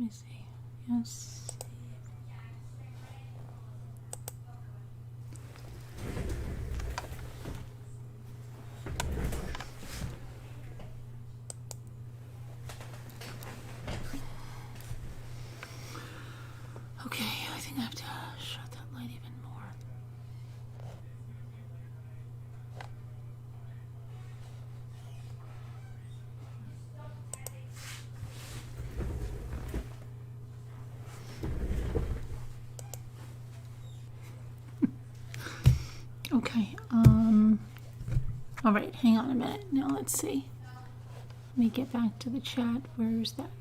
me see. Yes. Okay, I think I have to shut that light even more. Okay, all right, hang on a minute. Now let's see. Let me get back to the chat. Where is that?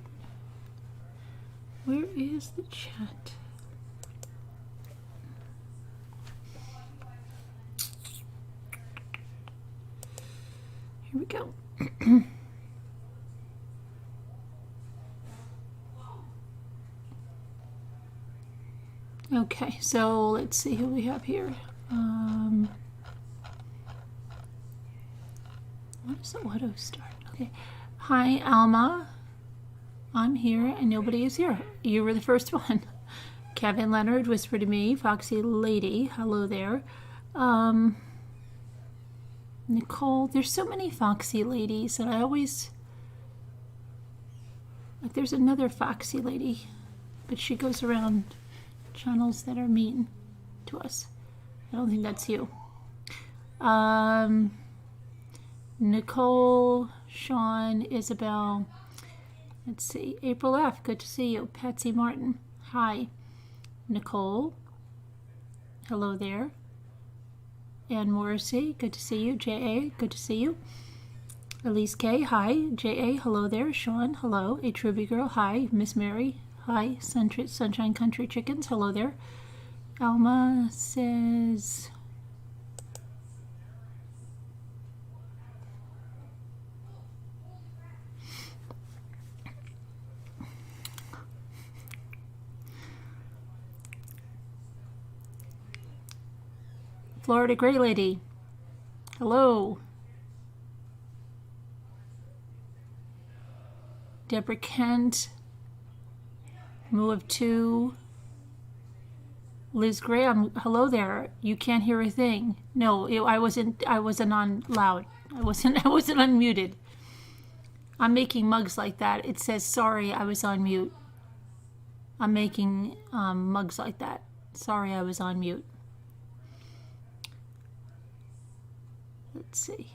Where is the chat? Here we go. Okay, so let's see who we have here. What is the auto start? Okay. Hi, Alma. I'm here and nobody is here. You were the first one. Kevin Leonard whispered to me. Foxy Lady. Hello there. Nicole. There's so many Foxy Ladies that I always... Like there's another Foxy Lady, but she goes around channels that are mean to us. I don't think that's you. Nicole, Sean, Isabel, let's see, April F, good to see you. Patsy Martin, hi. Nicole, hello there. Ann Morrissey, good to see you. J.A., good to see you. Elise K, hi. J.A., hello there. Sean, hello. A Truby Girl, hi. Miss Mary, hi. Sunshine Country Chickens, hello there. Alma says... Florida Grey Lady, hello. Deborah Kent, Moo of Two, Liz Graham, hello there. You can't hear a thing. No, I wasn't on loud. I wasn't unmuted. I'm making mugs like that. It says sorry I was on mute. I'm making mugs like that. Sorry I was on mute. Let's see.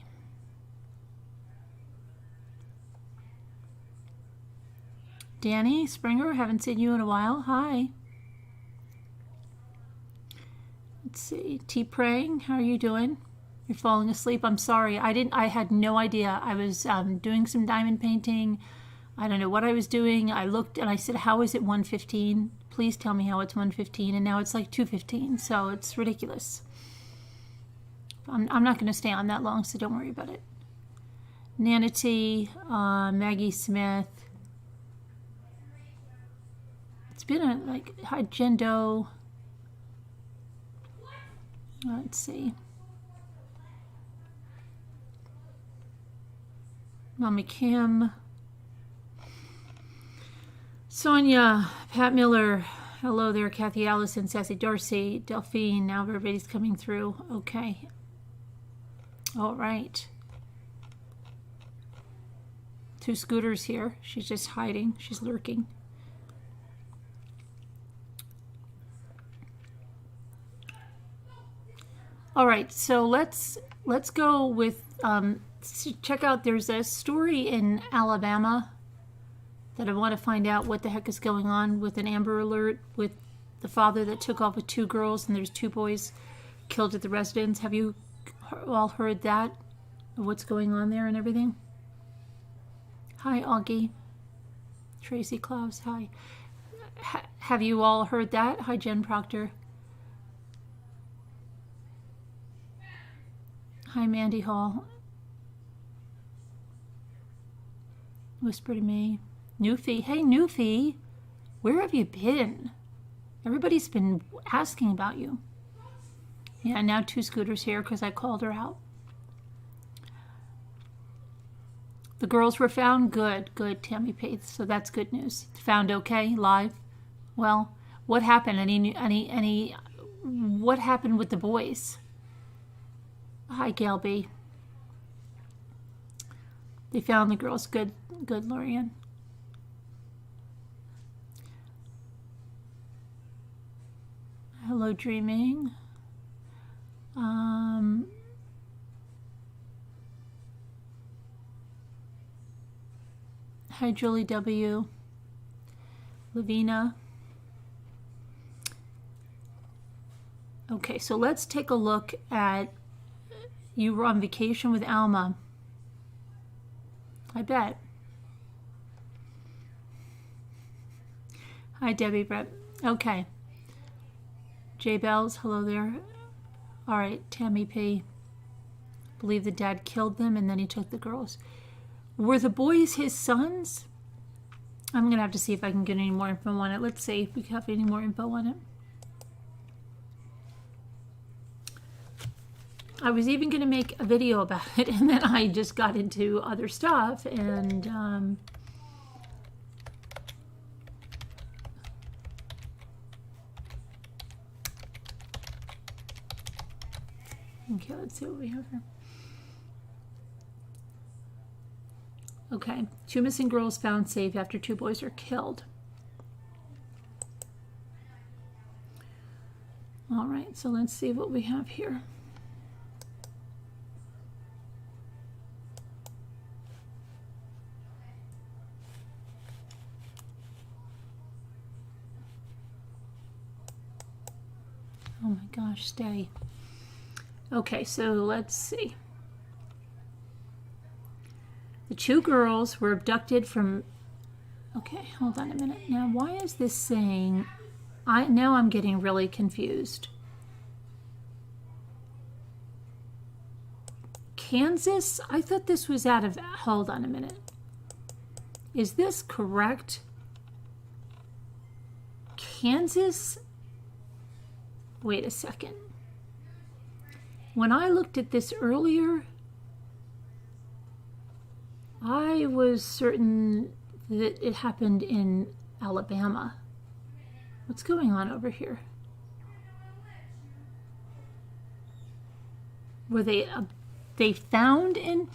Danny Springer, haven't seen you in a while. Hi. Let's see. T Praying, how are you doing? You're falling asleep. I'm sorry. I had no idea. I was doing some diamond painting. I don't know what I was doing. I looked and I said, how is it 1:15? Please tell me how it's 1:15. And now it's like 2:15. So it's ridiculous. I'm not going to stay on that long, so don't worry about it. Nana T, Maggie Smith. It's been a, like, hi, Jen Doe. Let's see. Mama Kim. Sonia, Pat Miller. Hello there, Kathy Allison, Sassy Darcy, Delphine. Now everybody's coming through. Okay. All right. Two Scooters here. She's just hiding. She's lurking. All right. So let's go with check out. There's a story in Alabama that I want to find out what the heck is going on with an Amber Alert with the father that took off with two girls and there's two boys killed at the residence. Have you all heard that? What's going on there and everything? Hi, Augie. Tracy Klaus, hi. Have you all heard that? Hi, Jen Proctor. Hi, Mandy Hall. Whisper to me. Newfie. Hey, Newfie. Where have you been? Everybody's been asking about you. Yeah, now two Scooters here because I called her out. The girls were found? Good, good, Tammy Pace. So that's good news. Found okay, live? Well, what happened? What happened with the boys? Hi, Gail B. They found the girls. Good, good, Lorianne. Hello, dreaming. Hi, Julie W. Lavina. Okay, so let's take a look at, you were on vacation with Alma. I bet. Hi, Debbie Brett. Okay. J Bells, hello there. All right, Tammy P. Believe the dad killed them and then he took the girls. Were the boys his sons? I'm going to have to see if I can get any more info on it. Let's see if we have any more info on it. I was even going to make a video about it, and then I just got into other stuff, and okay, let's see what we have here. Okay, 2 missing girls found safe after 2 boys are killed. All right, so let's see what we have here. Oh my gosh, stay. Okay, so let's see. The 2 girls were abducted from... Okay, hold on a minute. Now, why is this saying... Now I'm getting really confused. Kansas? I thought this was out of... Hold on a minute. Is this correct? Kansas? Wait a second. When I looked at this earlier, I was certain that it happened in Alabama. What's going on over here? Were they found in... All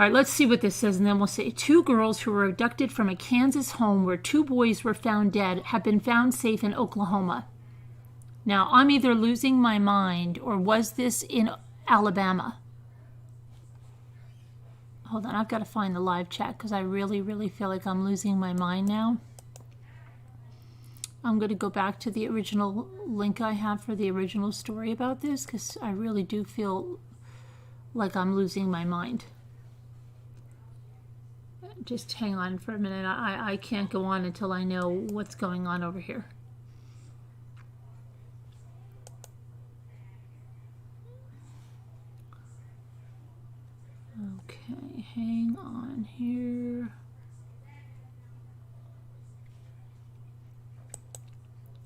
right, let's see what this says, and then we'll say 2 girls who were abducted from a Kansas home where 2 boys were found dead have been found safe in Oklahoma. Now, I'm either losing my mind, or was this in Alabama? Hold on, I've got to find the live chat because I really, really feel like I'm losing my mind now. I'm going to go back to the original link I have for the original story about this because I really do feel like I'm losing my mind. Just hang on for a minute. I can't go on until I know what's going on over here. Okay, hang on here.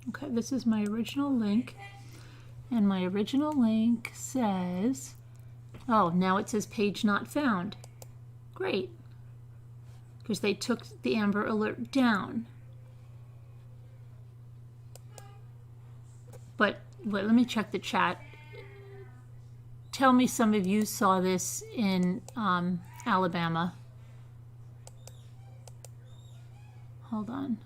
Okay, this is my original link, and my original link says, oh, now it says page not found. Great, because they took the Amber Alert down. But wait, let me check the chat. Tell me some of you saw this in Alabama. Hold on.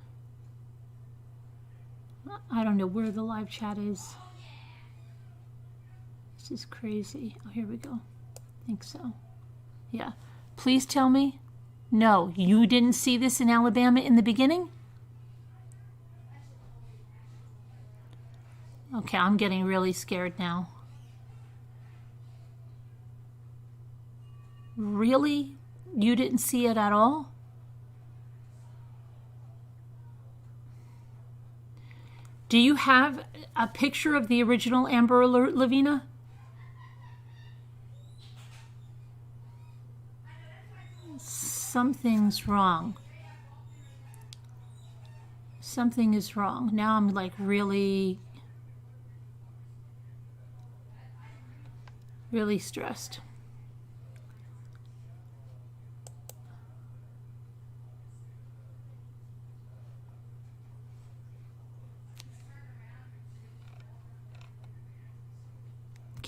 I don't know where the live chat is. This is crazy. Oh, here we go. I think so. Yeah. Please tell me. No, you didn't see this in Alabama in the beginning? Okay, I'm getting really scared now. Really? You didn't see it at all? Do you have a picture of the original Amber Alert, Lavina? Something's wrong. Something is wrong. Now I'm like really stressed.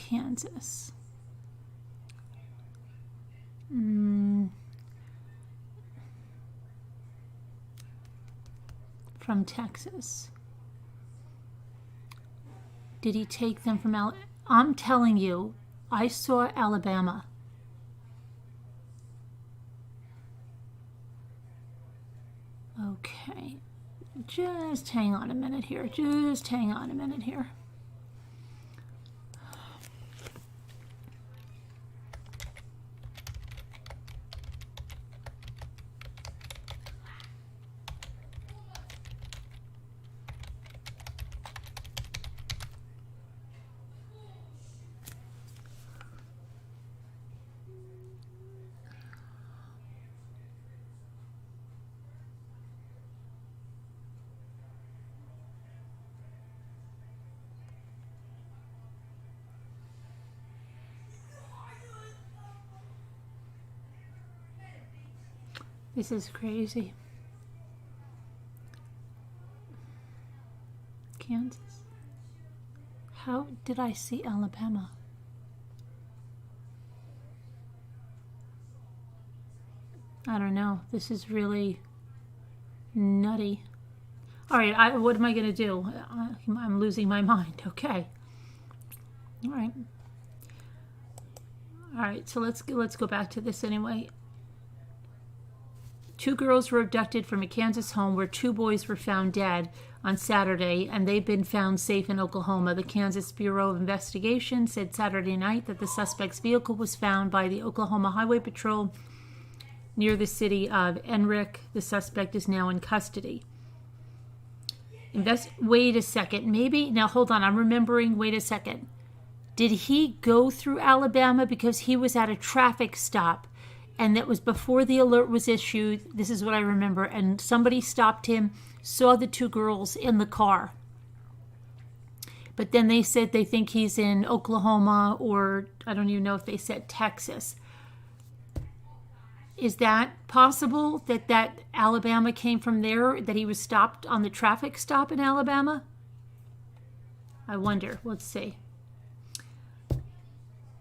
Kansas. From Texas. Did he take them from Alabama? I'm telling you, I saw Alabama. Okay. Just hang on a minute here. Just hang on a minute here. This is crazy. Kansas. How did I see Alabama? I don't know. This is really nutty. All right, what am I going to do? I'm losing my mind. Okay. All right. All right, so let's go back to this anyway. 2 girls were abducted from a Kansas home where 2 boys were found dead on Saturday, and they've been found safe in Oklahoma. The Kansas Bureau of Investigation said Saturday night that the suspect's vehicle was found by the Oklahoma Highway Patrol near the city of Enric. The suspect is now in custody. Wait a second. Maybe, now hold on, I'm remembering, wait a second. Did he go through Alabama because he was at a traffic stop? And that was before the alert was issued. This is what I remember. And somebody stopped him, saw the 2 girls in the car. But then they said they think he's in Oklahoma, or I don't even know if they said Texas. Is that possible that Alabama came from there, that he was stopped on the traffic stop in Alabama? I wonder. Let's see.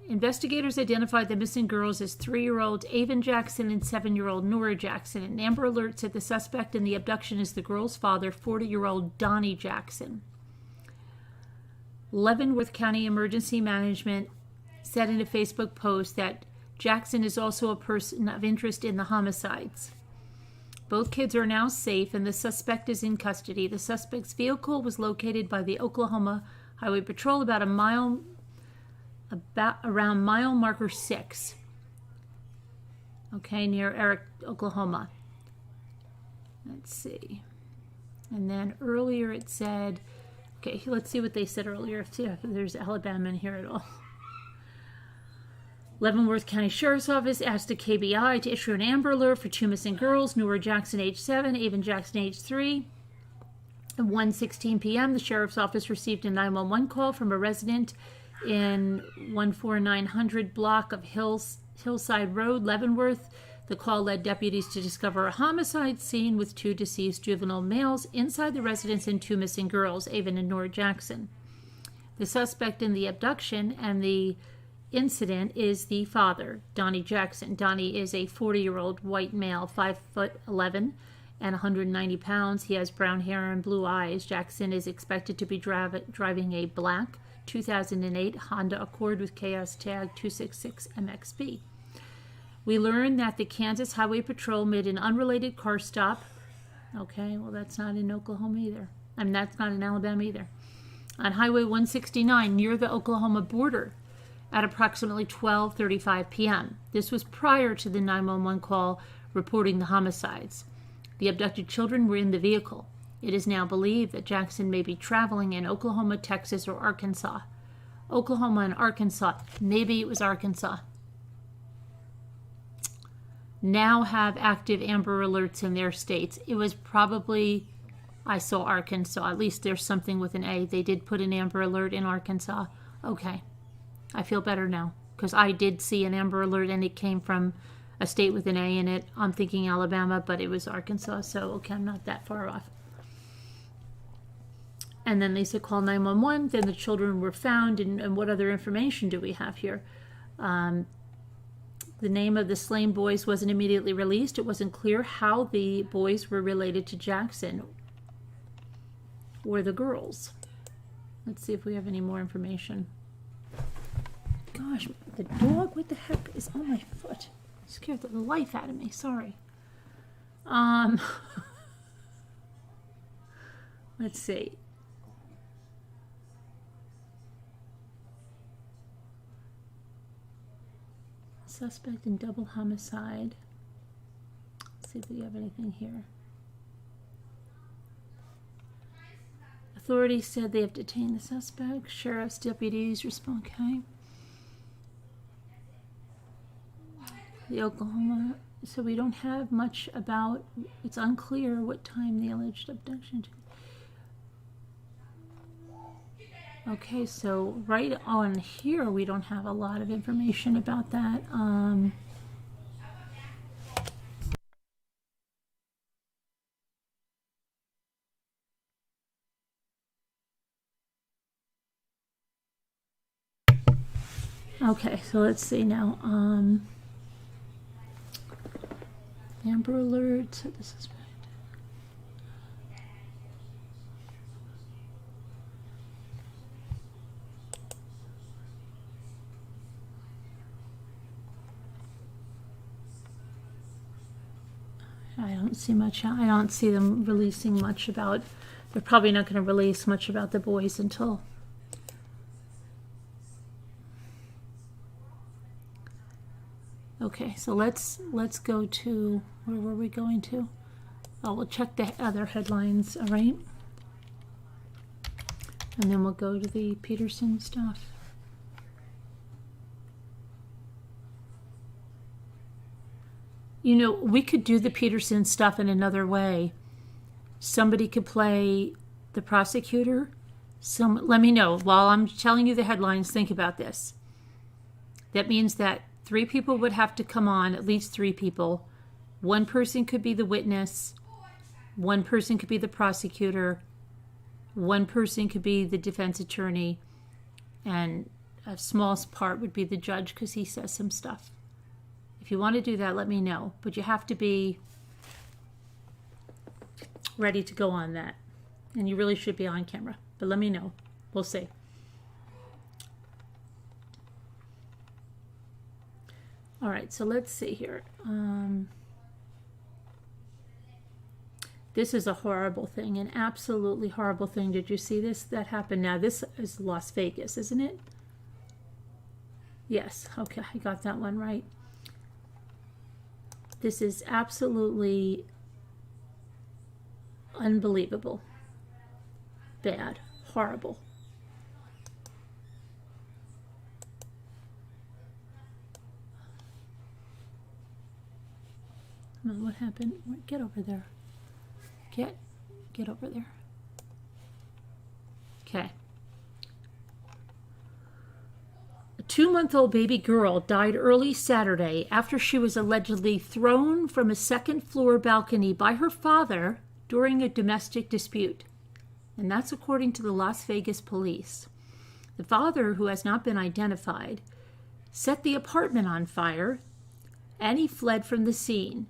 Investigators identified the missing girls as 3-year-old Avon Jackson and 7-year-old Nora Jackson. An Amber Alert said the suspect in the abduction is the girl's father, 40-year-old Donnie Jackson. Leavenworth County Emergency Management said in a Facebook post that Jackson is also a person of interest in the homicides. Both kids are now safe and the suspect is in custody. The suspect's vehicle was located by the Oklahoma Highway Patrol around mile marker 6, okay, near Eric, Oklahoma. Let's see. And then earlier it said, okay, let's see what they said earlier, if there's Alabama in here at all. Leavenworth County Sheriff's Office asked the KBI to issue an Amber Alert for 2 missing girls, Nora Jackson, age 7, Avon Jackson, age 3. At 1:16 p.m., the Sheriff's Office received a 911 call from a resident in 14900 block of Hillside Road, Leavenworth. The call led deputies to discover a homicide scene with 2 deceased juvenile males inside the residence and 2 missing girls, Avon and Nora Jackson. The suspect in the abduction and the incident is the father, Donnie Jackson. Donnie is a 40-year-old white male, 5'11" and 190 pounds. He has brown hair and blue eyes. Jackson is expected to be driving a black 2008 Honda Accord with KS tag 266MXB. We learned that the Kansas Highway Patrol made an unrelated car stop. Okay, well, that's not in Oklahoma either. I mean, that's not in Alabama either. On Highway 169 near the Oklahoma border at approximately 12:35 p.m. This was prior to the 911 call reporting the homicides. The abducted children were in the vehicle. It is now believed that Jackson may be traveling in Oklahoma, Texas, or Arkansas. Oklahoma and Arkansas. Maybe it was Arkansas. Now have active Amber Alerts in their states. It was probably, I saw Arkansas. At least there's something with an A. They did put an Amber Alert in Arkansas. Okay. I feel better now because I did see an Amber Alert and it came from a state with an A in it. I'm thinking Alabama, but it was Arkansas. So, okay, I'm not that far off. And then they said call 911. Then the children were found. And what other information do we have here? The name of the slain boys wasn't immediately released. It wasn't clear how the boys were related to Jackson or the girls. Let's see if we have any more information. Gosh, the dog, what the heck is on my foot? It scared the life out of me. Sorry. Let's see. Suspect in double homicide. Let's see if we have anything here. Authorities said they have detained the suspect. Sheriff's deputies respond. Okay. The Oklahoma. So we don't have much about. It's unclear what time the alleged abduction took. Okay, so right on here we don't have a lot of information about that. Okay, so let's see now. Amber Alert. So this is. I don't see much. I don't see them releasing much about. They're probably not going to release much about the boys until. Okay, so let's go to, where were we going to? Oh, we'll check the other headlines, all right? And then we'll go to the Peterson stuff. You know, we could do the Peterson stuff in another way. Somebody could play the prosecutor. Let me know. While I'm telling you the headlines, think about this. That means that 3 people would have to come on, at least 3 people. 1 person could be the witness. 1 person could be the prosecutor. 1 person could be the defense attorney. And a small part would be the judge because he says some stuff. If you want to do that, let me know. But you have to be ready to go on that. And you really should be on camera. But let me know. We'll see. All right, so let's see here. This is a horrible thing, an absolutely horrible thing. Did you see this? That happened. Now, this is Las Vegas, isn't it? Yes, okay, I got that one right. This is absolutely unbelievable. Bad. Horrible. What happened? Get over there. Get over there. Okay. A 2-month-old baby girl died early Saturday after she was allegedly thrown from a 2nd-floor balcony by her father during a domestic dispute. And that's according to the Las Vegas police. The father, who has not been identified, set the apartment on fire and he fled from the scene.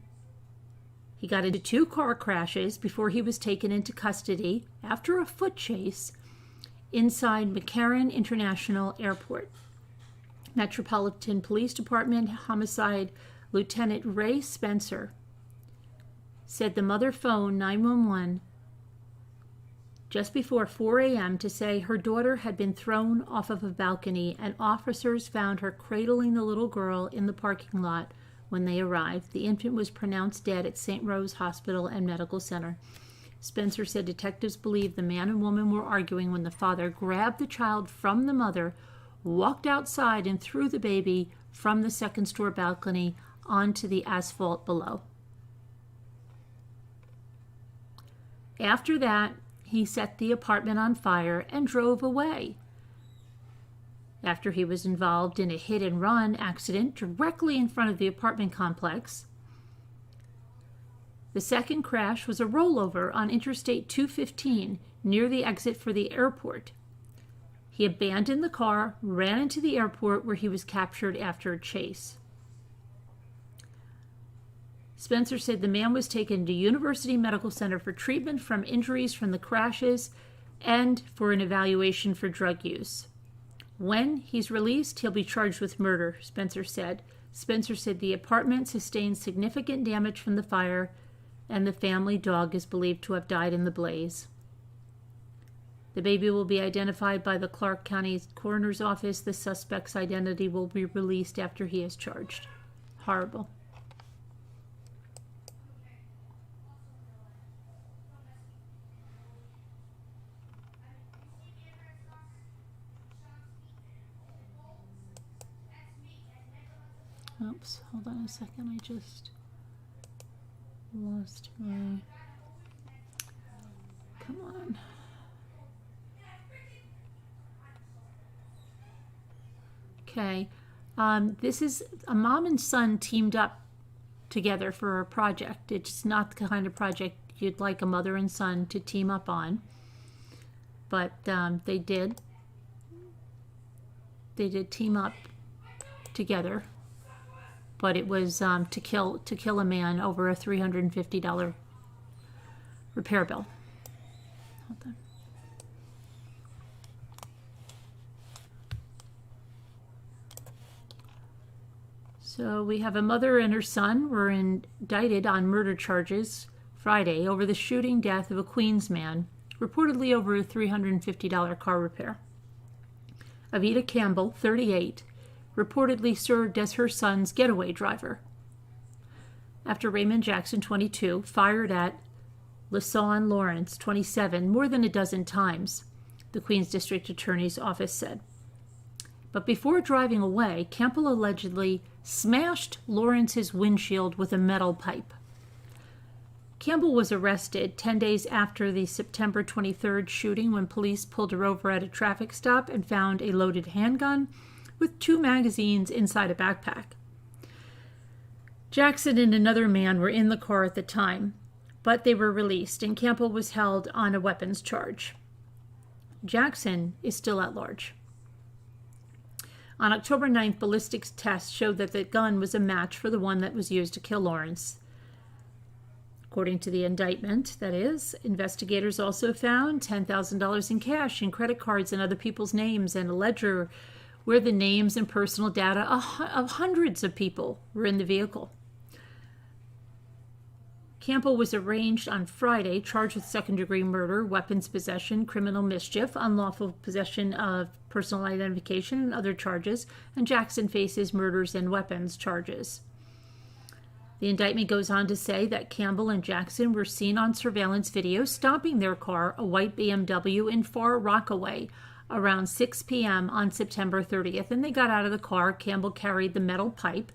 He got into 2 car crashes before he was taken into custody after a foot chase inside McCarran International Airport. Metropolitan Police Department Homicide Lieutenant Ray Spencer said the mother phoned 911 just before 4 a.m. to say her daughter had been thrown off of a balcony and officers found her cradling the little girl in the parking lot. When they arrived, the infant was pronounced dead at St. Rose Hospital and Medical Center. Spencer said detectives believe the man and woman were arguing when the father grabbed the child from the mother, walked outside, and threw the baby from the 2nd-story balcony onto the asphalt below. After that, he set the apartment on fire and drove away. After he was involved in a hit-and-run accident directly in front of the apartment complex. The second crash was a rollover on Interstate 215 near the exit for the airport. He abandoned the car, ran into the airport where he was captured after a chase. Spencer said the man was taken to University Medical Center for treatment from injuries from the crashes and for an evaluation for drug use. When he's released, he'll be charged with murder, Spencer said. Spencer said the apartment sustained significant damage from the fire, and the family dog is believed to have died in the blaze. The baby will be identified by the Clark County Coroner's Office. The suspect's identity will be released after he is charged. Horrible. Oops, hold on a second. I just lost my... Come on. Okay. This is a mom and son teamed up together for a project. It's not the kind of project you'd like a mother and son to team up on. But they did. They did team up together. But it was to kill a man over a $350 repair bill. Hold on. So we have a mother and her son were indicted on murder charges Friday over the shooting death of a Queens man, reportedly over a $350 car repair. Avita Campbell, 38, reportedly served as her son's getaway driver. After Raymond Jackson, 22, fired at LaSawn Lawrence, 27, more than a dozen times, the Queens District Attorney's Office said. But before driving away, Campbell allegedly smashed Lawrence's windshield with a metal pipe. Campbell was arrested 10 days after the September 23rd shooting when police pulled her over at a traffic stop and found a loaded handgun with 2 magazines inside a backpack. Jackson and another man were in the car at the time, but they were released, and Campbell was held on a weapons charge. Jackson is still at large. On October 9th, ballistics tests showed that the gun was a match for the one that was used to kill Lawrence. According to the indictment, that is, investigators also found $10,000 in cash and credit cards and other people's names and a ledger where the names and personal data of hundreds of people were in the vehicle. Campbell was arraigned on Friday, charged with second-degree murder, weapons possession, criminal mischief, unlawful possession of personal identification, and other charges, and Jackson faces murders and weapons charges. The indictment goes on to say that Campbell and Jackson were seen on surveillance video stopping their car, a white BMW, in Far Rockaway, around 6 p.m. on September 30th, and they got out of the car. Campbell carried the metal pipe,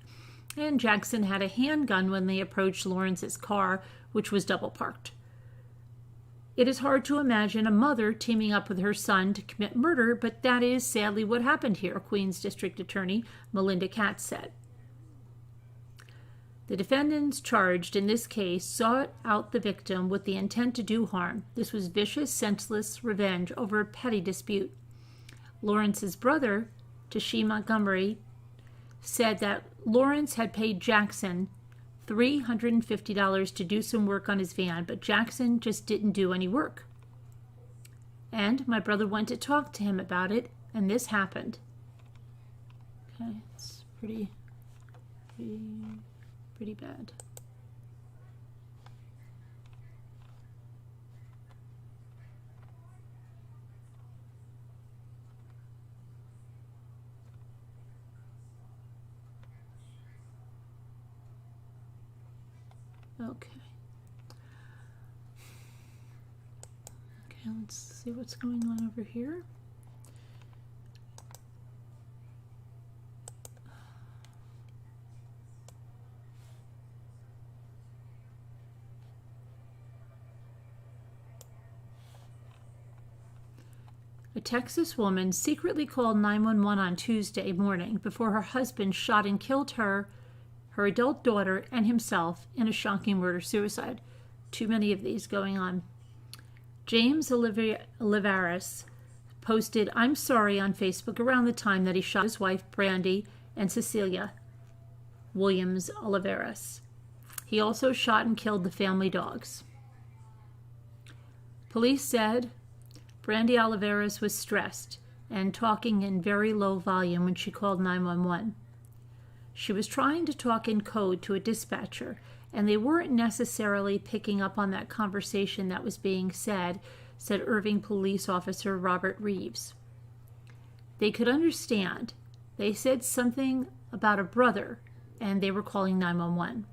and Jackson had a handgun when they approached Lawrence's car, which was double parked. It is hard to imagine a mother teaming up with her son to commit murder, but that is sadly what happened here, Queens District Attorney Melinda Katz said. The defendants charged in this case sought out the victim with the intent to do harm. This was vicious, senseless revenge over a petty dispute. Lawrence's brother, Tashi Montgomery, said that Lawrence had paid Jackson $350 to do some work on his van, but Jackson just didn't do any work. And my brother went to talk to him about it, and this happened. Okay, it's pretty bad. Okay, let's see what's going on over here. A Texas woman secretly called 911 on Tuesday morning before her husband shot and killed her adult daughter, and himself in a shocking murder-suicide. Too many of these going on. James Olivares posted, "I'm sorry" on Facebook around the time that he shot his wife, Brandy, and Cecilia Williams Olivares. He also shot and killed the family dogs. Police said Brandy Olivares was stressed and talking in very low volume when she called 911. She was trying to talk in code to a dispatcher, and they weren't necessarily picking up on that conversation that was being said Irving police officer Robert Reeves. They could understand. They said something about a brother, and they were calling 911.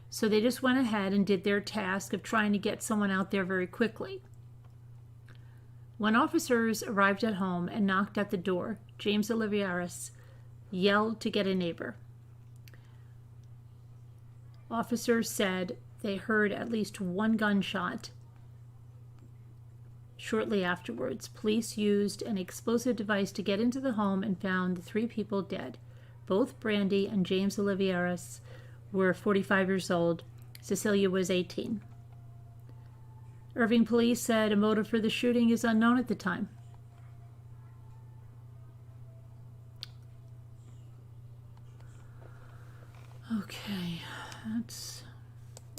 So they just went ahead and did their task of trying to get someone out there very quickly. When officers arrived at home and knocked at the door, James Olivares yelled to get a neighbor. Officers said they heard at least one gunshot. Shortly afterwards, police used an explosive device to get into the home and found the 3 people dead. Both Brandy and James Olivares were 45 years old. Cecilia was 18. Irving police said a motive for the shooting is unknown at the time. Okay, that's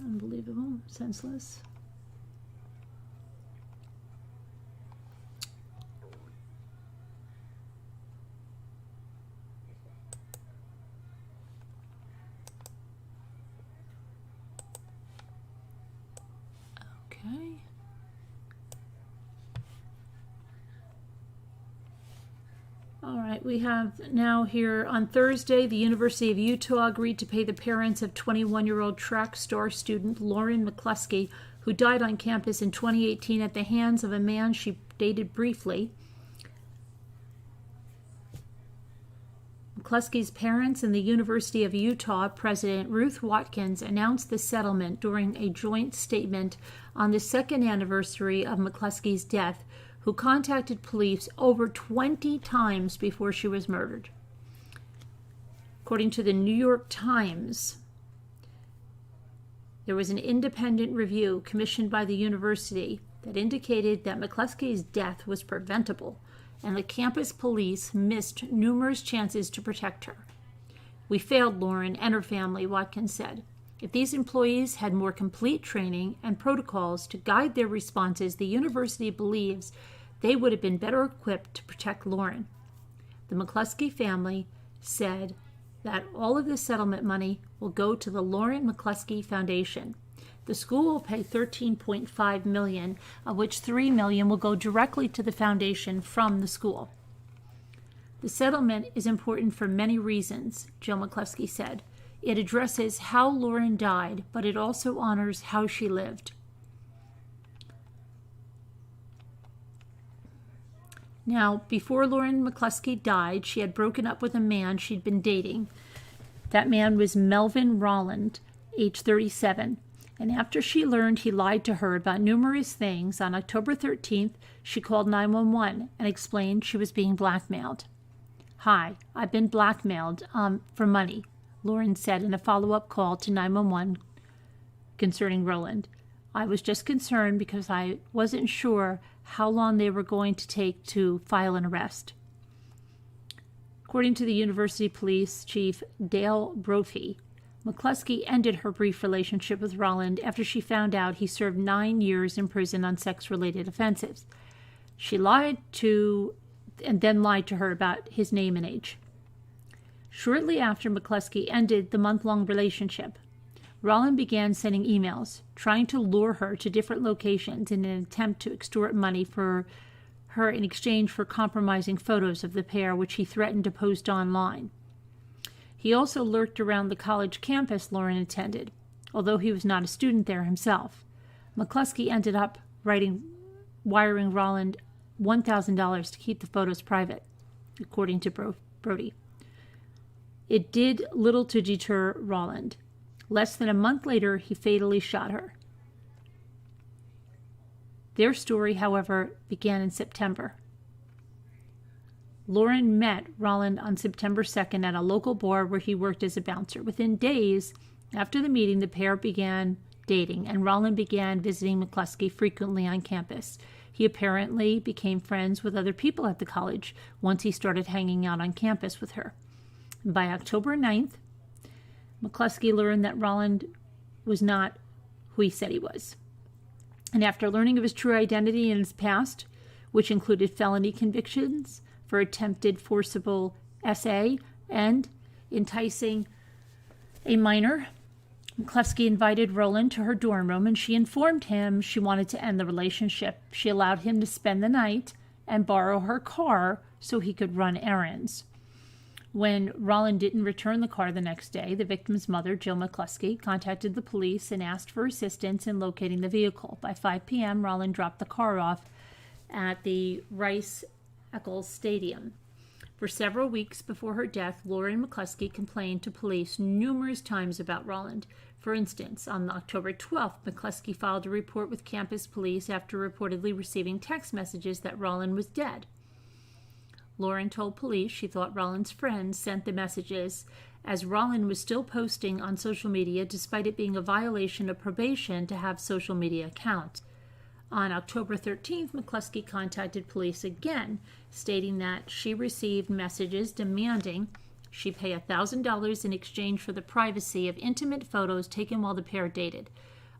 unbelievable, senseless. Okay. All right, we have now here on Thursday, the University of Utah agreed to pay the parents of 21-year-old track star student Lauren McCluskey, who died on campus in 2018 at the hands of a man she dated briefly. McCluskey's parents and the University of Utah President Ruth Watkins announced the settlement during a joint statement on the 2nd anniversary of McCluskey's death, who contacted police over 20 times before she was murdered. According to the New York Times, there was an independent review commissioned by the university that indicated that McCluskey's death was preventable, and the campus police missed numerous chances to protect her. "We failed Lauren and her family," Watkins said. "If these employees had more complete training and protocols to guide their responses, the university believes they would have been better equipped to protect Lauren." The McCluskey family said that all of the settlement money will go to the Lauren McCluskey Foundation. The school will pay $13.5 million, of which $3 million will go directly to the foundation from the school. "The settlement is important for many reasons," Jill McCluskey said. "It addresses how Lauren died, but it also honors how she lived." Now, before Lauren McCluskey died, she had broken up with a man she'd been dating. That man was Melvin Rolland, age 37. And after she learned he lied to her about numerous things, on October 13th, she called 911 and explained she was being blackmailed. "Hi, I've been blackmailed for money," Lauren said in a follow-up call to 911 concerning Roland. "I was just concerned because I wasn't sure how long they were going to take to file an arrest." According to the university police chief Dale Brophy, McCluskey ended her brief relationship with Roland after she found out he served 9 years in prison on sex-related offenses. She lied to her about his name and age. Shortly after McCluskey ended the month-long relationship, Roland began sending emails, trying to lure her to different locations in an attempt to extort money for her in exchange for compromising photos of the pair, which he threatened to post online. He also lurked around the college campus Lauren attended, although he was not a student there himself. McCluskey ended up wiring Roland $1,000 to keep the photos private, according to Brody. It did little to deter Roland. Less than a month later, he fatally shot her. Their story, however, began in September. Lauren met Roland on September 2nd at a local bar where he worked as a bouncer. Within days after the meeting, the pair began dating, and Roland began visiting McCluskey frequently on campus. He apparently became friends with other people at the college once he started hanging out on campus with her. By October 9th, McCluskey learned that Roland was not who he said he was. And after learning of his true identity and his past, which included felony convictions for attempted forcible SA and enticing a minor, McCluskey invited Roland to her dorm room, and she informed him she wanted to end the relationship. She allowed him to spend the night and borrow her car so he could run errands. When Roland didn't return the car the next day, the victim's mother, Jill McCluskey, contacted the police and asked for assistance in locating the vehicle. By 5 p.m., Roland dropped the car off at the Rice-Eccles Stadium. For several weeks before her death, Lauren McCluskey complained to police numerous times about Roland. For instance, on October 12th, McCluskey filed a report with campus police after reportedly receiving text messages that Roland was dead. Lauren told police she thought Roland's friends sent the messages, as Roland was still posting on social media despite it being a violation of probation to have social media accounts. On October 13th, McCluskey contacted police again, stating that she received messages demanding she pay $1,000 in exchange for the privacy of intimate photos taken while the pair dated.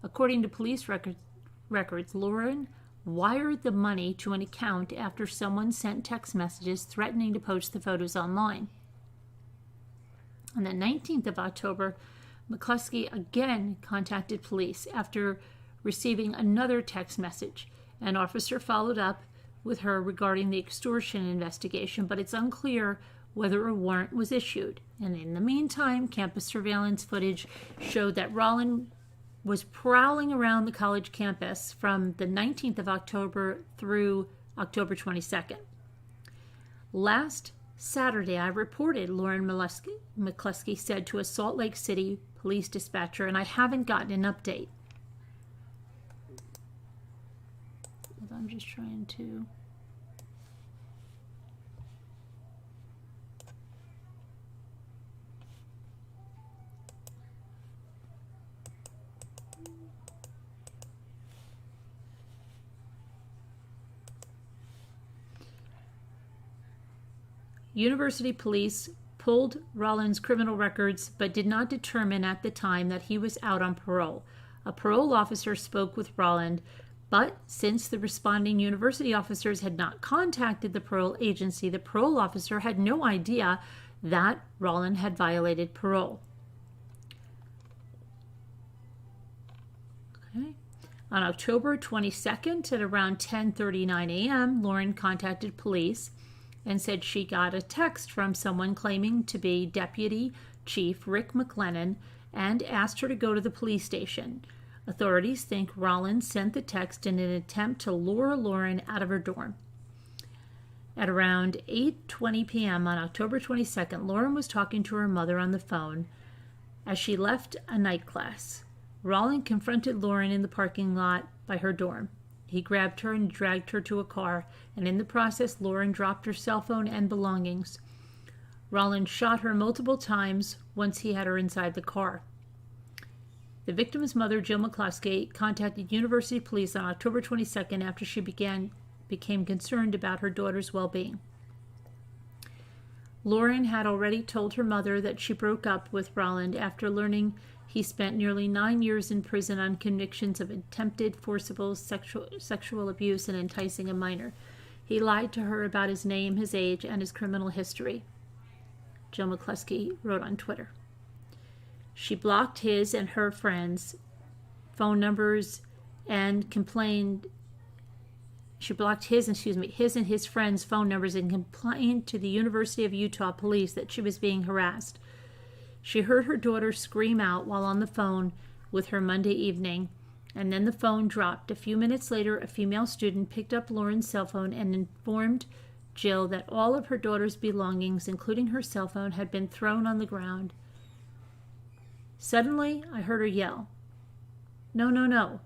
According to police records, Lauren wired the money to an account after someone sent text messages threatening to post the photos online. On the 19th of October, McCluskey again contacted police after receiving another text message. An officer followed up with her regarding the extortion investigation, but it's unclear whether a warrant was issued. And in the meantime, campus surveillance footage showed that Roland was prowling around the college campus from the 19th of October through October 22nd. Last Saturday, I reported, Lauren McCluskey said to a Salt Lake City police dispatcher, and I haven't gotten an update. I'm just trying to... University police pulled Roland's criminal records but did not determine at the time that he was out on parole. A parole officer spoke with Roland, but since the responding university officers had not contacted the parole agency, the parole officer had no idea that Roland had violated parole. Okay. On October 22nd at around 10:39 a.m., Lauren contacted police and said she got a text from someone claiming to be Deputy Chief Rick McLennan and asked her to go to the police station. Authorities think Roland sent the text in an attempt to lure Lauren out of her dorm. At around 8:20 p.m. on October 22nd, Lauren was talking to her mother on the phone as she left a night class. Roland confronted Lauren in the parking lot by her dorm. He grabbed her and dragged her to a car, and in the process, Lauren dropped her cell phone and belongings. Roland shot her multiple times once he had her inside the car. The victim's mother, Jill McCluskey, contacted university police on October 22nd after she became concerned about her daughter's well-being. Lauren had already told her mother that she broke up with Roland after learning he spent nearly 9 years in prison on convictions of attempted forcible sexual abuse and enticing a minor. He lied to her about his name, his age, and his criminal history, Jill McCluskey wrote on Twitter. She blocked his and her friends' phone numbers and complained. She blocked his and his friends' phone numbers and complained to the University of Utah police that she was being harassed. She heard her daughter scream out while on the phone with her Monday evening, and then the phone dropped. A few minutes later, a female student picked up Lauren's cell phone and informed Jill that all of her daughter's belongings, including her cell phone, had been thrown on the ground. Suddenly, I heard her yell, "No, no, no."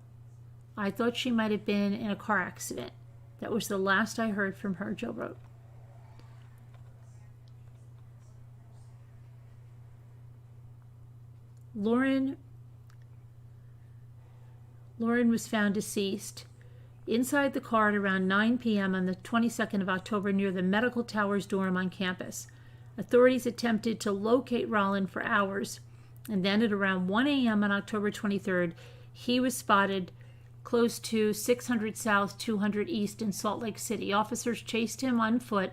I thought she might have been in a car accident. That was the last I heard from her, Jill wrote. Lauren Lauren was found deceased inside the car at around 9 p.m. on the 22nd of October near the Medical Towers dorm on campus. Authorities attempted to locate Rollin for hours, and then at around 1 a.m. on October 23rd, he was spotted close to 600 South, 200 East in Salt Lake City. Officers chased him on foot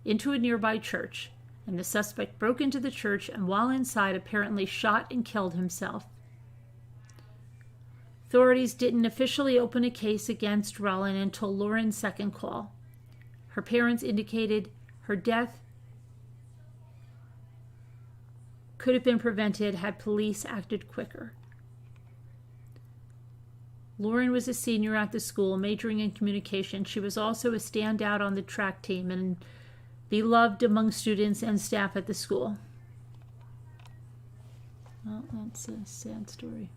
into a nearby church, and the suspect broke into the church and while inside apparently shot and killed himself. Authorities didn't officially open a case against Rollin until Lauren's second call. Her parents indicated her death could have been prevented had police acted quicker. Lauren was a senior at the school, majoring in communication. She was also a standout on the track team and beloved among students and staff at the school. Well, that's a sad story.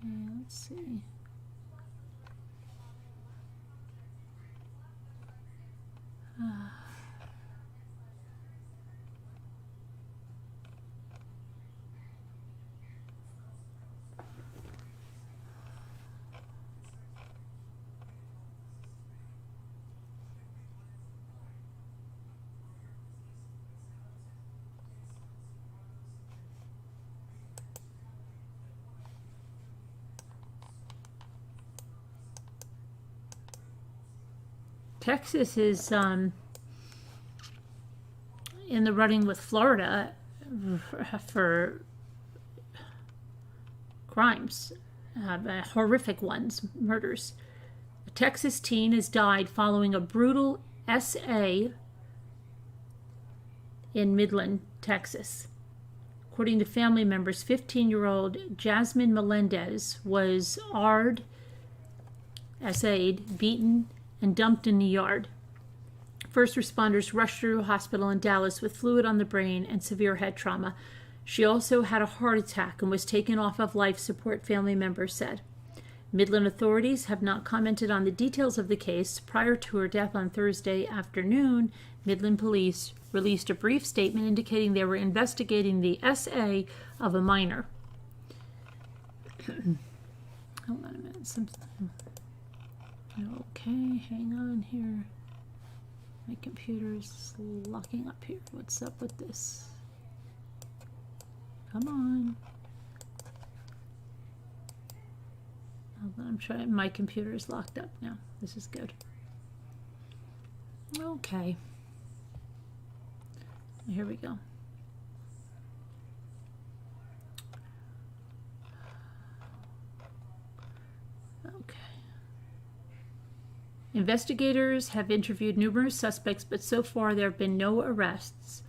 Yeah, let's see. Texas is in the running with Florida for crimes, horrific ones, murders. A Texas teen has died following a brutal SA in Midland, Texas. According to family members, 15-year-old Jasmine Melendez was SA'd, beaten, and dumped in the yard. First responders rushed her to a hospital in Dallas with fluid on the brain and severe head trauma. She also had a heart attack and was taken off of life support, family members said. Midland authorities have not commented on the details of the case. Prior to her death on Thursday afternoon, Midland police released a brief statement indicating they were investigating the SA of a minor. Hold on a minute. Okay, hang on here. My computer's locking up here. What's up with this? Come on. Hold on, I'm trying. My computer is locked up now. This is good. Okay. Here we go. Okay. Investigators have interviewed numerous suspects, but so far there have been no arrests.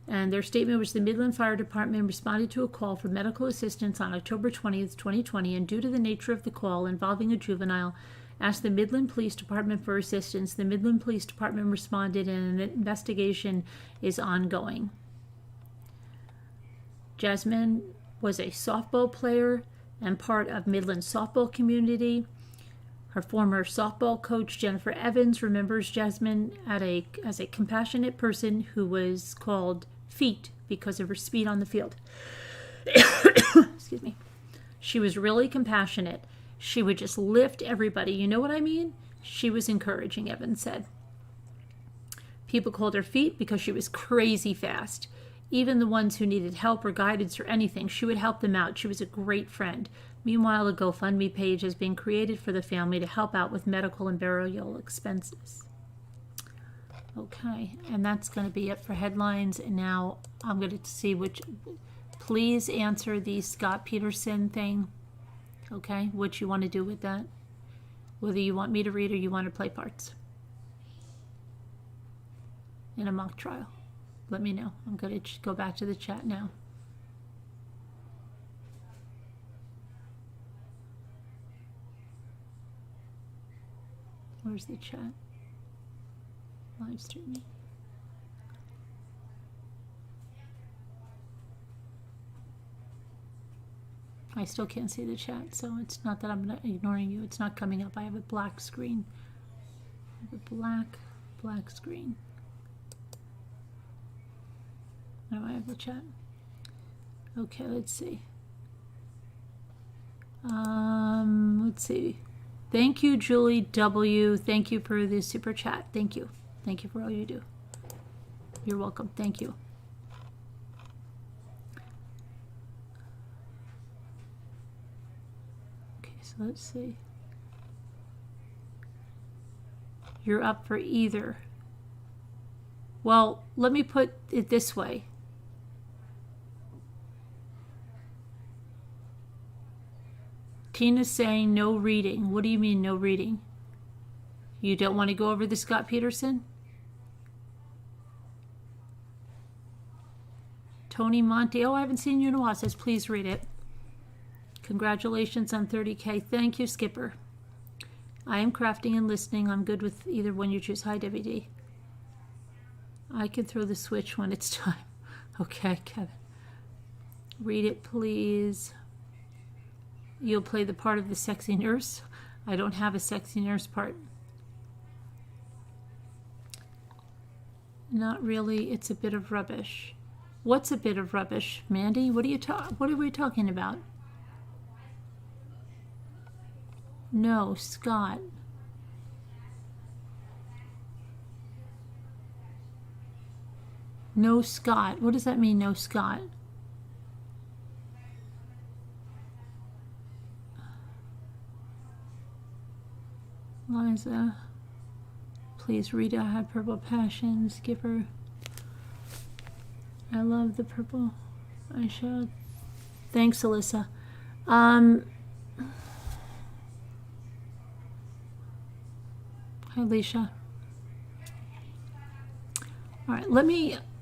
And their statement was the Midland Fire Department responded to a call for medical assistance on October 20th, 2020, and due to the nature of the call involving a juvenile, asked the Midland Police Department for assistance. The Midland Police Department responded and an investigation is ongoing. Jasmine was a softball player and part of Midland's softball community. Her former softball coach, Jennifer Evans, remembers Jasmine as a compassionate person who was called Feet because of her speed on the field. Excuse me. She was really compassionate. She would just lift everybody. You know what I mean? She was encouraging, Evans said. People called her Feet because she was crazy fast. Even the ones who needed help or guidance or anything, she would help them out. She was a great friend. Meanwhile, a GoFundMe page has been created for the family to help out with medical and burial expenses. Okay, and that's going to be it for headlines. And now I'm going to see which... Please answer the Scott Peterson thing. Okay, what you want to do with that. Whether you want me to read or you want to play parts in a mock trial. Let me know. I'm going to go back to the chat now. Where's the chat? Live streaming. I still can't see the chat, so it's not that I'm not ignoring you. It's not coming up. I have a black screen. I have a black screen. Now I have the chat. Okay, let's see. Let's see. Thank you, Julie W. Thank you for the super chat. Thank you. Thank you for all you do. You're welcome. Thank you. Okay, so let's see. You're up for either. Well, let me put it this way. Tina's saying no reading. What do you mean no reading? You don't want to go over the Scott Peterson? Tony Monte. Oh, I haven't seen you in a while. Says, please read it. Congratulations on 30K. Thank you, Skipper. I am crafting and listening. I'm good with either one you choose. Hi, WD. I can throw the switch when it's time. Okay, Kevin. Read it, please. You'll play the part of the sexy nurse. I don't have a sexy nurse part. Not really. It's a bit of rubbish. What's a bit of rubbish, Mandy? What are we talking about? No, Scott. No, Scott. What does that mean, no, Scott? Liza, please read I Have Purple Passion. Skipper, I love the purple eyeshadow. Thanks, Alyssa. Hi, Alicia. All right,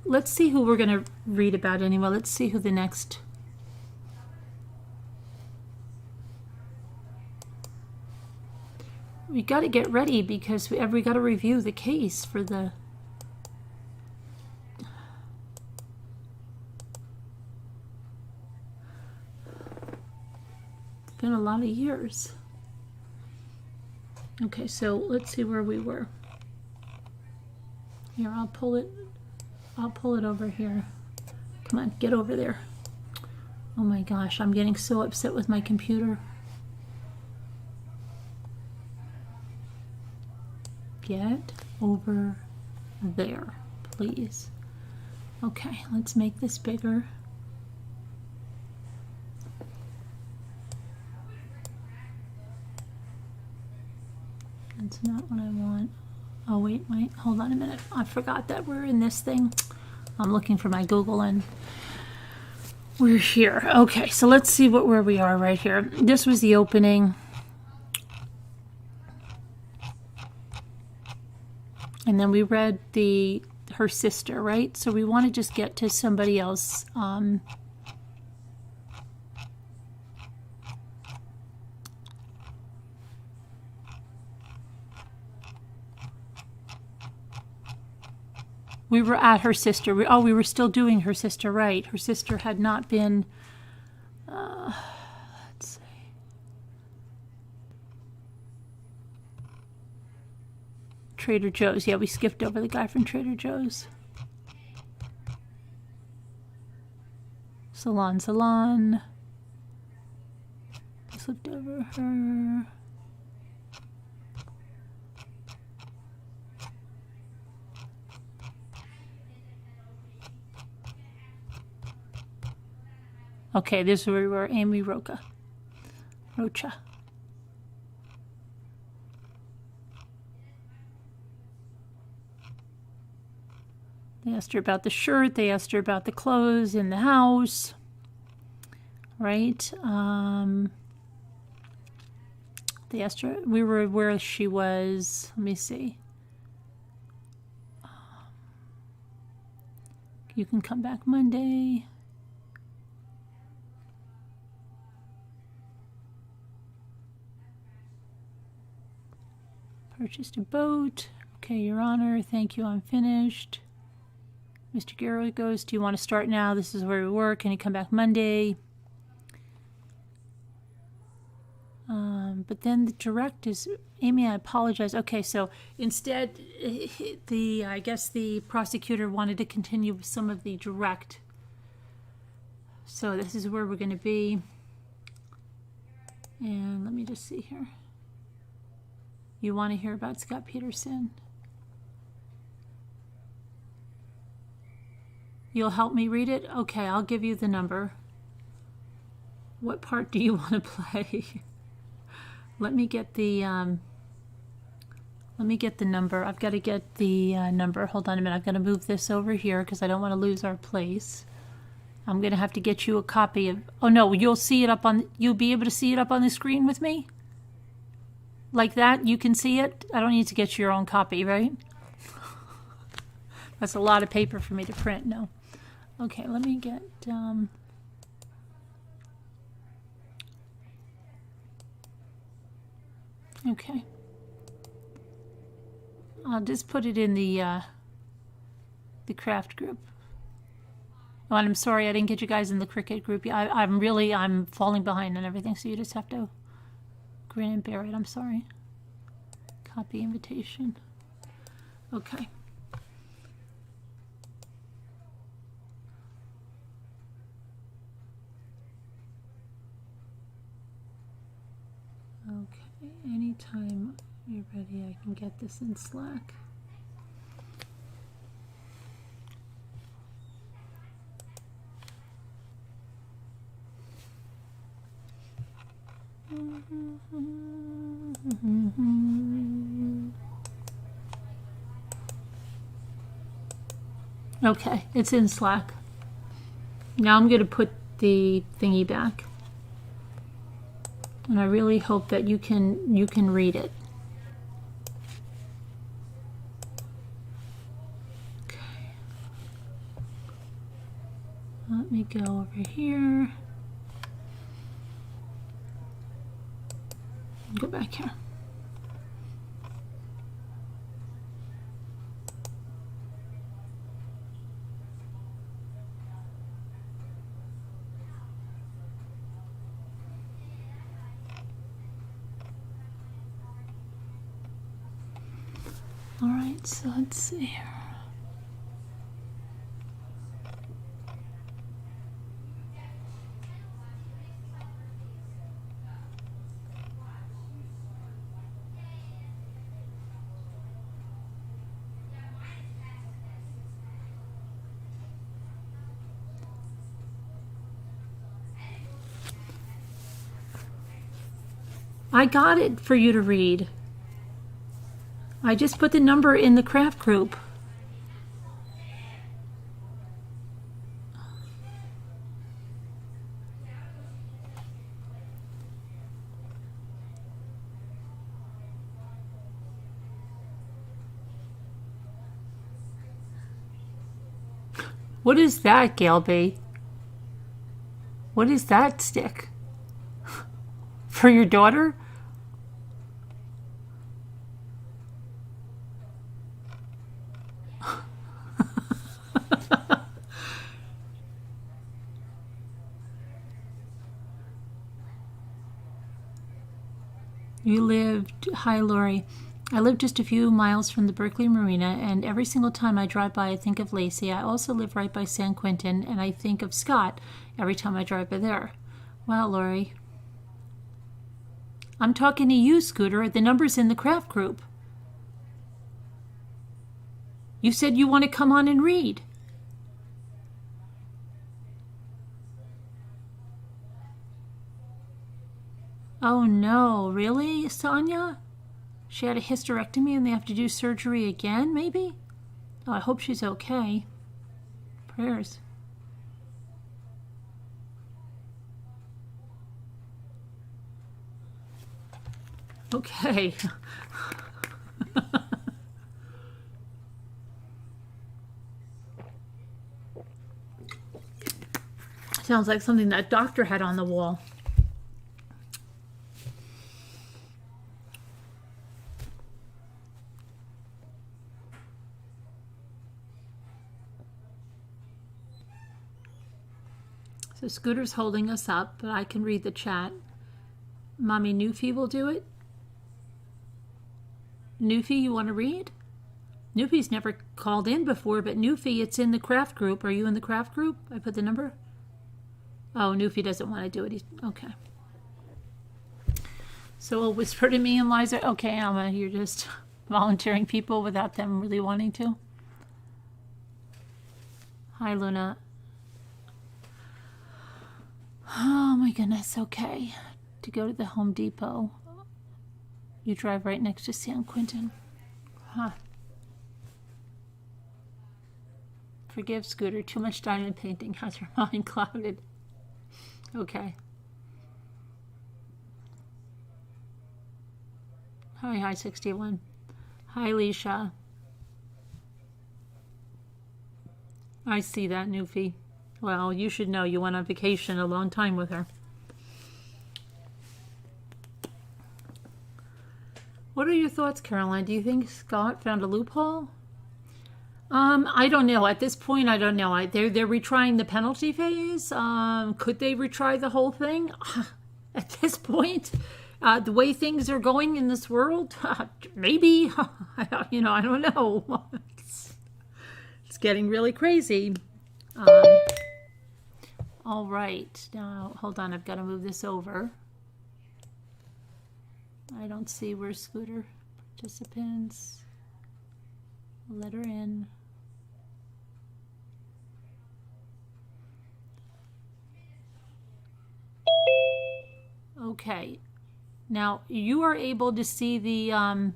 let's see who we're going to read about anyway. Let's see who the next... We got to get ready because we got to review the case for the... It's been a lot of years. Okay, so let's see where we were. Here, I'll pull it over here. Come on, get over there. Oh my gosh, I'm getting so upset with my computer. Get over there, please. Okay, let's make this bigger. That's not what I want. Oh, wait, hold on a minute. I forgot that we're in this thing. I'm looking for my Google and we're here. Okay, so let's see where we are right here. This was the opening. And then we read her sister, right? So we want to just get to somebody else. We were at her sister. We were still doing her sister, right? Her sister had not been... let's see. Trader Joe's. Yeah, we skipped over the guy from Trader Joe's. Salon. Slipped over her. Okay, this is where we were. Amy Rocha. They asked her about the shirt. They asked her about the clothes in the house. Right? They asked her, we were where she was. Let me see. You can come back Monday. Purchased a boat. Okay, Your Honor. Thank you. I'm finished. Mr. Garrett goes, do you want to start now? This is where we were. Can you come back Monday? But then the direct is, Amy, I apologize. Okay, so instead, I guess the prosecutor wanted to continue with some of the direct. So this is where we're going to be. And let me just see here. You want to hear about Scott Peterson? You'll help me read it? Okay, I'll give you the number. What part do you want to play? Let me get the number. I've got to get the number. Hold on a minute. I've got to move this over here because I don't want to lose our place. I'm going to have to get you a copy of... Oh, no, you'll see it up on... You'll be able to see it up on the screen with me? Like that? You can see it? I don't need to get your own copy, right? That's a lot of paper for me to print. No. Okay, let me get... Okay. I'll just put it in the craft group. Oh, and I'm sorry I didn't get you guys in the cricket group. I'm falling behind on everything, so you just have to grin and bear it. I'm sorry. Copy invitation. Okay. Okay, anytime you're ready, I can get this in Slack. Okay, it's in Slack. Now I'm going to put the thingy back. And I really hope that you can read it. Okay. Let me go over here. Go back here. All right, so let's see here. I got it for you to read. I just put the number in the craft group. What is that, Galby? What is that stick? For your daughter? You lived... Hi, Lori. I live just a few miles from the Berkeley Marina, and every single time I drive by, I think of Lacey. I also live right by San Quentin, and I think of Scott every time I drive by there. Wow, Lori. I'm talking to you, Scooter. The number's in the craft group. You said you want to come on and read. Oh no, really, Sonia? She had a hysterectomy and they have to do surgery again, maybe? Oh, I hope she's okay. Prayers. Okay. Sounds like something that doctor had on the wall. So Scooter's holding us up, but I can read the chat. Mommy Newfie will do it. Newfie, you want to read? Newfie's never called in before, but Newfie, it's in the craft group. Are you in the craft group? I put the number. Oh, Newfie doesn't want to do it. Okay. So a whisper to me and Liza, okay, Alma, you're just volunteering people without them really wanting to. Hi, Luna. Oh my goodness, okay. To go to the Home Depot. You drive right next to San Quentin. Huh. Forgive Scooter, too much diamond painting has her mind clouded. Okay. Hi 61. Hi Leisha. I see that, Newfie. Well, you should know you went on vacation a long time with her. What are your thoughts, Caroline? Do you think Scott found a loophole? I don't know. At this point, I don't know. They're retrying the penalty phase. Could they retry the whole thing? At this point, the way things are going in this world, maybe. I don't know. It's getting really crazy. All right. Now, hold on. I've got to move this over. I don't see where Scooter participants. Let her in. Okay. Now you are able to see the I'm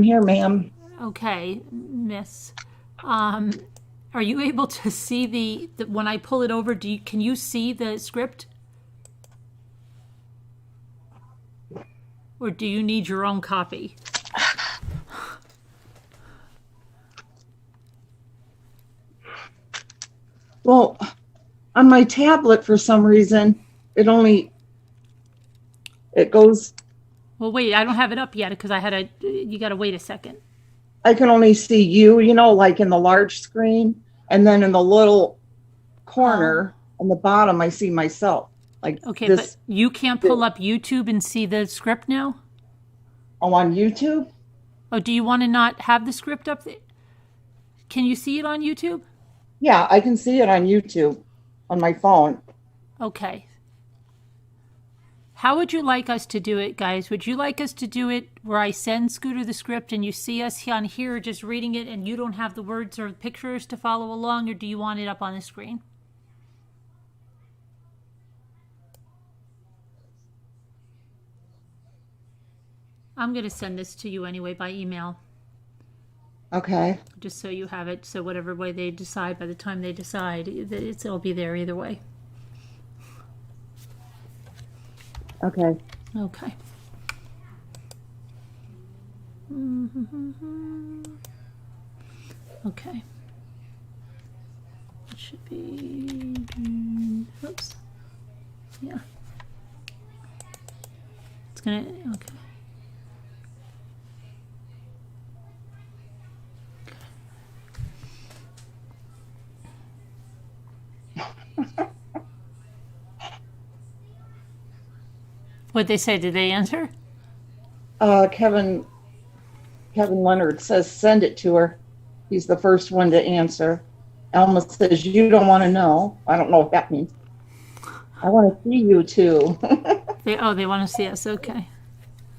here, ma'am. Okay, miss. Are you able to see the when I pull it over, can you see the script? Or do you need your own copy? Well, on my tablet, for some reason, it goes. Well, wait, I don't have it up yet because you got to wait a second. I can only see you, like in the large screen. And then in the little corner on the bottom, I see myself. Okay, but you can't pull up YouTube and see the script now? Oh, on YouTube? Oh, do you want to not have the script up there? Can you see it on YouTube? Yeah, I can see it on YouTube on my phone. Okay. How would you like us to do it, guys? Would you like us to do it where I send Scooter the script and you see us on here just reading it and you don't have the words or pictures to follow along, or do you want it up on the screen? I'm going to send this to you anyway by email. Okay. Just so you have it, so whatever way they decide, by the time they decide, it'll be there either way. Okay. Okay. Okay. It should be. Oops. Yeah. It's gonna. Okay. What'd they say? Did they answer? Kevin Leonard says send it to her. He's the first one to answer. Alma says you don't want to know. I don't know what that means. I want to see you too. They want to see us. Okay.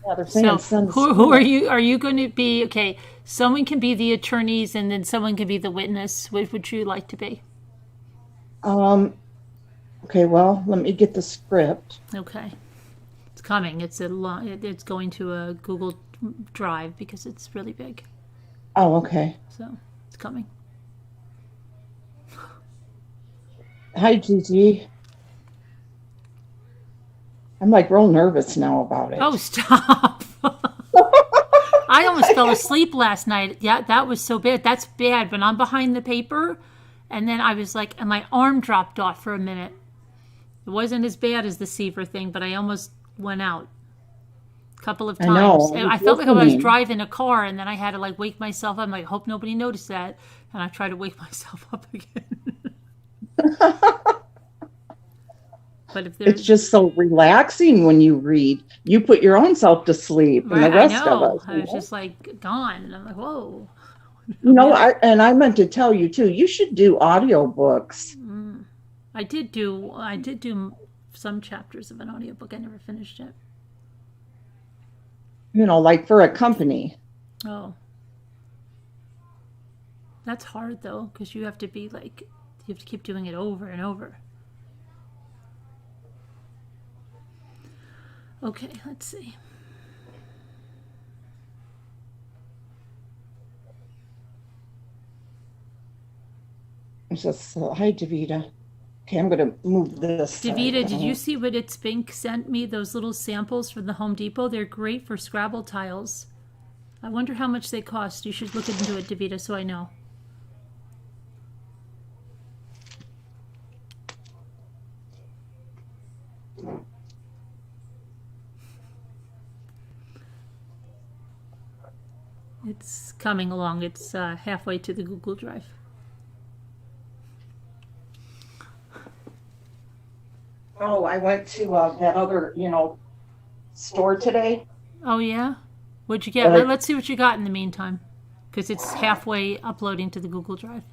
Yeah, they're saying so who are you? Are you going to be okay? Someone can be the attorneys, and then someone can be the witness. Which would you like to be? Okay. Well, let me get the script. Okay. It's coming. It's going to a Google Drive because it's really big. Oh, okay. So it's coming. Hi, Gigi. I'm like real nervous now about it. Oh, stop. I almost fell asleep last night. Yeah, that was so bad. That's bad when I'm behind the paper. And then I was like, and my arm dropped off for a minute. It wasn't as bad as the Seaver thing, but I almost went out a couple of times. I know. I felt like I was driving a car, and then I had to like wake myself up. I'm like, hope nobody noticed that. And I tried to wake myself up again. But if it's just so relaxing when you read. You put your own self to sleep, and the rest of us. I was just like gone, and I'm like, whoa. I meant to tell you too. You should do audiobooks. I did do some chapters of an audiobook. I never finished it. Like for a company. Oh. That's hard, though, because you have to be like, you have to keep doing it over and over. Okay, let's see. It says, hi, Davita. Okay, I'm going to move this. Davita, did you see what It's Pink sent me? Those little samples from the Home Depot? They're great for Scrabble tiles. I wonder how much they cost. You should look into it, Davita, so I know. It's coming along. It's halfway to the Google Drive. Oh, I went to that other, store today. Oh, yeah? What'd you get? Let's see what you got in the meantime, because it's halfway uploading to the Google Drive.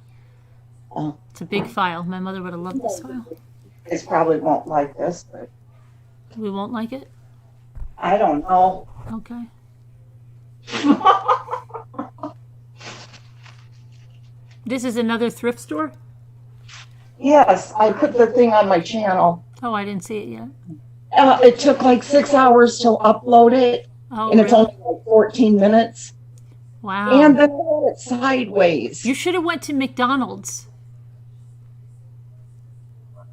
Oh. It's a big file. My mother would have loved this file. You guys probably won't like this, but We won't like it? I don't know. Okay. This is another thrift store? Yes, I put the thing on my channel. Oh, I didn't see it yet. It took like 6 hours to upload it, Oh, and it's really? only like 14 minutes. Wow. And then I had it sideways. You should have went to McDonald's.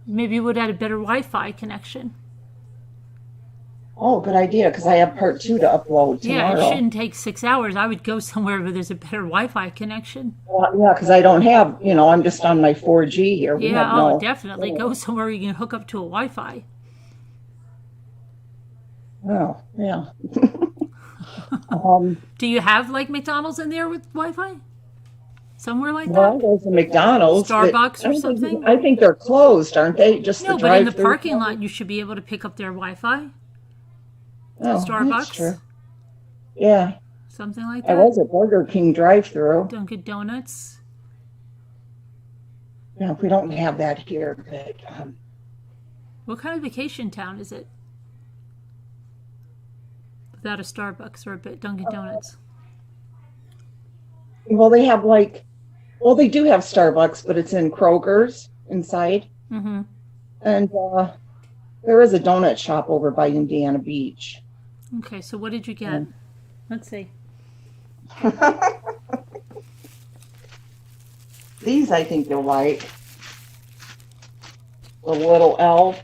Maybe you would have had a better Wi-Fi connection. Oh, good idea, because I have part 2 to upload Yeah, tomorrow. it shouldn't take 6 hours. I would go somewhere where there's a better Wi-Fi connection. Yeah, because I don't have, I'm just on my 4G here. We Yeah, have no, definitely. Go somewhere where you can hook up to a Wi-Fi. Oh, yeah. Do you have like McDonald's in there with Wi-Fi? Somewhere like Well, that? there's a McDonald's. but Starbucks or I don't something? think- I think they're closed, aren't they? Just No, the but in the drive-through? parking lot, you should be able to pick up their Wi-Fi. Oh, that's Starbucks? true. Yeah, Something like I that. was at Burger King drive-through. Dunkin' Donuts. Yeah, we don't have that here, but What kind of vacation town is it? Without a Starbucks or a Dunkin' Donuts. well, they have they do have Starbucks, but it's in Kroger's inside, Mm-hmm. and there is a donut shop over by Indiana Beach. Okay, so what did you get? Let's see. These I think you'll like. The little elf.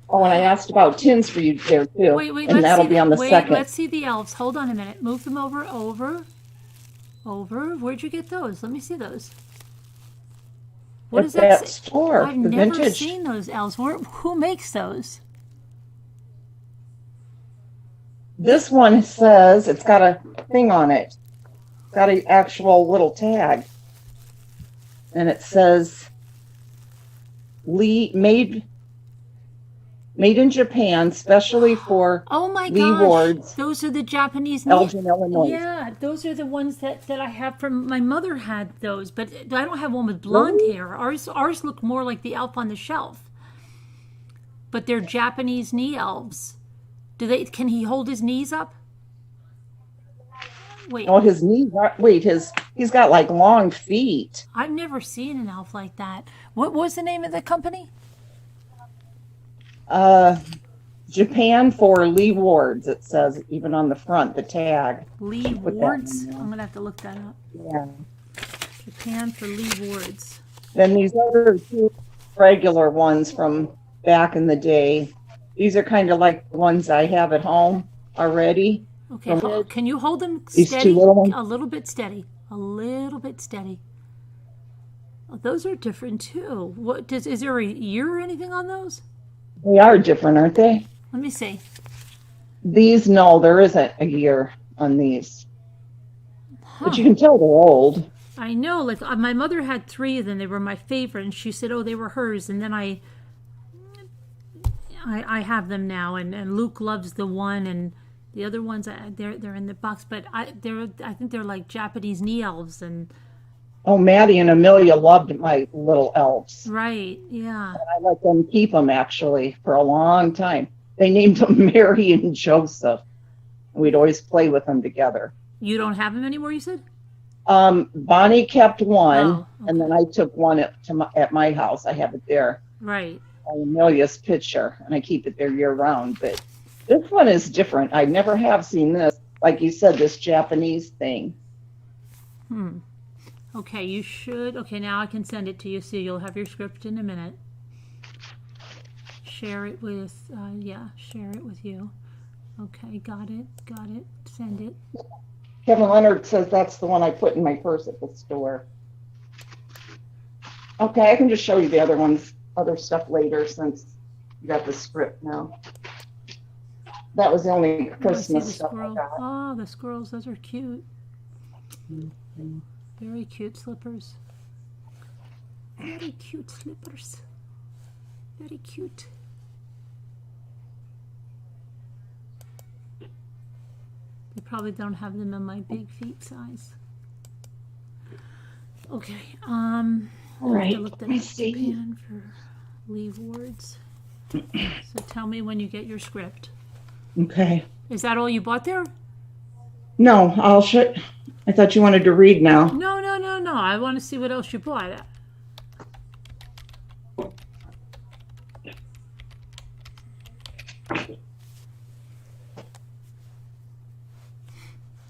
Oh, and I asked about tins for you there too. Wait, and let's that'll see be on the second. Let's see the elves. Hold on a minute. Move them over. Where'd you get those? Let me see those. What At is that? that store, I've the never vintage. seen those elves. Who makes those? This one says it's got a thing on it. It's got an actual little tag. And it says made in Japan, specially for Oh my Lee gosh! Ward's, Those are the Japanese. Elgin, Illinois. Yeah, those are the ones that I have from my mother had those, but I don't have one with blonde Really? hair. Ours look more like the elf on the shelf. But they're Japanese knee elves. Can he hold his knees up? Wait, Oh, his knees are, he's got like long feet. I've never seen an elf like that. What was the name of the company? Japan for Lee Ward's, it says, even on the front, the tag. Lee Put that Wards? one down. I'm going to have to look that up. Yeah. Japan for Lee Wards. Then these other 2 regular ones from back in the day. These are kind of like the ones I have at home already. Okay, can you hold them These steady? 2 little ones. A little bit steady. A little bit steady. Oh, those are different too. Is there a year or anything on those? They are different, aren't they? Let me see. These, no, there isn't a year on these. But you can tell they're old. I know, like my mother had 3 of them. They were my favorite, and she said, "Oh, they were hers." And then I have them now, and Luke loves the one, and the other ones they're in the box. But I think they're like Japanese knee elves, and Oh, Maddie and Amelia loved my little elves. Right, yeah. I let them keep them actually for a long time. They named them Mary and Joseph. We'd always play with them together. You don't have them anymore, you said? Bonnie kept one, Oh, and then okay. I took one at my house. I have it there. Right. Amelia's picture, and I keep it there year round. But this one is different. I never have seen this. Like you said, this Japanese thing. Okay, you should. Okay, now I can send it to you, so you'll have your script in a minute. Share it with, share it with you. Okay, got it, send it. Kevin Leonard says that's the one I put in my purse at the store. Okay, I can just show you the other stuff later since you got the script now. That was the only Christmas stuff I got. Oh, the squirrels, those are cute. Very cute slippers. Very cute slippers. Very cute. They probably don't have them in my big feet size. Okay, All right, I looked let at me see. Japan for leave words. So tell me when you get your script. Okay. Is that all you bought there? No, I'll show. I thought you wanted to read now. No. I want to see what else you bought.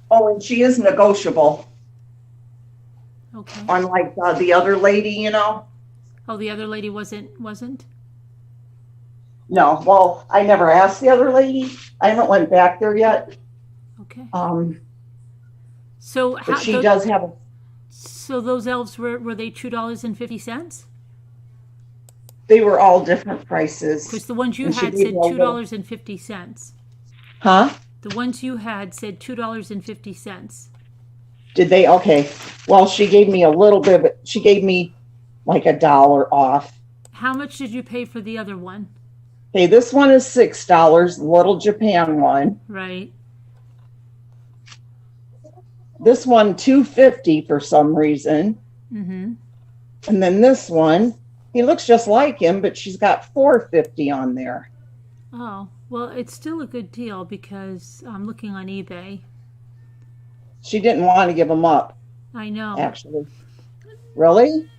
Oh, and she is negotiable, Okay. unlike the other lady, you know. Oh, the other lady wasn't? No, well, I never asked the other lady. I haven't went back there yet. Okay. So but she does have a. So those elves were they $2.50? They were all different prices. Because the ones you had said $2.50. Huh? The ones you had said $2.50. Did they? Okay. Well, she gave me a little bit of it. She gave me like $1 off. How much did you pay for the other one? Okay, this one is $6, the little Japan one. Right. This one $2.50 for some reason. Mm-hmm. And then this one, he looks just like him, but she's got $4.50 on there. Oh, well, it's still a good deal because I'm looking on eBay. She didn't want to give them up. I know. Actually. Really?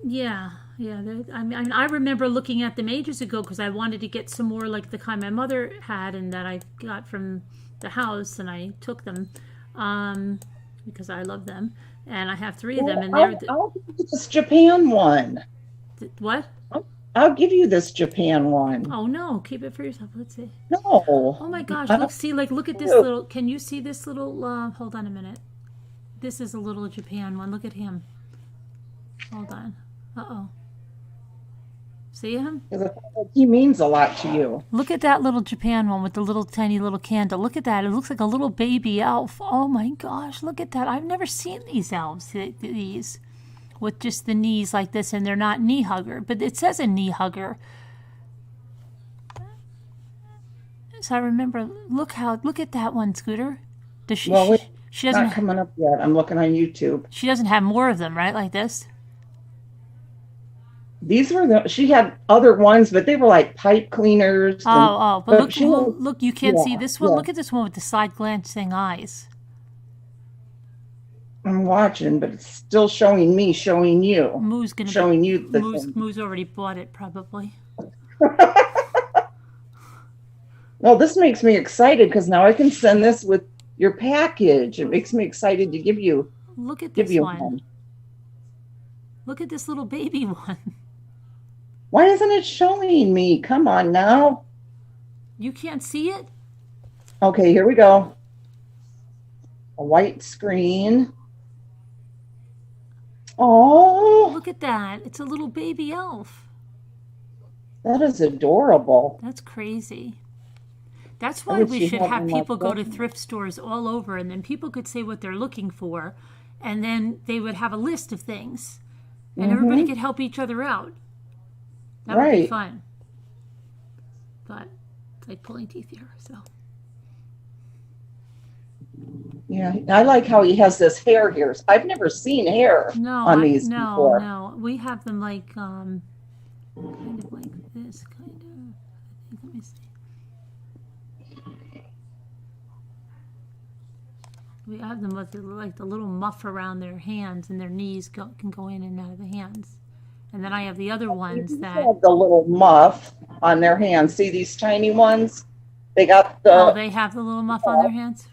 Yeah. I remember looking at them ages ago because I wanted to get some more like the kind my mother had and that I got from the house, and I took them because I love them, and I have 3 of them. And I'll give you this Japan one. What? I'll give you this Japan one. Oh no, keep it for yourself. Let's see. No. Oh my gosh, look at this little, can you see this little, hold on a minute. This is a little Japan one. Look at him. Hold on. Uh-oh. See him? He means a lot to you. Look at that little Japan one with the little tiny little candle. Look at that. It looks like a little baby elf. Oh my gosh, look at that. I've never seen these elves, these, with just the knees like this, and they're not knee hugger, but it says a knee hugger. So I remember, look at that one, Scooter. Does she, well, she doesn't, not coming up yet. I'm looking on YouTube. She doesn't have more of them, right? Like this? These were she had other ones, but they were like pipe cleaners. But look, you can't see this one. Yeah. Look at this one with the side glancing eyes. I'm watching, but it's still showing me, showing you. Moo's gonna showing you. Moo's already bought it, probably. Well, this makes me excited because now I can send this with your package. It makes me excited to give you. Look at this one. Look at this little baby one. Why isn't it showing me? Come on now. You can't see it? Okay, here we go. A white screen. Oh. Look at that. It's a little baby elf. That is adorable. That's crazy. That's why we should have people go to thrift stores all over, and then people could say what they're looking for, and then they would have a list of things, and everybody could help each other out. That would be fun. But it's like pulling teeth here, so. Yeah, I like how he has this hair here. I've never seen hair No, on these no, before. no. We have them like kind of like this kind of. I think, let me see. We have them with like the little muff around their hands, and their knees can go in and out of the hands. And then I have the other ones These that, have the little muff on their hands. See these tiny ones? They got oh, the, they have the little muff on their hands.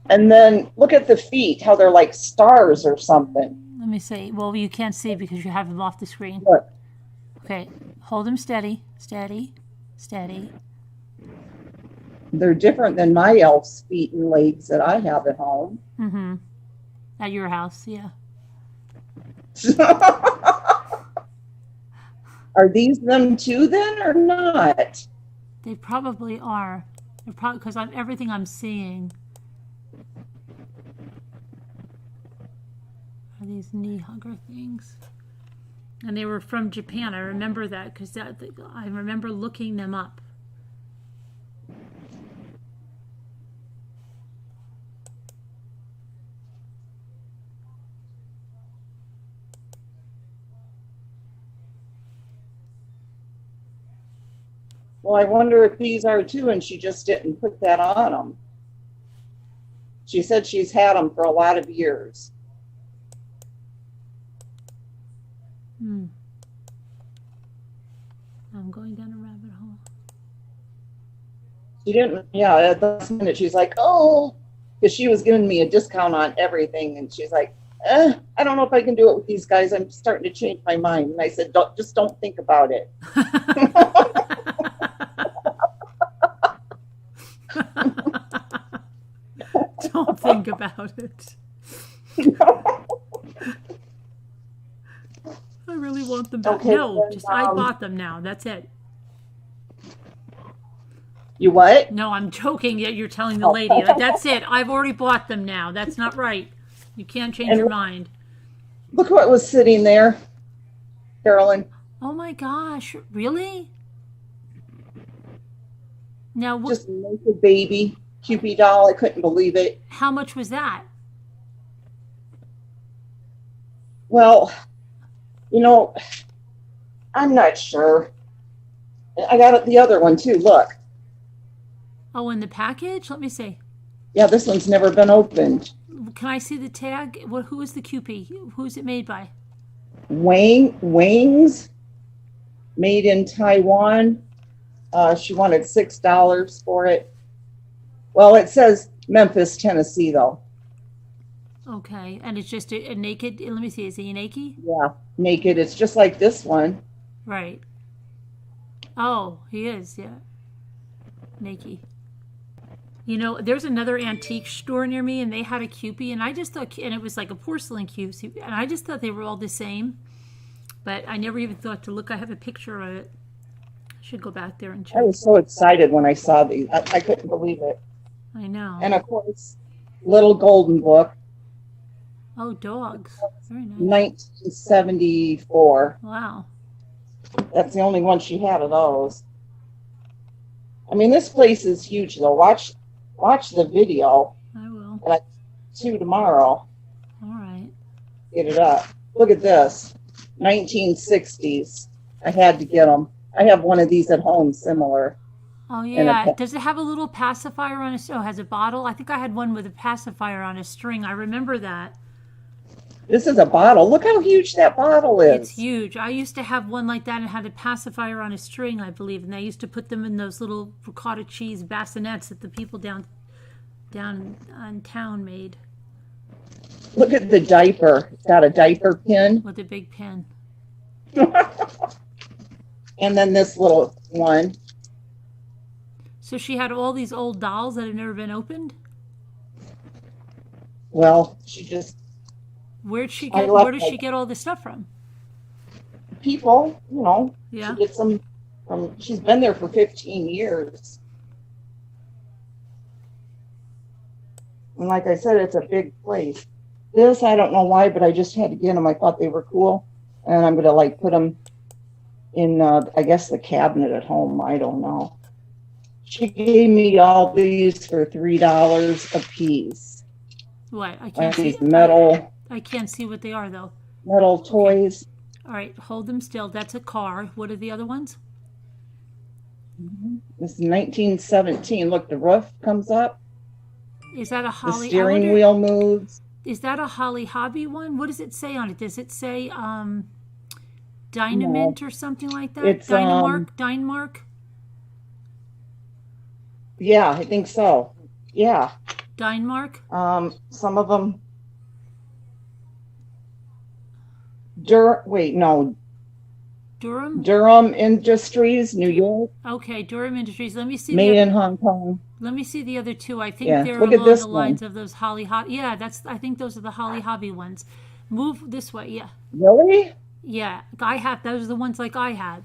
and then look at the feet, how they're like stars or something. Let me see. Well, you can't see because you have them off the screen. Look, Okay, hold them steady, steady, steady. they're different than my elf's feet and legs that I have at home. Mm-hmm. At your house, yeah. Are these them too then or not? They probably are. They're probably because everything I'm seeing are these knee hugger things. And they were from Japan. I remember that because I remember looking them up. Well, I wonder if these are too, and she just didn't put that on them. She said she's had them for a lot of years. I'm going down a rabbit hole. She didn't, yeah, at the last minute, she's like, oh, because she was giving me a discount on everything. And she's like, I don't know if I can do it with these guys. I'm starting to change my mind. And I said, don't think about it. Don't think about it. I really want them back. Okay, No, then, just I bought them now. That's it. You what? No, I'm joking. Yet you're telling the lady that's it. I've already bought them now. That's not right. You can't change your mind. Look what was sitting there, Carolyn. Oh my gosh! Really? Now what? Just naked baby, Cupid doll. I couldn't believe it. How much was that? Well, you know, I'm not sure. I got the other one too. Look. Oh, in the package? Let me see. Yeah, this one's never been opened. Can I see the tag? Who is the Kewpie? Who is it made by? Wings, made in Taiwan. She wanted $6 for it. Well, it says Memphis, Tennessee, though. Okay, and it's just a naked. Let me see. Is he naked? Yeah, naked. It's just like this one. Right. Oh, he is. Yeah, naked. You know, there's another antique store near me, and they had a Kewpie, and I just thought, and it was like a porcelain Kewpie, and I just thought they were all the same. But I never even thought to look. I have a picture of it. I should go back there and check. I was so excited when I saw these. I couldn't believe it. I know. And of course, Little Golden Book. Oh, dogs. Very nice. 1974. Wow. That's the only one she had of those. I mean, this place is huge, though. Watch the video. I will. And I do tomorrow. All right. Get it up. Look at this. 1960s. I had to get them. I have one of these at home, similar. Oh yeah. Does it have a little pacifier on it? Oh, has a bottle? I think I had one with a pacifier on a string. I remember that. This is a bottle. Look how huge that bottle is. It's huge. I used to have one like that and had a pacifier on a string, I believe, and I used to put them in those little ricotta cheese bassinets that the people down on town made. Look at the diaper. It's got a diaper pin. With a big pin. And then this little one. So she had all these old dolls that had never been opened? Well, she just... Where does she get all this stuff from? People, you know. Yeah. She gets them from... She's been there for 15 years. And like I said, it's a big place. This, I don't know why, but I just had to get them. I thought they were cool. And I'm going to, like, put them in, I guess, the cabinet at home. I don't know. She gave me all these for $3 a piece. What? I can't Like see. these metal I can't see what they are though. toys. All right, hold them still. That's a car. What are the other ones? This is 1917. Look, the roof comes up. Is that a The Holly? steering wheel moves. Is that a Holly Hobby one? What does it say on it? Does it say Dynamint or something like that? It's Dynemark? Yeah, I think so. Yeah. Dynemark? Some of them. Durham Industries, New York. Okay, Durham Industries. Let me see. Made in Hong Kong. Let me see the other two. I think Yeah. they're Look at along this the lines one. of those Holly Hobby. Yeah, I think those are the Holly Hobby ones. Move this way. Yeah. Really? Yeah. Those are the ones like I have.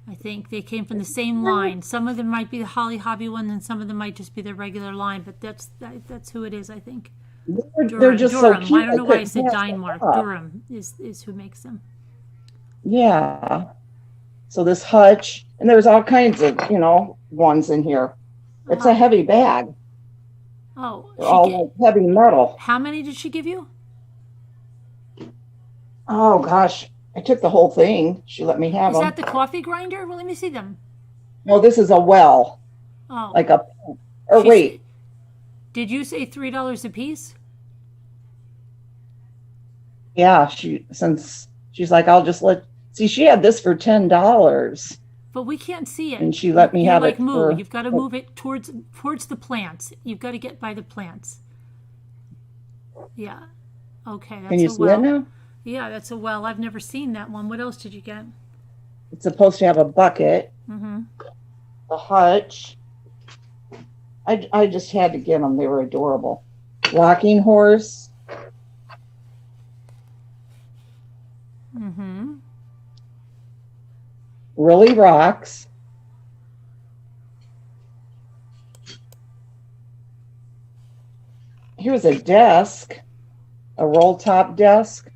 I think they came from the same line. Some of them might be the Holly Hobby one, and some of them might just be the regular line. But that's who it is, I think. They're just Durham. so cute. I don't know why I said couldn't pass them Dynemark. up. Durham is who makes them. Yeah. So this hutch, and there's all kinds of, ones in here. It's a heavy bag. Oh, They're all like heavy metal. how many did she give you? Oh gosh, I took the whole thing. She let me have Is them. that the coffee grinder? Well, let me see them. No, this is a well, Oh, like a. Or She's- wait, did you say $3 a piece? yeah. Since she's like, I'll just let. See, she had this for $10, But we can't see it. and she let me You have like it move. for. You've got to move it towards the plants. You've got to get by the plants. Yeah. Okay, that's Can you a see well. it now? Yeah, that's a well. I've never seen that one. What else did you get? It's supposed to have a bucket, Mm-hmm. a hutch. I just had to get them. They were adorable. Rocking horse. Mm-hmm. Really rocks. Here's a desk, a roll top desk.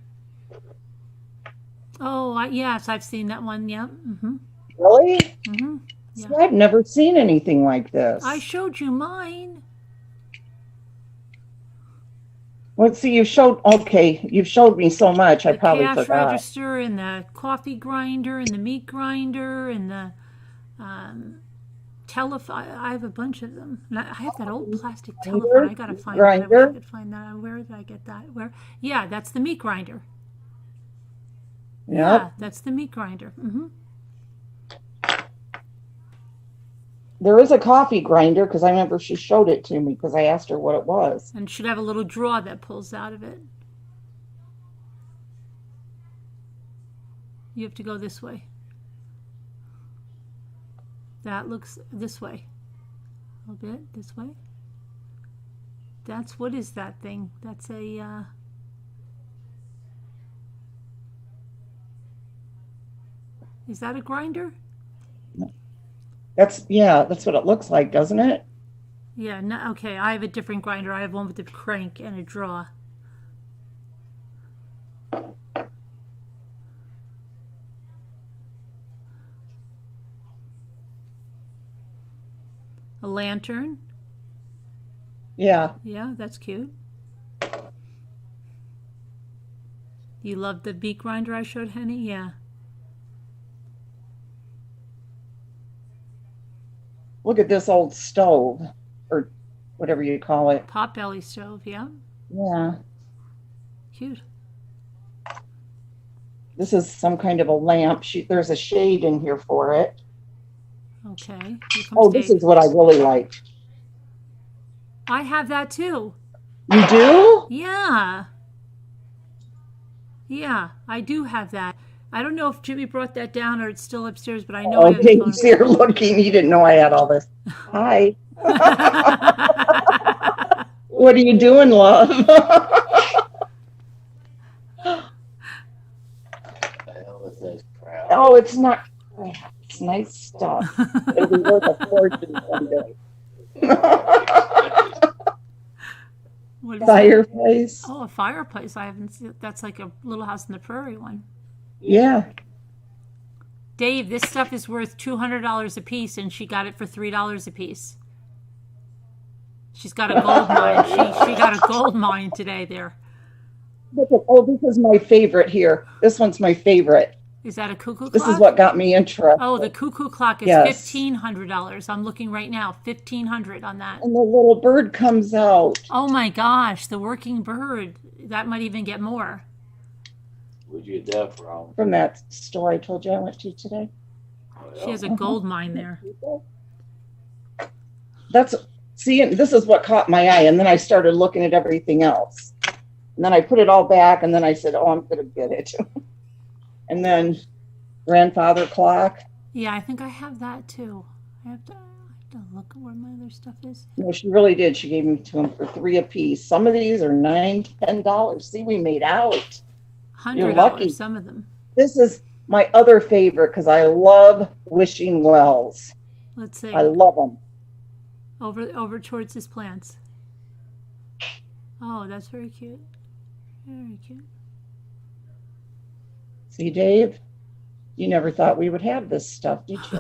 Oh, yes, I've seen that one. Yeah. Mm-hmm. Really? Mm-hmm. See, I've never seen anything like this. I showed you mine. Let's see, you've showed me so much, I The probably cash forgot. register and the coffee grinder and the meat grinder and the I have a bunch of them. And I have that old plastic telephone. I gotta find that. I Grinder. could find that. Where did I get that? Where? Yeah, that's the meat grinder. Yep. Yeah, that's the meat grinder. Mm-hmm. There is a coffee grinder because I remember she showed it to me because I asked her what it was. And it should have a little drawer that pulls out of it. You have to go this way. That looks this way. A little bit this way. What is that thing? That's a is that a grinder? That's what it looks like, doesn't it? Yeah, no, okay, I have a different grinder. I have one with a crank and a draw. A lantern. Yeah. Yeah, that's cute. You love the beet grinder I showed Henny? Yeah. Look at this old stove, or whatever you call it. Potbelly stove, yeah. Yeah. Cute. This is some kind of a lamp. There's a shade in here for it. Okay. Here comes Oh, this Dave. is what I really like. I have that too. You do? Yeah. Yeah, I do have that. I don't know if Jimmy brought that down or it's still upstairs, but I know I have Okay, the phone. he's here looking. He didn't know I had all this. Hi. What are you doing, love? Oh, it's not. It's nice stuff. It'll be worth a fortune someday. What is that? Fireplace. Oh, a fireplace. I haven't seen. That's like a Little House on the Prairie one. Yeah. Dave, this stuff is worth $200 a piece, and she got it for $3 a piece. She's got a gold mine. She got a gold mine today there. Oh, this is my favorite here. This one's my favorite. Is that a cuckoo clock? This is what got me interested. Oh, the cuckoo clock is Yes. $1,500. I'm looking right now, $1,500 on that. And the little bird comes out. Oh my gosh, the working bird. That might even get more. Where'd you get that from? From that store I told you I went to today. She has a gold mine there. See, this is what caught my eye. And then I started looking at everything else. And then I put it all back, and then I said, oh, I'm going to get it. And then grandfather clock. Yeah, I think I have that too. I have to look at where my other stuff is. No, she really did. She gave me to them for $3 a piece. Some of these are $9, $10. See, we made out. You're lucky. $100, some of them. This is my other favorite because I love wishing wells. Let's see. I love them. Over towards his plants. Oh, that's very cute. Very cute. See, Dave, you never thought we would have this stuff, did you?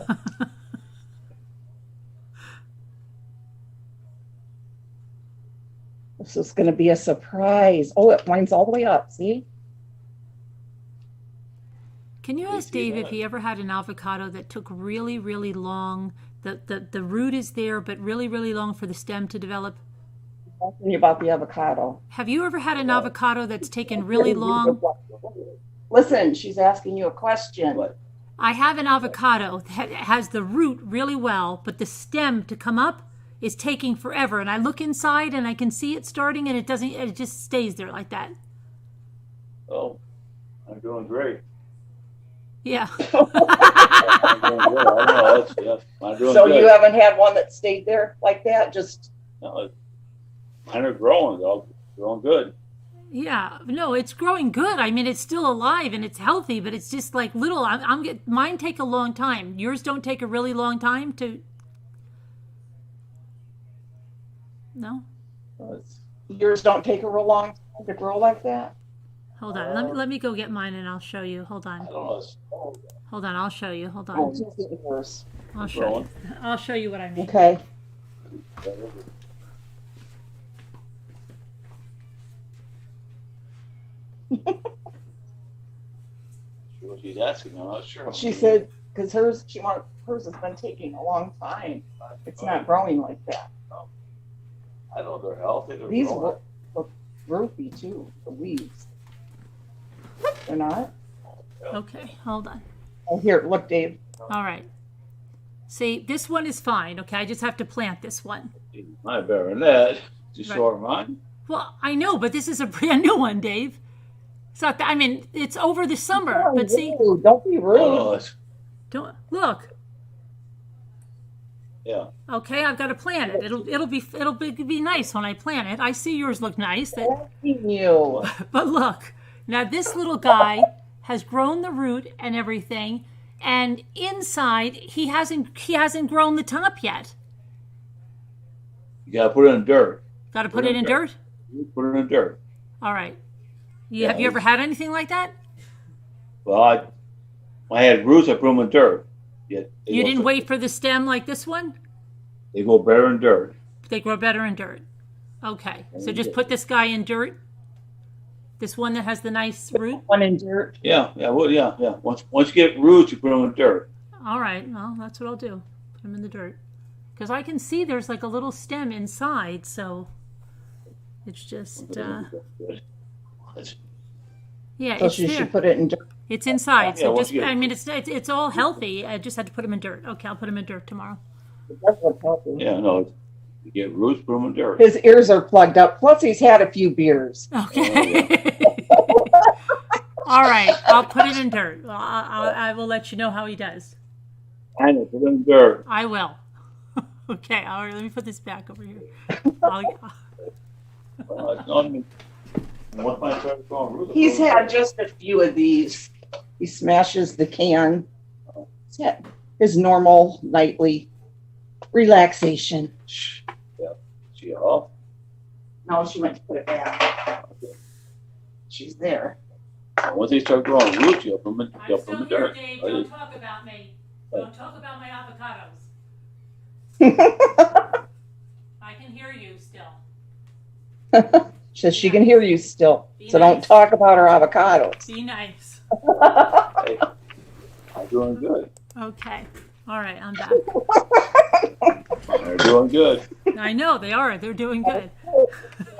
This is going to be a surprise. Oh, it winds all the way up. See? Can you ask Dave if he ever had an avocado that took really, really long? The root is there, but really, really long for the stem to develop. Asking you about the avocado. Have you ever had an avocado that's taken really long? Listen, she's asking you a question. What? I have an avocado that has the root really well, but the stem to come up is taking forever. And I look inside and I can see it starting, and it doesn't. It just stays there like that. Oh, I'm doing great. Yeah. I'm doing good. I know. I'm doing So good. you haven't had one that stayed there like that? Just No, mine are growing, though. Growing good. Yeah, no, it's growing good. I mean, it's still alive and it's healthy, but it's just like little. Mine take a long time. Yours don't take a really long time to. No. yours don't take a real long time to grow like that? Hold on. Let me go get mine and I'll show you. Hold I on. don't know. Hold on. I'll show you. Hold Oh, on. it's just yours. I'll show you. I'll show you what I mean. Okay. What she's asking, I'm not sure. She said, because hers has been taking a long time. It's not growing like that. I know they're healthy. They're These growing. look droopy too, the leaves. They're not? Okay. Hold on. Oh, here, look, Dave. All right. See, this one is fine. Okay. I just have to plant this one. My better than that. Just Right. short mine. Well, I know, but this is a brand new one, Dave. It's not that, I mean, it's over the summer, Oh, but see, rude. Don't be rude. Oh, it's, don't look. yeah. Okay, I've got to plant it. It'll be nice when I plant it. I see yours look nice, Asking you. but look. Now this little guy has grown the root and everything, and inside he hasn't grown the top yet. You gotta put it in dirt. Got to put it in dirt. You put it in dirt. All right. Have you ever had anything like that? Well, I had roots. I put them in dirt. Yet You didn't wait for the stem like this one? They go better in dirt. They grow better in dirt. Okay. So just put this guy in dirt. This one that has the nice root. One in dirt. Yeah. Well, yeah. Once you get roots, you put them in dirt. All right. Well, that's what I'll do. Put them in the dirt. Because I can see there's like a little stem inside, so it's just yeah, So it's she there. should put it in dirt. It's inside. Yeah, So once just you get- I mean it's all healthy. I just had to put them in dirt. Okay, I'll put them in dirt tomorrow. That's what's helping. Yeah, no. You get roots, put them in dirt. His ears are plugged up. Plus, he's had a few beers. Okay. All right, I'll put it in dirt. I will let you know how he does. I know, put it in dirt. I will. Okay, all right, let me put this back over here. Well, it's not even. Once I start growing roots, He's had just a few of these. He smashes the can. He's had his normal nightly relaxation. Yeah. She off. No, she went to put it back. She's there. Once they start growing roots, you'll put them in I'm still the here, dirt. Dave. Don't talk about me. Don't talk about my avocados. I can hear you still. She can hear you still. Be So don't nice. talk about her avocados. Be nice. Hey, I'm doing good. Okay. All right, I'm back. They're doing good. I know they are. They're doing good.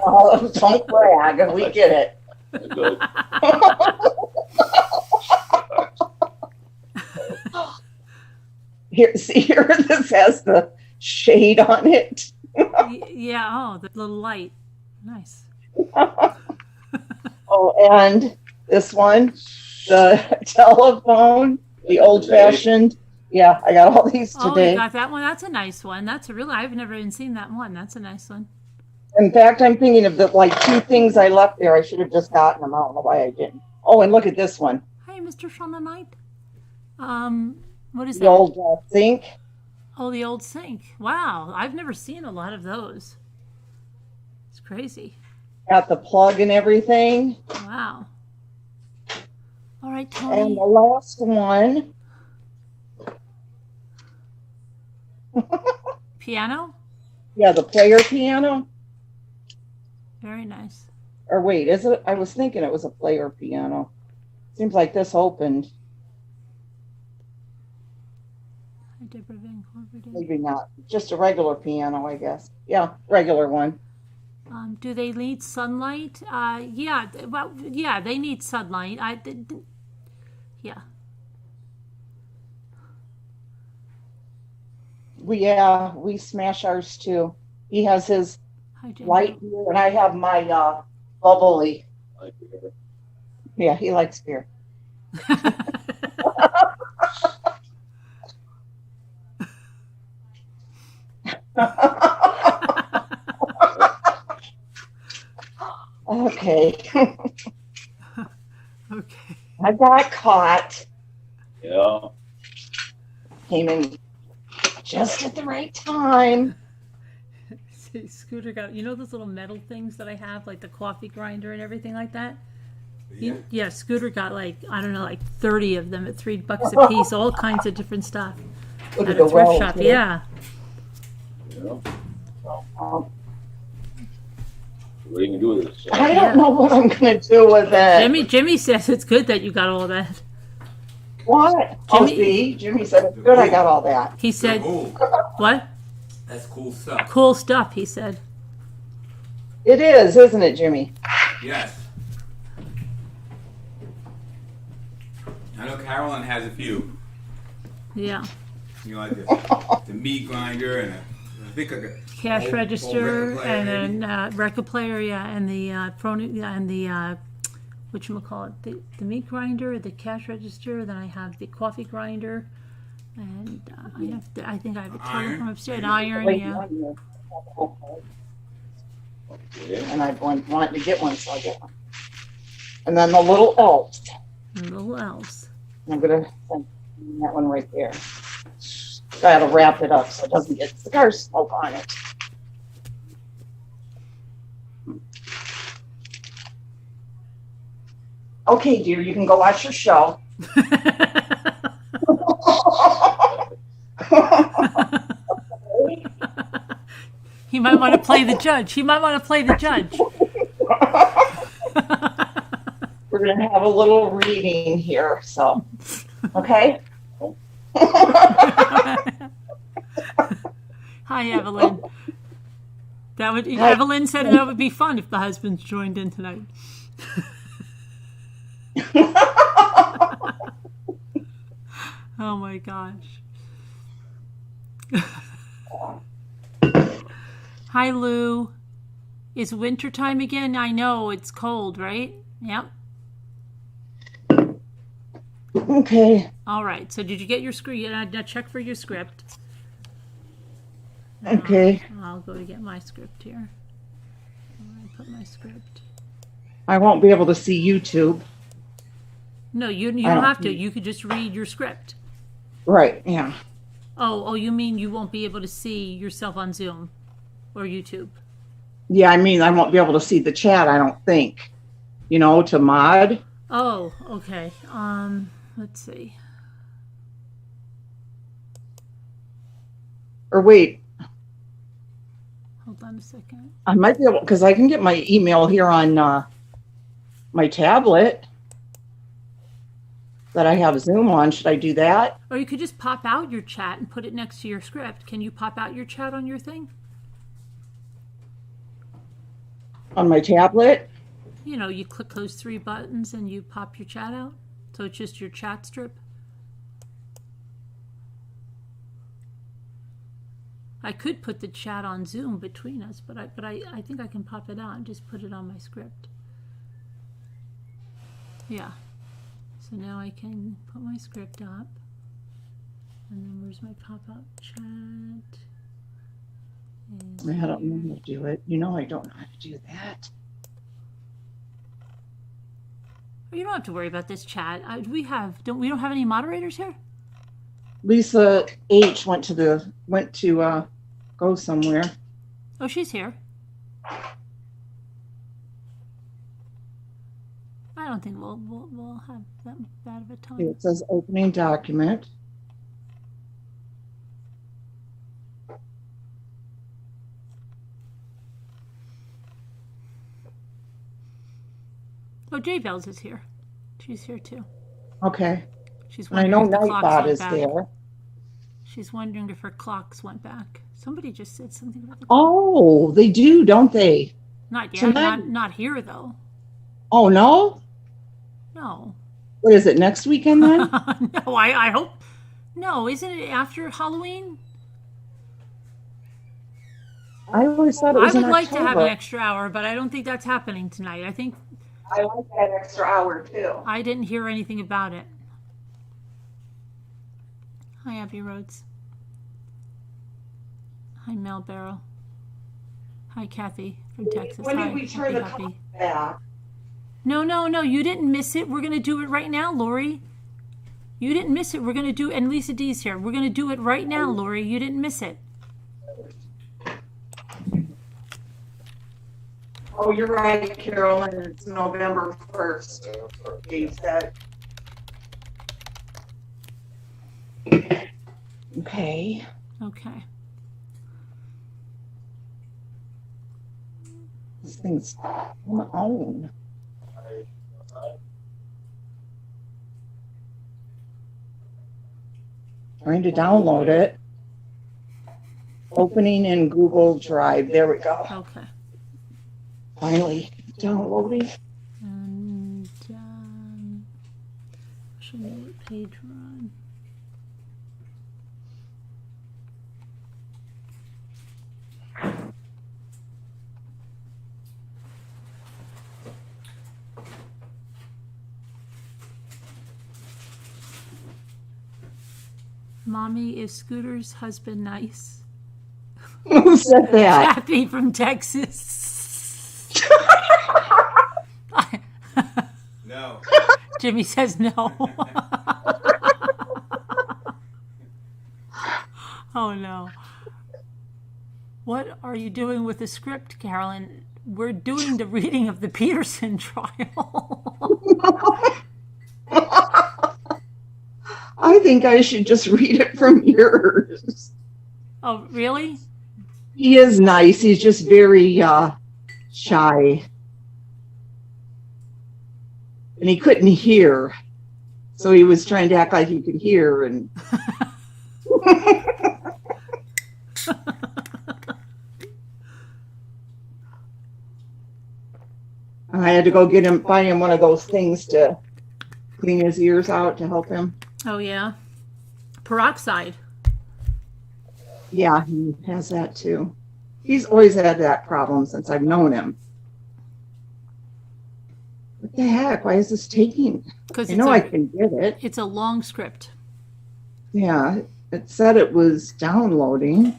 Oh, don't brag. We get it. They're good. Here, see here, this has the shade on it. Yeah. Oh, the little light. Nice. Oh, and this one, the telephone, the old-fashioned. Yeah, I got all these Oh, you today. got that one. That's a nice one. That's a really. I've never even seen that one. That's a nice one. In fact, I'm thinking of the like 2 things I left there. I should have just gotten them. I don't know why I didn't. Oh, and look at this one. Hey, Mr. Shauna Knight. What is The that? old sink. Oh, the old sink. Wow, I've never seen a lot of those. It's crazy. Got the plug and everything. Wow. All right, And Tony. the last one. Piano. Yeah, the player piano. Very nice. Or wait, is it? I was thinking it was a player piano. Seems like this opened. Hi, Deborah Van Corver. Maybe not. Just a regular piano, I guess. Yeah, regular one. Do they need sunlight? Yeah. Well, yeah, they need sunlight. Yeah. We smash ours too. He has his Hi, Jen. light beer, and I have my bubbly. Like, Yeah, he likes beer. Okay. Okay. I got caught. yeah. Came in just at the right time. See, Scooter got, you know those little metal things that I have, like the coffee grinder and everything like that? Yeah, Scooter got like, I don't know, like 30 of them at $3 a piece, all kinds of different stuff. Look At at a the thrift wells shop, here. yeah. Yeah. Um, What are you gonna do with this? I don't know what I'm gonna do with it. Jimmy says it's good that you got all that. What? Oh, Jimmy- see, Jimmy said it's good. I got all that. He said, Cool. what? That's cool stuff. Cool stuff, he said. It is, isn't it, Jimmy? Yes. I know Carolyn has a few. Yeah. You know, like the meat grinder and I think like a Cash old register record player, and maybe. then record player, yeah, and the whatchamacallit, the meat grinder, the cash register, then I have the coffee grinder, and I think I have a Iron. telephone upstairs, an iron, Wait, yeah. one here. Okay. And I've been wanting to get one, so I get one. And then the little elves. And little elves. I'm gonna send that one right there. Gotta wrap it up so it doesn't get cigar smoke on it. Okay, dear, you can go watch your show. He might want to play the judge. We're gonna have a little reading here, so okay. Hi, Evelyn. Evelyn said that would be fun if the husbands joined in tonight. Oh my gosh. Hi, Lou. It's winter time again. I know it's cold, right? Yep. Okay. All right. So did you get your script? Now check for your script. Okay. I'll go to get my script here. I put my script. I won't be able to see YouTube. No, you I don't don't- have to. You could just read your script. Right, yeah. Oh, you mean you won't be able to see yourself on Zoom or YouTube? Yeah, I mean, I won't be able to see the chat, I don't think. You know, to mod. Oh, okay. Let's see. Or wait, Hold on a second. I might be able, because I can get my email here on my tablet that I have Zoom on. Should I do that? Or you could just pop out your chat and put it next to your script. Can you pop out your chat on your thing? On my tablet? You know, you click those 3 buttons and you pop your chat out. So it's just your chat strip. I could put the chat on Zoom between us, but I think I can pop it out and just put it on my script. Yeah. So now I can put my script up. And then where's my pop-up chat? I don't know how to do it. You know I don't know how to do that. You don't have to worry about this chat. We don't have any moderators here? Lisa H went to go somewhere. Oh, she's here. I don't think we'll have that bad of a time. It says opening document. Oh, J Bells is here. She's here too. Okay. She's And I know wondering if the clocks Nightbot went is back. there. She's wondering if her clocks went back. Somebody just said something about the Oh, they do, don't they? Not yet. Tonight? Not here though. Oh, no? No. What is it, next weekend then? No, I hope. No, isn't it after Halloween? I always thought it I was would in like to have an October. extra hour, but I don't think that's happening tonight. I think I like that extra hour too. I didn't hear anything about it. Hi, Abby Rhodes. Hi, Mel Barrow. Hi, Kathy from Texas. When Hi, did we turn happy, the happy. clock back? No, you didn't miss it. We're going to do it right now, Lori. You didn't miss it. We're going to do, and Lisa D's here. We're going to do it right now, Lori. You didn't miss it. Oh, you're right, Carolyn. It's November 1st. Dave said. Okay. Okay. This thing's on my own. Trying to download it. Opening in Google Drive. There we go. Okay. Finally downloading. And show me what page we're on. Mommy, is Scooter's husband nice? Who said that? Kathy from Texas. No. Jimmy says no. Oh no. What are you doing with the script, Carolyn? We're doing the reading of the Peterson trial. I think I should just read it from yours. Oh, really? He is nice. He's just very shy. And he couldn't hear. So he was trying to act like he could hear. And I had to go find him one of those things to clean his ears out to help him. Oh, yeah. Peroxide. Yeah, he has that too. He's always had that problem since I've known him. What the heck? Why is this taking? Because I know I can get it. it's a long script. Yeah, it said it was downloading.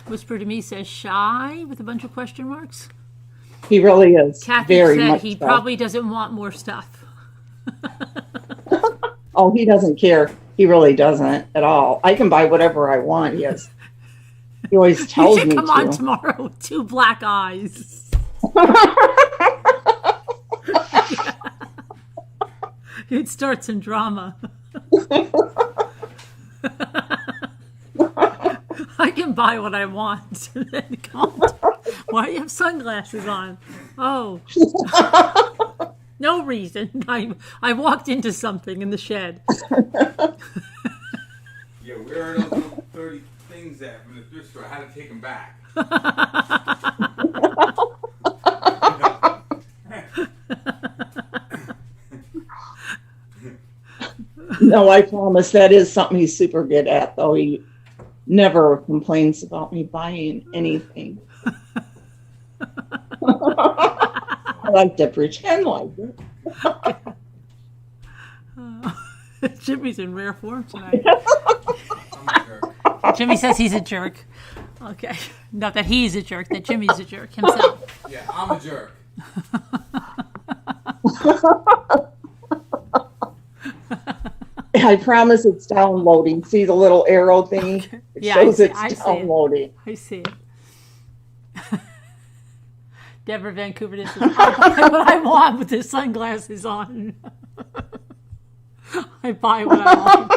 Whisper to Me says shy with a bunch of question marks. He really is. Kathy very said much he so. probably doesn't want more stuff. Oh, he doesn't care. He really doesn't at all. I can buy whatever I want. He He always You tells should me come on to. tomorrow with 2 black eyes. You'd start some drama. I can buy what I want. Then come on. Why do you have sunglasses on? Oh. No reason. I walked into something in the shed. Yeah, where are those little 30 things at from the thrift store? I had to take them back. No, I promise that is something he's super good at, though. He never complains about me buying anything. I like to pretend like it. Jimmy's in rare form tonight. I'm a jerk. Jimmy says he's a jerk. Okay. Not that he's a jerk, that Jimmy's a jerk himself. Yeah, I'm a jerk. I promise it's downloading. See the little arrow thingy? Okay. It Yeah, shows I it's see it. downloading. I see it. Deborah Vancouver, this is I buy what I want with the sunglasses on. I buy what I want.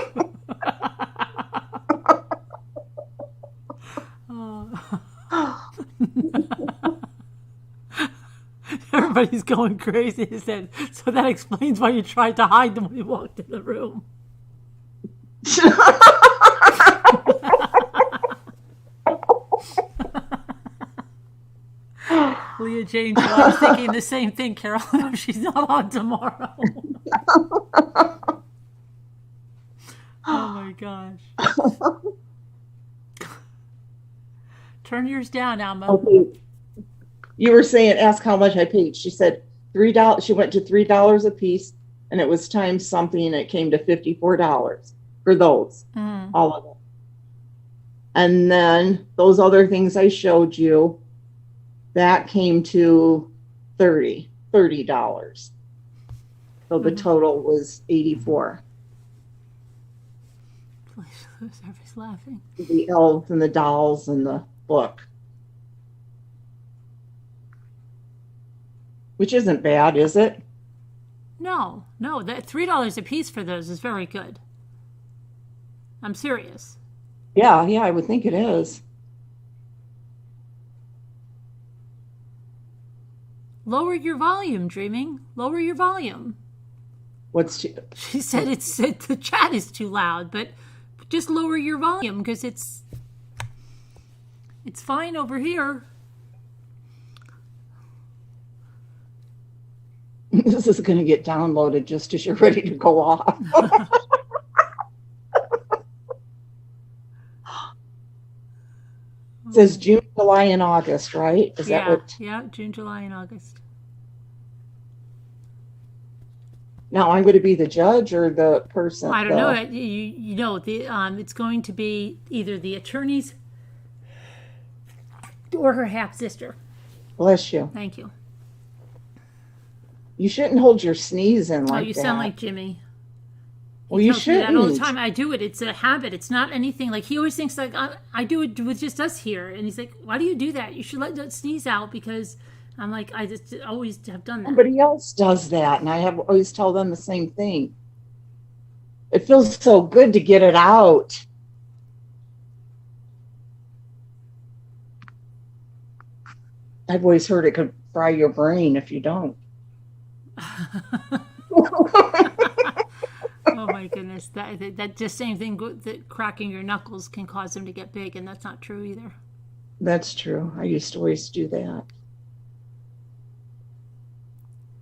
Everybody's going crazy. He said, so that explains why you tried to hide them when you walked in the room. Leah Jane, I was thinking the same thing, Carol. She's not on tomorrow. Oh my gosh. Turn yours down, Alma. Okay. You were saying, ask how much I paid. She said $3. She went to $3 a piece, and it was times something, and it came to $54 for those, all of them. And then those other things I showed you, that came to $30. So the total was $84. Everybody's laughing. The elves and the dolls and the book. Which isn't bad, is it? No, that $3 a piece for those is very good. I'm serious. Yeah, I would think it is. Lower your volume, Dreaming. Lower your volume. She said the chat is too loud, but just lower your volume because it's fine over here. This is going to get downloaded just as you're ready to go off. It says June, July, and August, right? Is that what? Yeah, June, July, and August. Now I'm going to be the judge or the person? I don't know. You know, it's going to be either the attorneys or her half sister. Bless you. Thank you. You shouldn't hold your sneeze in like that. You sound like Jimmy. Well, you tells me that shouldn't. all the time. I do it. It's a habit. It's not anything like he always thinks like I do it with just us here, and he's like, "Why do you do that? You should let that sneeze out." Because I'm like, I just always have done that. Somebody else does that, and I have always tell them the same thing. It feels so good to get it out. I've always heard it could fry your brain if you don't. Oh my goodness, that just same thing that cracking your knuckles can cause them to get big, and that's not true either. That's true. I used to always do that.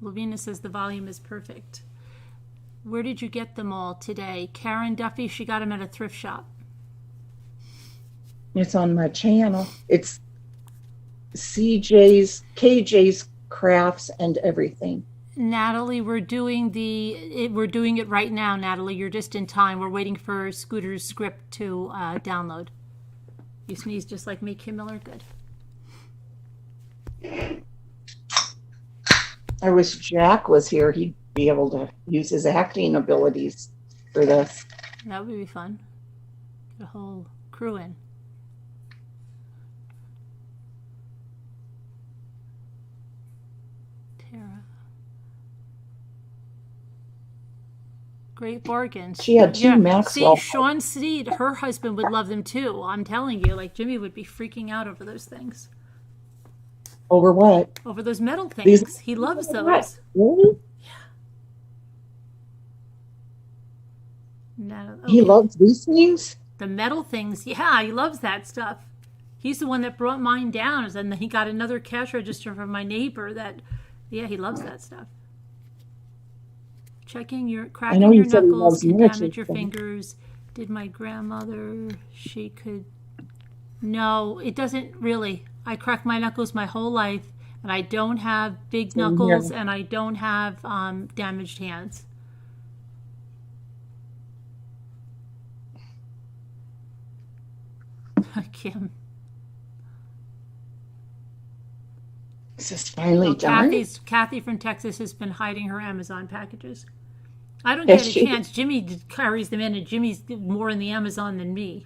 Lavina says the volume is perfect. Where did you get them all today? Karen Duffy, she got them at a thrift shop. It's on my channel. It's KJ's Crafts and Everything. Natalie, we're doing it right now, Natalie. You're just in time. We're waiting for Scooter's script to download. You sneeze just like me, Kim Miller. Good. I wish Jack was here. He'd be able to use his acting abilities for this. That would be fun. Get a whole crew in. Great bargains. She had two Maxwell. See, Sean Sneed, her husband would love them too. I'm telling you, like Jimmy would be freaking out over those things. Over what? Over those metal things. He loves those. Really? No, He loves these things? the metal things. Yeah, he loves that stuff. He's the one that brought mine down, and then he got another cash register from my neighbor. Yeah, he loves that stuff. Cracking your knuckles can damage your fingers. Did my grandmother? She could. No, it doesn't really. I crack my knuckles my whole life, and I don't have big knuckles, and I don't have damaged hands. Kim. Is this finally done? Kathy from Texas has been hiding her Amazon packages. I don't get a chance. Jimmy carries them in, and Jimmy's more in the Amazon than me.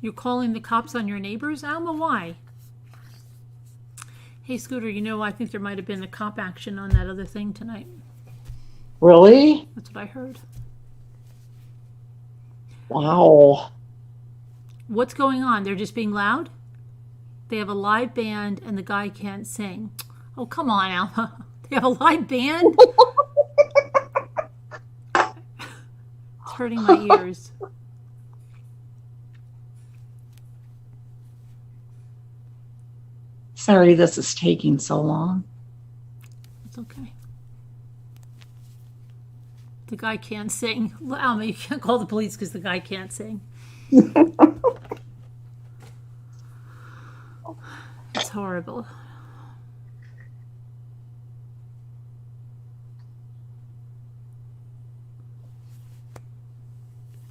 You're calling the cops on your neighbors, Alma? Why? Hey, Scooter, I think there might have been a cop action on that other thing tonight. Really? That's what I heard. Wow. What's going on? They're just being loud? They have a live band and the guy can't sing. Oh, come on, Alma. They have a live band? It's hurting my ears. Sorry this is taking so long. It's okay. The guy can't sing. Alma, you can't call the police because the guy can't sing. It's horrible.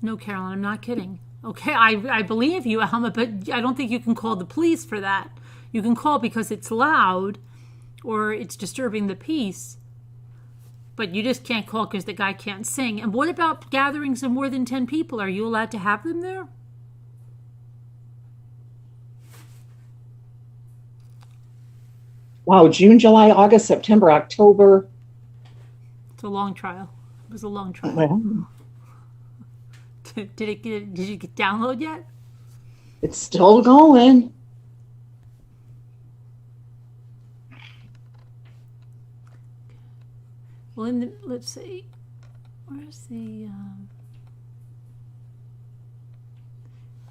No, Carolyn, I'm not kidding. Okay, I believe you, Alma, but I don't think you can call the police for that. You can call because it's loud or it's disturbing the peace. But you just can't call because the guy can't sing. And what about gatherings of more than 10 people? Are you allowed to have them there? Wow, June, July, August, September, October. It's a long trial. It was a long trial. Well, Did you get download yet? it's still going. Well, let's see. Where's the...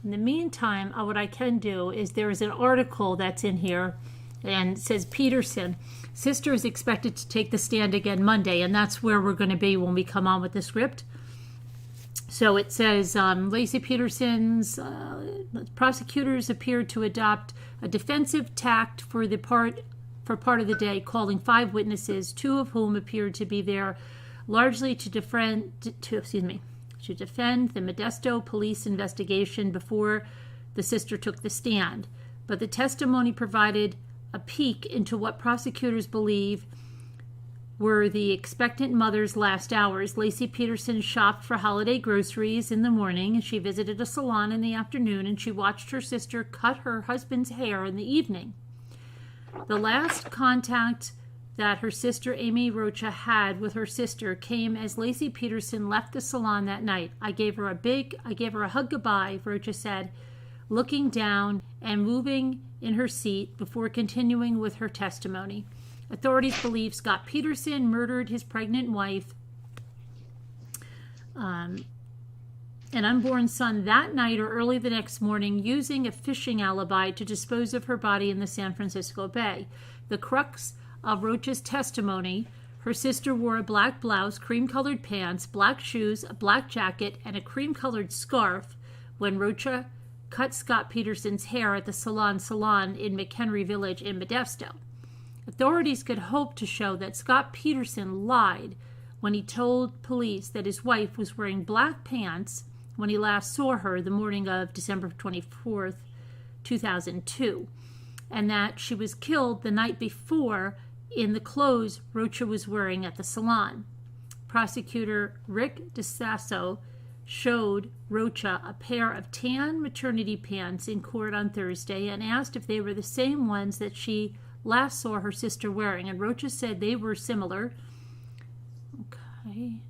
In the meantime, what I can do is there is an article that's in here and it says Peterson. Sister is expected to take the stand again Monday, and that's where we're going to be when we come on with the script. So it says Lacey Peterson's prosecutors appeared to adopt a defensive tact for part of the day, calling 5 witnesses, 2 of whom appeared to be there largely to defend the Modesto police investigation before the sister took the stand. But the testimony provided a peek into what prosecutors believe were the expectant mother's last hours. Lacey Peterson shopped for holiday groceries in the morning, and she visited a salon in the afternoon, and she watched her sister cut her husband's hair in the evening. The last contact that her sister Amy Rocha had with her sister came as Lacey Peterson left the salon that night. I gave her a hug goodbye, Rocha said, looking down and moving in her seat before continuing with her testimony. Authorities believe Scott Peterson murdered his pregnant wife, an unborn son, that night or early the next morning, using a fishing alibi to dispose of her body in the San Francisco Bay. The crux of Rocha's testimony: her sister wore a black blouse, cream-colored pants, black shoes, a black jacket, and a cream-colored scarf when Rocha cut Scott Peterson's hair at the Salon in McHenry Village in Modesto. Authorities could hope to show that Scott Peterson lied when he told police that his wife was wearing black pants when he last saw her the morning of December 24th, 2002, and that she was killed the night before in the clothes Rocha was wearing at the salon. Prosecutor Rick DeSasso showed Rocha a pair of tan maternity pants in court on Thursday and asked if they were the same ones that she last saw her sister wearing, and Rocha said they were similar. Okay.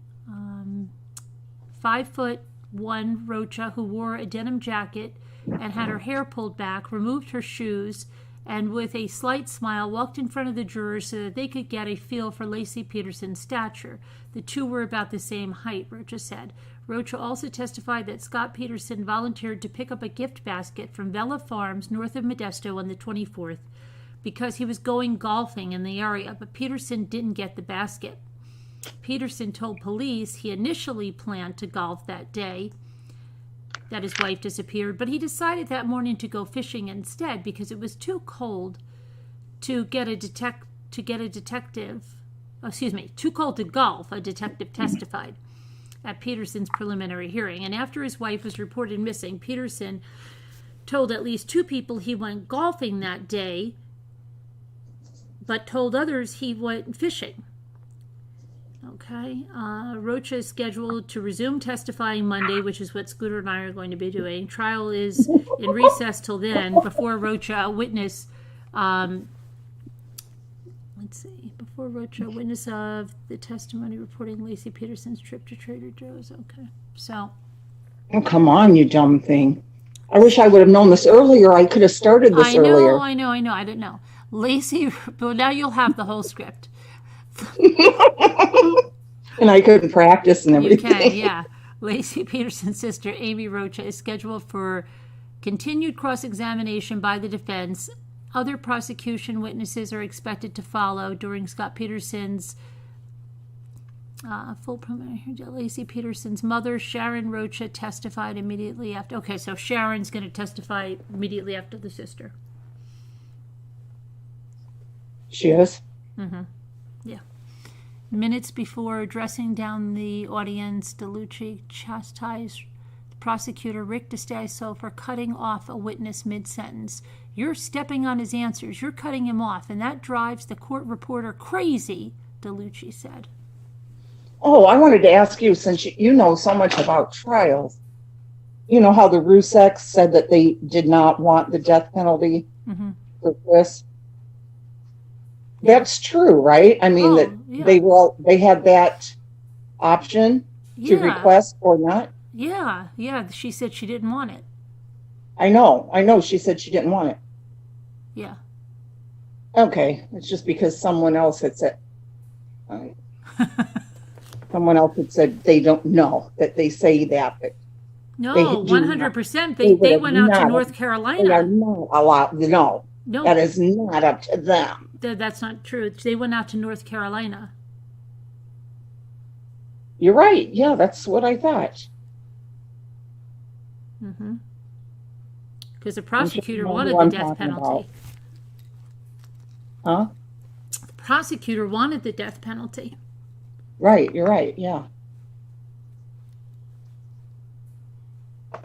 5'1" Rocha, who wore a denim jacket and had her hair pulled back, removed her shoes, and with a slight smile walked in front of the jurors so that they could get a feel for Lacey Peterson's stature. The two were about the same height, Rocha said. Rocha also testified that Scott Peterson volunteered to pick up a gift basket from Vella Farms north of Modesto on the 24th because he was going golfing in the area, but Peterson didn't get the basket. Peterson told police he initially planned to golf that day, that his wife disappeared, but he decided that morning to go fishing instead because it was too cold to too cold to golf, a detective testified at Peterson's preliminary hearing. And after his wife was reported missing, Peterson told at least 2 people he went golfing that day, but told others he went fishing. Okay. Rocha is scheduled to resume testifying Monday, which is what Scooter and I are going to be doing. Trial is in recess till then. Before Rocha, a witness, before Rocha, a witness of the testimony reporting Lacey Peterson's trip to Trader Joe's. Okay. So. Oh, come on, you dumb thing. I wish I would have known this earlier. I could have started this earlier. I know. I didn't know. Lacey, but now you'll have the whole script. And I couldn't practice and everything. You can, yeah. Lacey Peterson's sister, Amy Rocha, is scheduled for continued cross-examination by the defense. Other prosecution witnesses are expected to follow during Scott Peterson's full preliminary. Lacey Peterson's mother, Sharon Rocha, testified immediately after. Okay, so Sharon's going to testify immediately after the sister. She is? Mm-hmm. Yeah. Minutes before addressing down the audience, DeLucci chastised the prosecutor, Rick DeStasso, for cutting off a witness mid-sentence. You're stepping on his answers. You're cutting him off, and that drives the court reporter crazy, DeLucci said. Oh, I wanted to ask you, since you know so much about trials, you know how the Ruseks said that they did not want the death penalty for Chris? That's true, right? I mean, they had that option to request or not. Yeah. She said she didn't want it. I know. She said she didn't want it. Yeah. Okay, it's just because someone else had said. Someone else had said they don't know that they say that. But no, 100%. They went out to North Carolina. They are not allowed. No, that is not up to them. That's not true. They went out to North Carolina. You're right. Yeah, that's what I thought. Mm-hmm. Because the prosecutor wanted the death penalty. Huh? The prosecutor wanted the death penalty. Right. You're right. Yeah.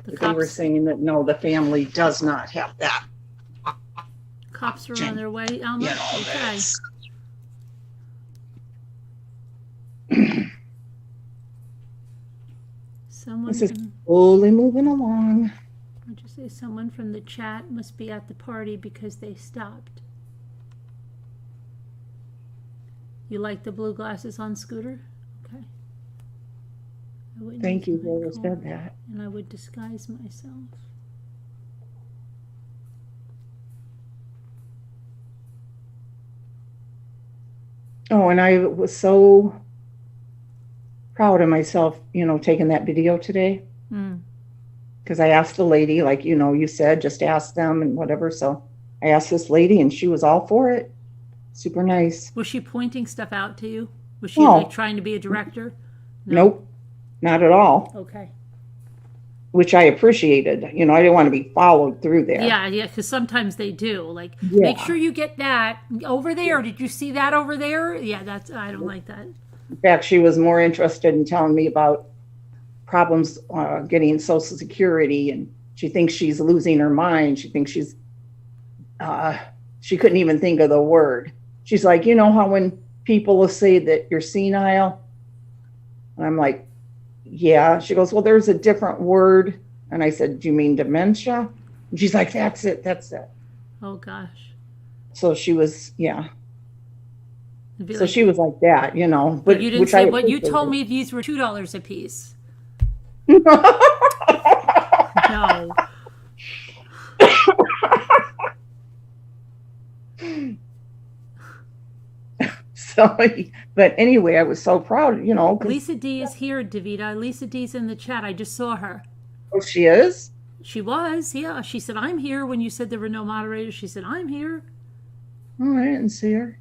They were saying that no, the family does not have that. Cops are on their way, Alma. Okay. This is slowly moving along. I'll just say someone from the chat must be at the party because they stopped. You like the blue glasses on Scooter? Okay. Thank you, whoever said that. And I would disguise myself. Oh, and I was so proud of myself, taking that video today. Because I asked the lady, like, you said, just ask them and whatever. So I asked this lady and she was all for it. Super nice. Was she pointing stuff out to you? Was she like trying to be a director? No? Nope, not at all. Okay. Which I appreciated. I didn't want to be followed through there. Yeah, because sometimes they do. Like, make sure you get that over there. Yeah. Did you see that over there? Yeah, I don't like that. In fact, she was more interested in telling me about problems getting Social Security, and she thinks she's losing her mind. She thinks she couldn't even think of the word. She's like, how when people will say that you're senile? And I'm like, yeah. She goes, well, there's a different word. And I said, do you mean dementia? And she's like, that's it. Oh, gosh. So she was, yeah. It'd be So like, she was like that, you know, but you didn't which I say, but you told appreciated. me these were $2 a piece. No. So, but anyway, I was so proud, you know, because Lisa D is here, Davida. Lisa D's in the chat. I just saw her. oh, she is. She was, yeah. She said, I'm here. When you said there were no moderators, she said, I'm here. Oh, I didn't see her.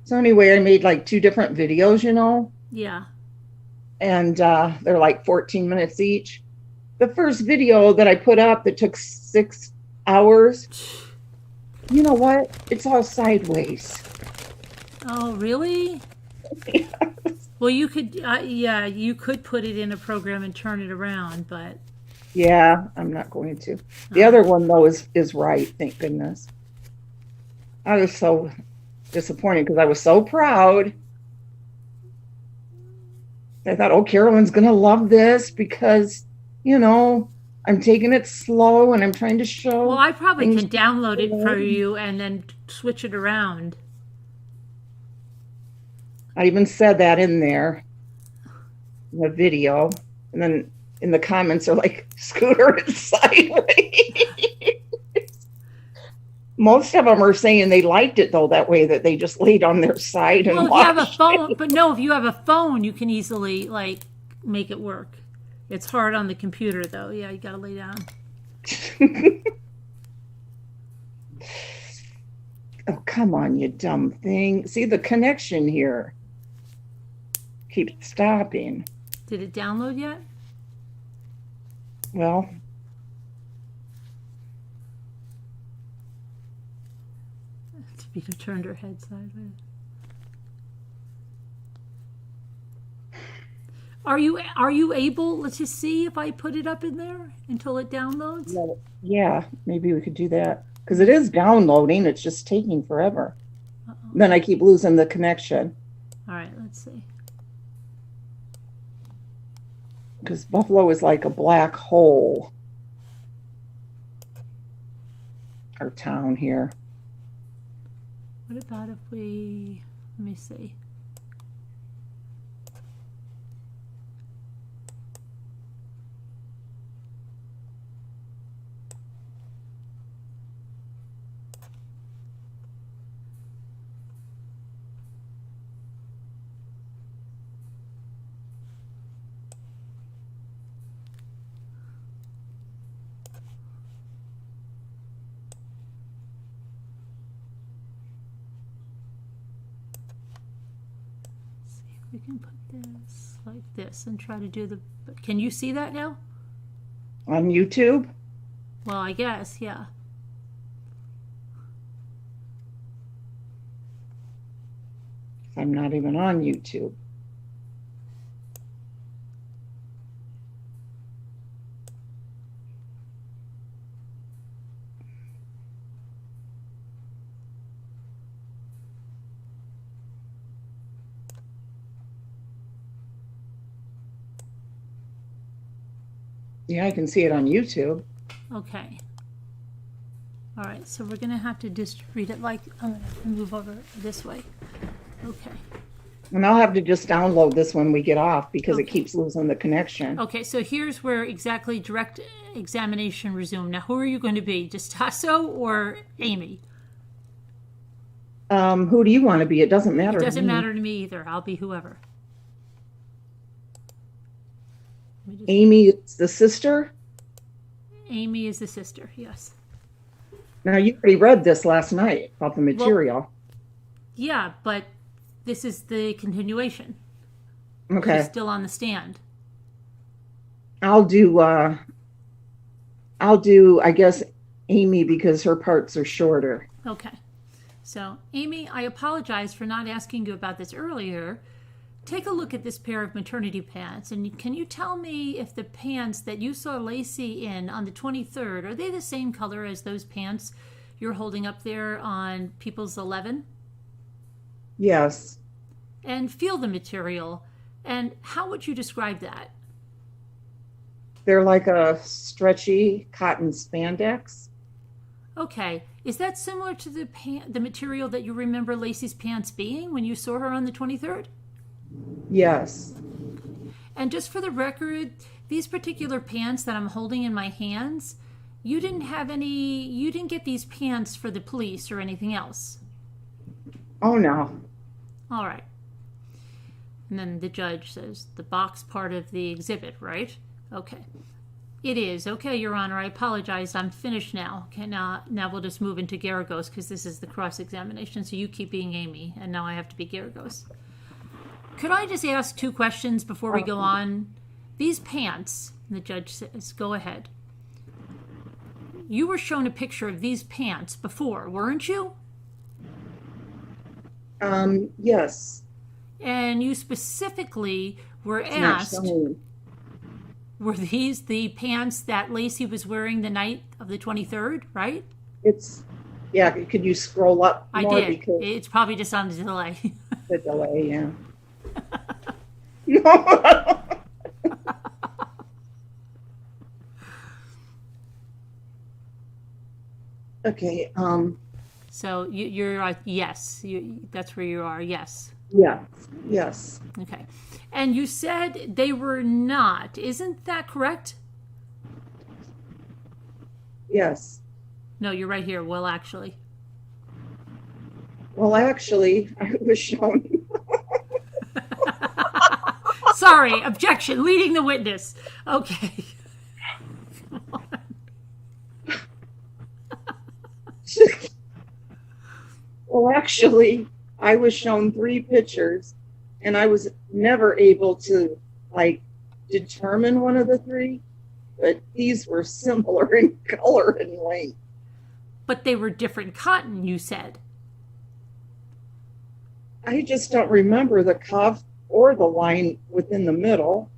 So anyway, I made like 2 different videos, you know, Yeah. and they're like 14 minutes each. The first video that I put up that took 6 hours, you know what? It's all sideways. Oh, really? Well, you could, yeah, you could put it in a program and turn it around, but Yeah, I'm not going to. The other one though is right, thank goodness. I was so disappointed because I was so proud. I thought, oh, Carolyn's gonna love this because, you know, I'm taking it slow and I'm trying to show. well, I probably things. can download it for you and then switch it around. I even said that in there in the video, and then in the comments are like, Scooter is sideways. Most of them are saying they liked it though that way, that they just laid on their side and Well, if you have a watched. phone, but no, if you have a phone, you can easily like make it work. It's hard on the computer though. Yeah, you gotta lay down. Oh, come on, you dumb thing. See the connection here. Keeps stopping. Did it download yet? Well, Tabitha turned her head sideways. Are you able? Let's just see if I put it up in there until it downloads. yeah, maybe we could do that. Because it is downloading, it's just taking forever. Uh-oh. Then I keep losing the connection. All right, let's see. Because Buffalo is like a black hole. Our town here. What about if we? Let me see. We can put this like this and try to do the. Can you see that now? On YouTube? Well, I guess, yeah. I'm not even on YouTube. Yeah, I can see it on YouTube. Okay. All right, so we're gonna have to just read it like, I'm gonna have to move over this way. Okay. And I'll have to just download this when we get off because it Okay. keeps losing the connection. Okay, so here's where exactly direct examination resume. Now, who are you going to be? Just Tasso or Amy? Who do you want to be? It doesn't matter. It to doesn't me. matter to me either. I'll be whoever. Let me just- Amy is the sister. Amy is the sister, yes. Now you already read this last night about the material. Yeah, but this is the continuation. Okay, She's still on the stand. I'll do. I guess Amy because her parts are shorter. Okay. So, Amy, I apologize for not asking you about this earlier. Take a look at this pair of maternity pants, and can you tell me if the pants that you saw Lacey in on the 23rd, are they the same color as those pants you're holding up there on People's 11? Yes, And feel the material. And how would you describe that? they're like a stretchy cotton spandex. Okay. Is that similar to the material that you remember Lacey's pants being when you saw her on the 23rd? Yes. And just for the record, these particular pants that I'm holding in my hands, you didn't get these pants for the police or anything else. Oh, no. All right. And then the judge says the box part of the exhibit, right? Okay. It is. Okay, Your Honor, I apologize. I'm finished now. Okay, now we'll just move into Garagos because this is the cross-examination, so you keep being Amy, and now I have to be Garagos. Could I just ask 2 questions before we go on? These pants, the judge says, go ahead. You were shown a picture of these pants before, weren't you? Yes. And you specifically were asked, were these the pants that Lacey was wearing the night of the 23rd, right? Yeah, could you scroll up more? I did. Because It's probably just on the delay. the delay, yeah. Okay, So you're yes, that's where you are, yes. yeah, yes. Okay. And you said they were not. Isn't that correct? Yes. No, you're right here. Well, actually. Well, actually, I was shown. Sorry, objection, leading the witness. Okay. Well, actually, I was shown 3 pictures, and I was never able to, determine one of the 3, but these were similar in color and length. But they were different cotton, you said. I just don't remember the cuff or the line within the middle.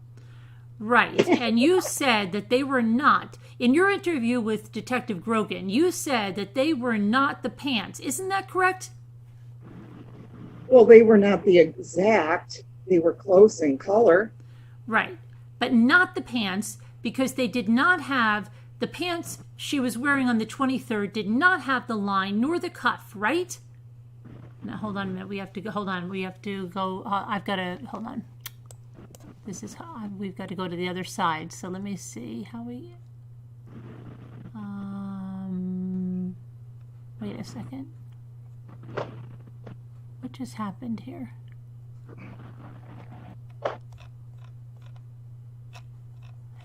Right. And you said that they were not. In your interview with Detective Grogan, you said that they were not the pants. Isn't that correct? Well, they were not the exact. They were close in color. Right. But not the pants, because they did not have the pants she was wearing on the 23rd did not have the line nor the cuff, right? Now, hold on a minute. We have to go. Hold on. We have to go. I've got to. Hold on. This is how we've got to go to the other side. So let me see how we. Wait a second. What just happened here?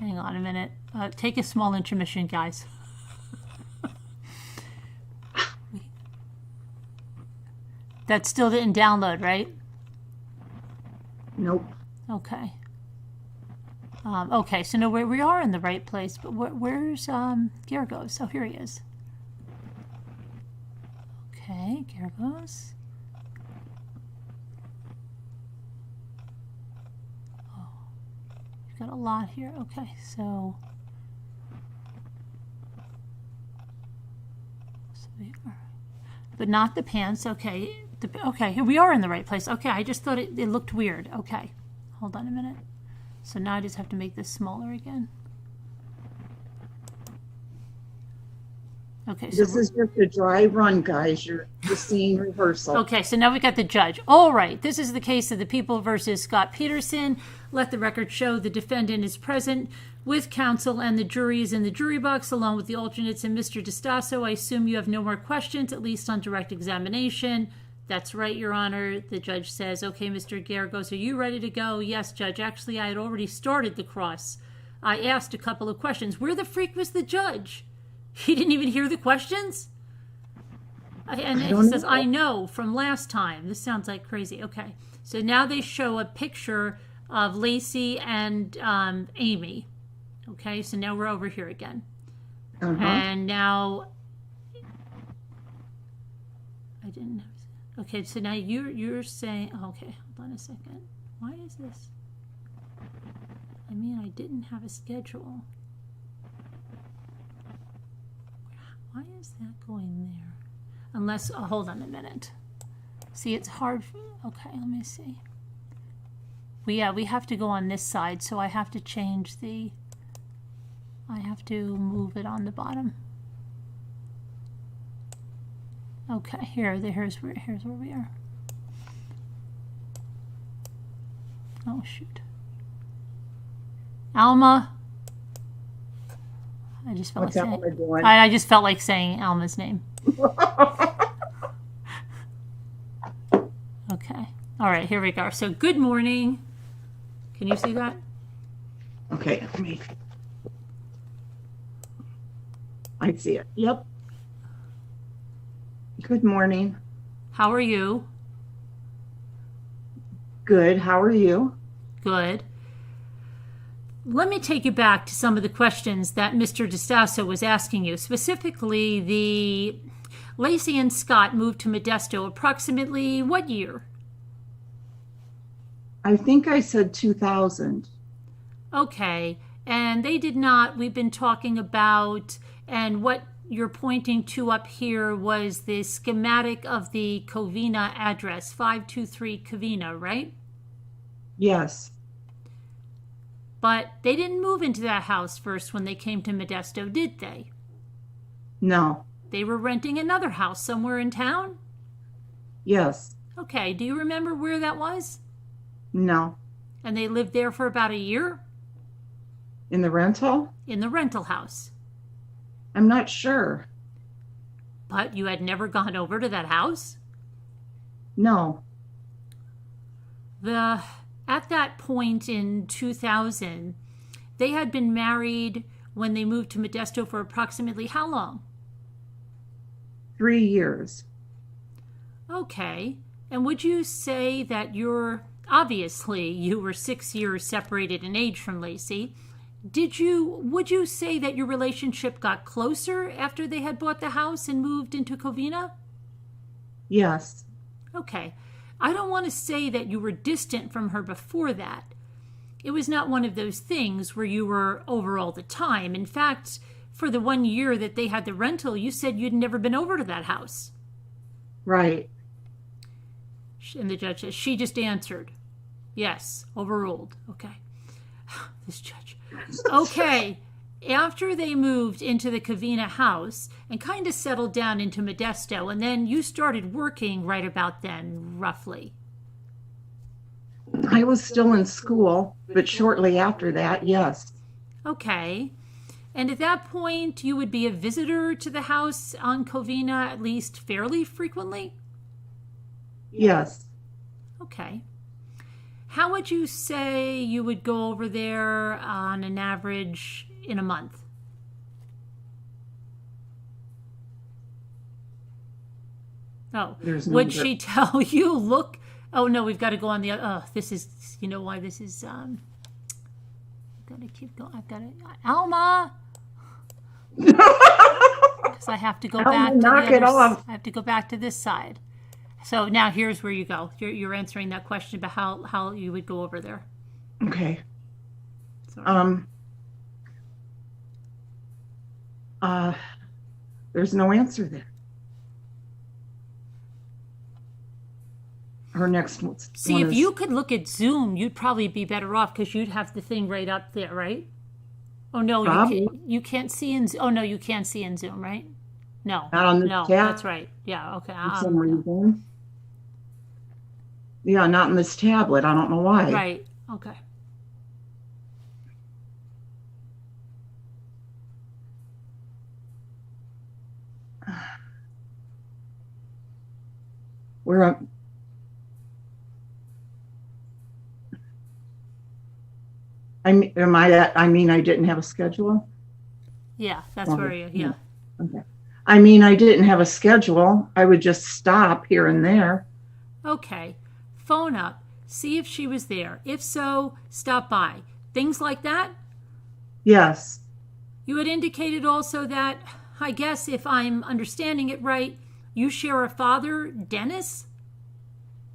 Hang on a minute. Take a small intermission, guys. That still didn't download, right? Nope. Okay. Okay, so no, we are in the right place, but where's Garagos? Oh, here he is. Okay, Garagos. Oh, we've got a lot here. Okay, so we are, but not the pants. Okay, okay, here we are in the right place. Okay, I just thought it looked weird. Okay, hold on a minute. So now I just have to make this smaller again. Okay, so This is just a dry run, guys. You're just seeing rehearsal. okay, so now we got the judge. All right, this is the case of the People versus Scott Peterson. Let the record show the defendant is present with counsel and the jury is in the jury box along with the alternates and Mr. DeStasso. I assume you have no more questions, at least on direct examination. That's right, Your Honor. The judge says, okay, Mr. Garagos, are you ready to go? Yes, Judge. Actually, I had already started the cross. I asked a couple of questions. Where the freak was the judge? He didn't even hear the questions? And he says, I know from last time. This sounds like crazy. Okay. So now they show a picture of Lacey and Amy. Okay. So now we're over here again. And now I didn't have. Okay. So now you're saying, okay, hold on a second. Why is this? I mean, I didn't have a schedule. Why is that going there? Unless, hold on a minute. See, it's hard. Okay, let me see. We have to go on this side, so I have to change the, I have to move it on the bottom. Okay, here's where we are. Oh shoot. Alma. I just felt What's like Alma saying, doing? I just felt like saying Alma's name. Okay. All right, here we go. So good morning. Can you see that? Okay, I see it. Yep. Good morning. How are you? Good. How are you? Good. Let me take you back to some of the questions that Mr. DeStasso was asking you. Specifically, the Lacey and Scott moved to Modesto approximately what year? I think I said 2000. Okay. And they did not, we've been talking about, and what you're pointing to up here was the schematic of the Covina address, 523 Covina, right? Yes. But they didn't move into that house first when they came to Modesto, did they? No. They were renting another house somewhere in town? Yes. Okay, do you remember where that was? No. And they lived there for about a year? In the rental? In the rental house. I'm not sure. But you had never gone over to that house? No. At that point in 2000, they had been married when they moved to Modesto for approximately how long? 3 years. Okay. And would you say that obviously you were 6 years separated in age from Lacey. Would you say that your relationship got closer after they had bought the house and moved into Covina? Yes. Okay. I don't want to say that you were distant from her before that. It was not one of those things where you were over all the time. In fact, for the 1 year that they had the rental, you said you'd never been over to that house. Right. And the judge says, she just answered. Yes, overruled. Okay. This judge. Okay. After they moved into the Covina house and kind of settled down into Modesto, and then you started working right about then, roughly. I was still in school, but shortly after that, yes. Okay. And at that point, you would be a visitor to the house on Covina at least fairly frequently? Yes. Okay. How would you say you would go over there on an average in a month? Oh, There's no would she tell you, look, oh no, we've got to go on the, this is, you know why this is, I've got to keep going, Alma! Because I have to go back to knock it off. I have to go back to this side. So now here's where you go. You're answering that question about how you would go over there. Okay. Sorry. There's no answer there. Her next one. See, if you could look at Zoom, you'd probably be better off because you'd have the thing right up there, right? Oh no, you can't see in. Oh no, you can't see in Zoom, right? No, Not on the no, tab. that's right. Yeah, okay. For some reason. Yeah, not in this tablet. I don't know why. Right. Okay. Where I mean, I didn't have a schedule. Yeah, that's where you. Yeah. Okay. I mean, I didn't have a schedule. I would just stop here and there. Okay. Phone up. See if she was there. If so, stop by. Things like that? Yes. You had indicated also that, I guess if I'm understanding it right, you share a father, Dennis,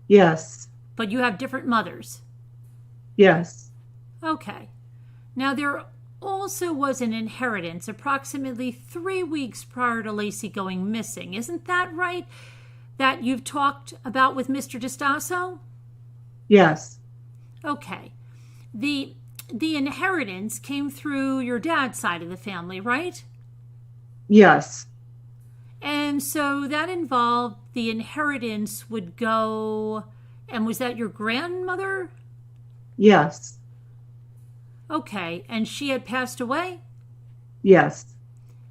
Yes. but you have different mothers. Yes. Okay. Now, there also was an inheritance approximately 3 weeks prior to Lacey going missing. Isn't that right? That you've talked about with Mr. DeStasso? Yes. Okay. The inheritance came through your dad's side of the family, right? Yes. And so that involved the inheritance would go, and was that your grandmother? Yes. Okay, and she had passed away? Yes.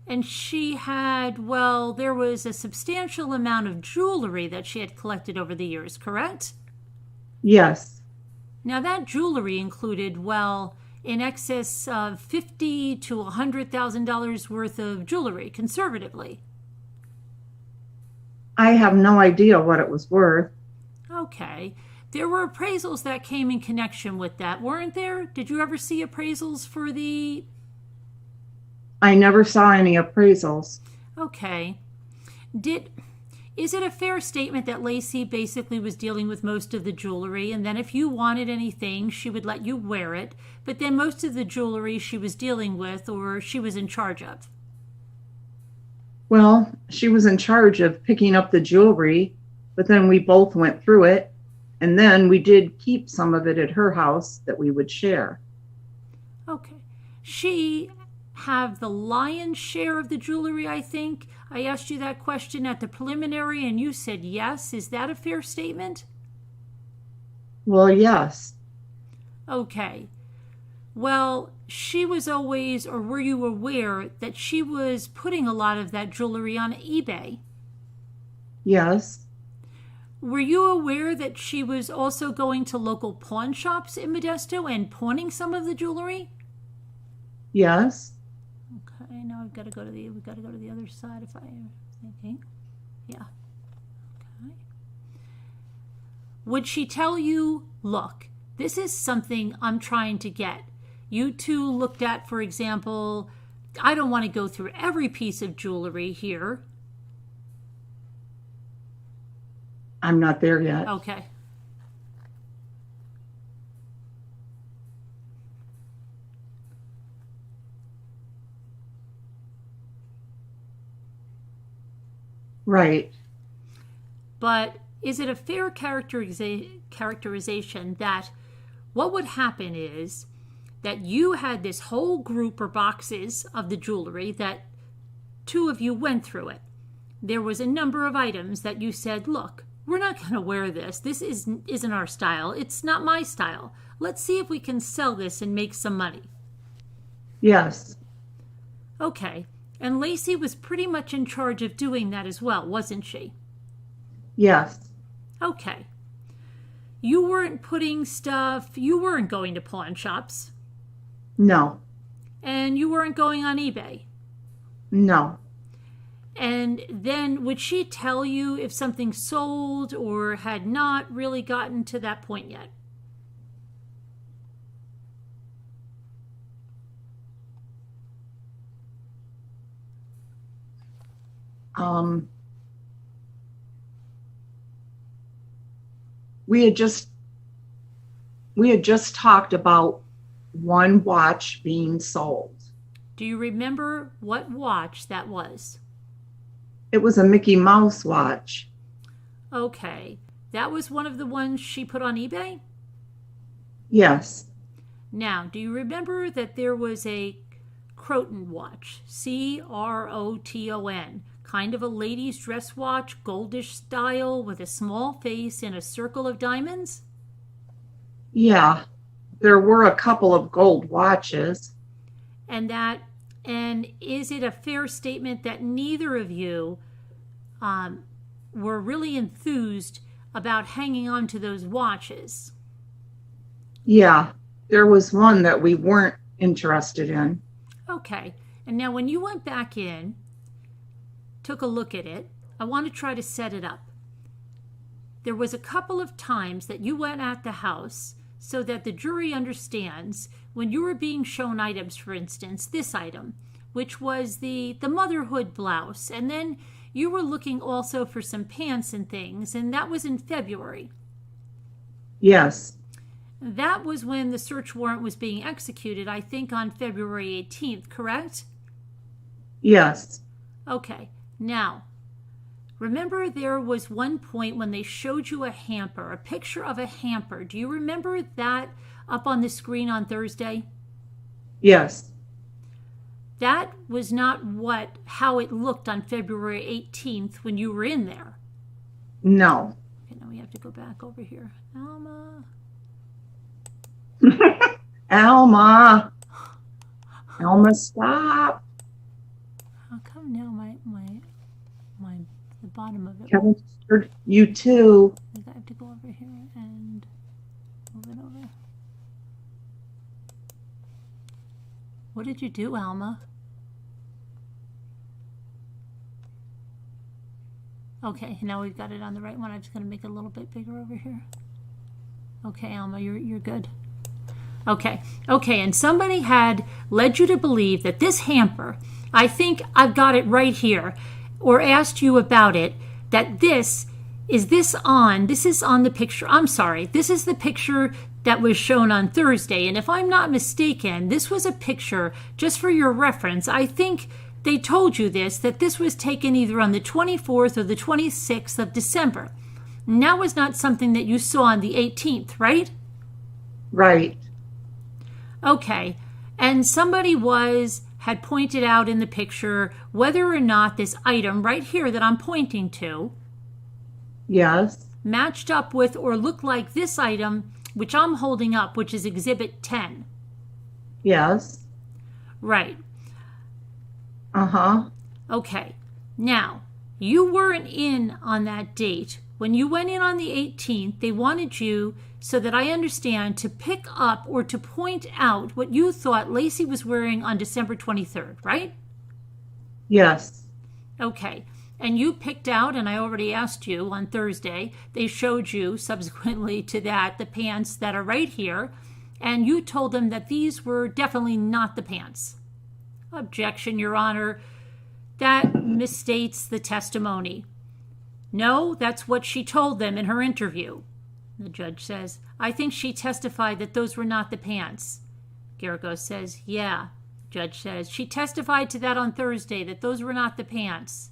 And she had, well, there was a substantial amount of jewelry that she had collected over the years, correct? Yes. Now that jewelry included, well, in excess of $50,000 to $100,000 worth of jewelry, conservatively. I have no idea what it was worth. Okay. There were appraisals that came in connection with that, weren't there? Did you ever see appraisals for the... I never saw any appraisals. Okay. Is it a fair statement that Lacey basically was dealing with most of the jewelry, and then if you wanted anything, she would let you wear it, but then most of the jewelry she was dealing with or she was in charge of? Well, she was in charge of picking up the jewelry, but then we both went through it, and then we did keep some of it at her house that we would share. Okay. She have the lion's share of the jewelry, I think. I asked you that question at the preliminary and you said yes. Is that a fair statement? Well, yes. Okay. Well, she was always, or were you aware that she was putting a lot of that jewelry on eBay? Yes. Were you aware that she was also going to local pawn shops in Modesto and pawning some of the jewelry? Yes. Okay, now we've got to go to the other side if I'm thinking. Yeah. Okay. Would she tell you, look, this is something I'm trying to get? You two looked at, for example, I don't want to go through every piece of jewelry here. I'm not there yet. Okay. Right. But is it a fair characterization that what would happen is that you had this whole group or boxes of the jewelry that two of you went through it? There was a number of items that you said, look, we're not going to wear this. This isn't our style. It's not my style. Let's see if we can sell this and make some money. Yes. Okay. And Lacey was pretty much in charge of doing that as well, wasn't she? Yes. Okay. You weren't putting stuff, you weren't going to pawn shops. No. And you weren't going on eBay. No. And then would she tell you if something sold or had not really gotten to that point yet? We had just talked about one watch being sold. Do you remember what watch that was? It was a Mickey Mouse watch. Okay. That was one of the ones she put on eBay? Yes. Now, do you remember that there was a Croton watch? Croton. Kind of a lady's dress watch, goldish style, with a small face and a circle of diamonds? Yeah. There were a couple of gold watches. And is it a fair statement that neither of you were really enthused about hanging on to those watches? Yeah. There was one that we weren't interested in. Okay. And now when you went back in, took a look at it, I want to try to set it up. There was a couple of times that you went at the house so that the jury understands when you were being shown items, for instance, this item, which was the motherhood blouse, and then you were looking also for some pants and things, and that was in February. Yes. That was when the search warrant was being executed, I think on February 18th, correct? Yes. Okay. Now, remember there was one point when they showed you a hamper, a picture of a hamper. Do you remember that up on the screen on Thursday? Yes. that was not how it looked on February 18th when you were in there. No. Okay, now we have to go back over here. Alma. Alma. Alma, stop. How come now the bottom of it? Kevin, you too. I have to go over here and move it over. What did you do, Alma? Okay, now we've got it on the right one. I'm just going to make it a little bit bigger over here. Okay, Alma, you're good. Okay, and somebody had led you to believe that this hamper, I think I've got it right here, or asked you about it, that this is on the picture. I'm sorry, this is the picture that was shown on Thursday, and if I'm not mistaken, this was a picture, just for your reference, I think they told you that this was taken either on the 24th or the 26th of December. And that was not something that you saw on the 18th, right? Right. Okay, and somebody had pointed out in the picture whether or not this item right here that I'm pointing to, yes, matched up with or looked like this item, which I'm holding up, which is Exhibit 10. yes, Right. uh-huh. Okay, now, you weren't in on that date. When you went in on the 18th, they wanted you, so that I understand, to pick up or to point out what you thought Lacey was wearing on December 23rd, right? Yes. Okay, and you picked out, and I already asked you on Thursday, they showed you subsequently to that the pants that are right here, and you told them that these were definitely not the pants. Objection, Your Honor. That misstates the testimony. No, that's what she told them in her interview. The judge says, I think she testified that those were not the pants. Calico says, yeah. Judge says, she testified to that on Thursday, that those were not the pants.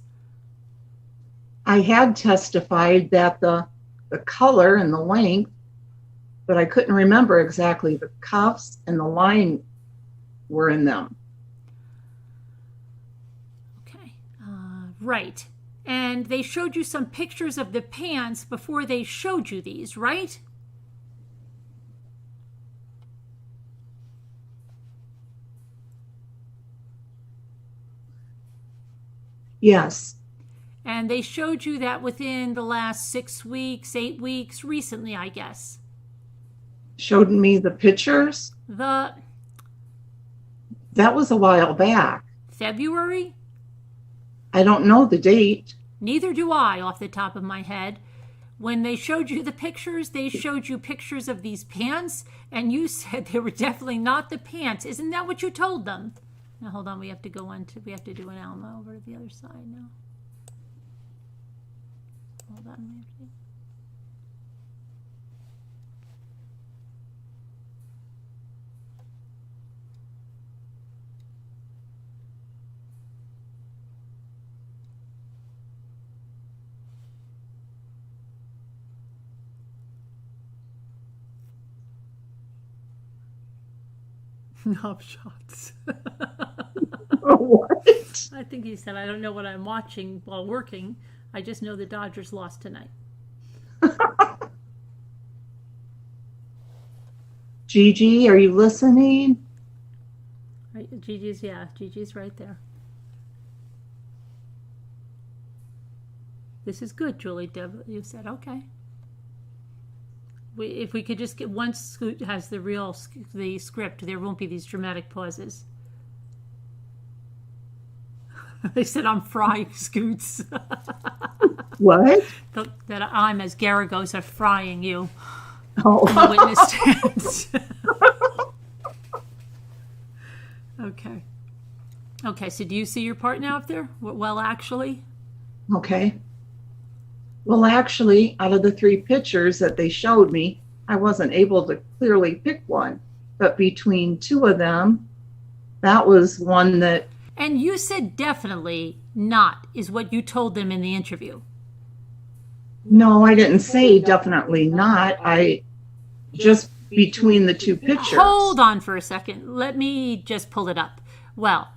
I had testified that the color and the length, but I couldn't remember exactly the cuffs and the line were in them. Okay, right. And they showed you some pictures of the pants before they showed you these, right? Yes. And they showed you that within the last 6 weeks, 8 weeks, recently, I guess. Showed me the pictures? The That was a while back. February? I don't know the date. Neither do I, off the top of my head. When they showed you the pictures, they showed you pictures of these pants, and you said they were definitely not the pants. Isn't that what you told them? Now, hold on, we have to do an Alma over to the other side now. Hold on. Knob shots. What? I think he said, I don't know what I'm watching while working. I just know the Dodgers lost tonight. Gigi, are you listening? Right, Gigi's right there. This is good, Julie. Deb, you said, okay. If we could just get, once Scoot has the script, there won't be these dramatic pauses. They said I'm frying Scoots. What? That I'm, as Garagos, are frying you. Oh. In the witness stand. Okay. Okay, so do you see your part now up there? Well, actually? Okay. Well, actually, out of the 3 pictures that they showed me, I wasn't able to clearly pick one. But between 2 of them, that was one that... And you said definitely not, is what you told them in the interview. No, I didn't say definitely not. I just between the 2 pictures. Hold on for a second. Let me just pull it up. Well,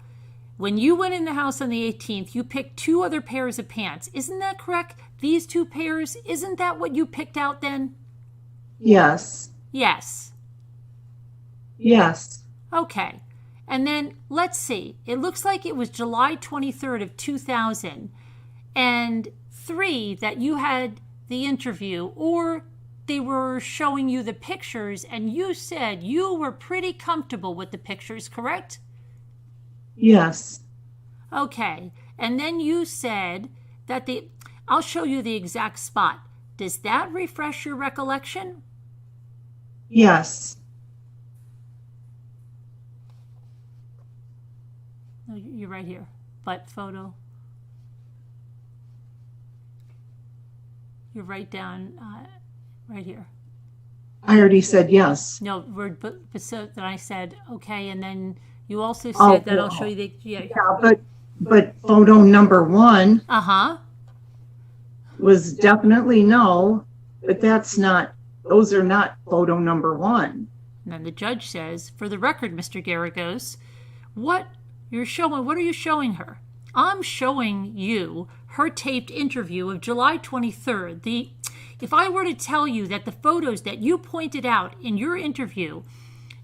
When you went in the house on the 18th, you picked 2 other pairs of pants. Isn't that correct? These 2 pairs, isn't that what you picked out then? Yes. Yes. Yes. Okay. And then let's see. It looks like it was July 23rd of 2000 and 3 that you had the interview, or they were showing you the pictures and you said you were pretty comfortable with the pictures, correct? Yes. Okay. And then you said that I'll show you the exact spot. Does that refresh your recollection? Yes. No, you're right here. Butt photo. You're right down, right here. I already said yes. No, but so then I said okay, and then you also said that I'll show you the Yeah, but photo number 1 was definitely no, but those are not photo number 1. And then the judge says, for the record, Mr. Garagos, what are you showing her? I'm showing you her taped interview of July 23rd. If I were to tell you that the photos that you pointed out in your interview,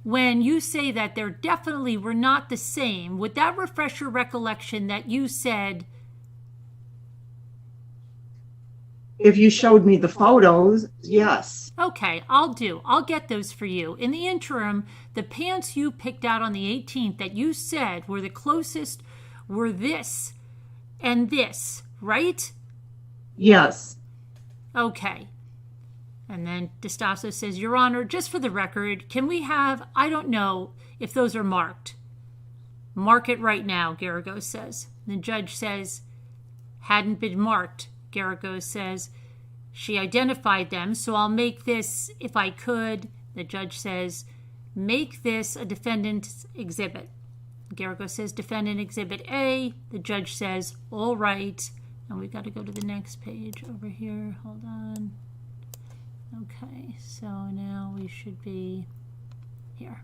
when you say that there definitely were not the same, would that refresh your recollection that you said? If you showed me the photos, yes. Okay, I'll get those for you. In the interim, the pants you picked out on the 18th that you said were the closest were this and this, right? Yes. Okay. And then DeStasso says, Your Honor, just for the record, can we have, I don't know if those are marked. Mark it right now, Garagos says. The judge says, hadn't been marked. Garagos says, she identified them, so I'll make this, if I could. The judge says, make this a defendant's exhibit. Garagos says, defendant exhibit A. The judge says, all right. And we've got to go to the next page over here. Hold on. Okay, so now we should be here.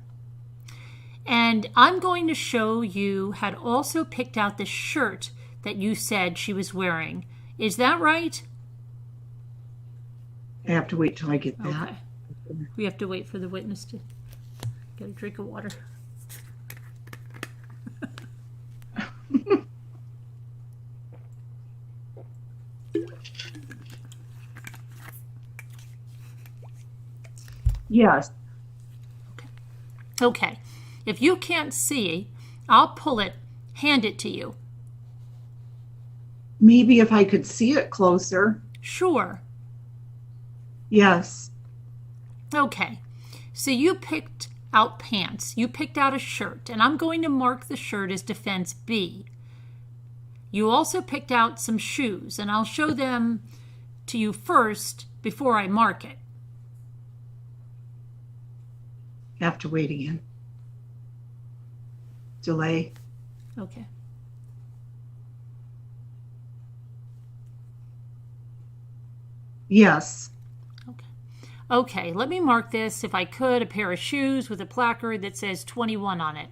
And I'm going to show you had also picked out the shirt that you said she was wearing. Is that right? I have to wait till I get that. Okay. We have to wait for the witness to get a drink of water. Yes. Okay. If you can't see, I'll pull it, hand it to you. Maybe if I could see it closer. Sure. Yes. Okay. So you picked out pants. You picked out a shirt, and I'm going to mark the shirt as defense B. You also picked out some shoes, and I'll show them to you first before I mark it. Have to wait again. Delay. Okay. Yes. Okay, let me mark this, if I could, a pair of shoes with a placard that says 21 on it.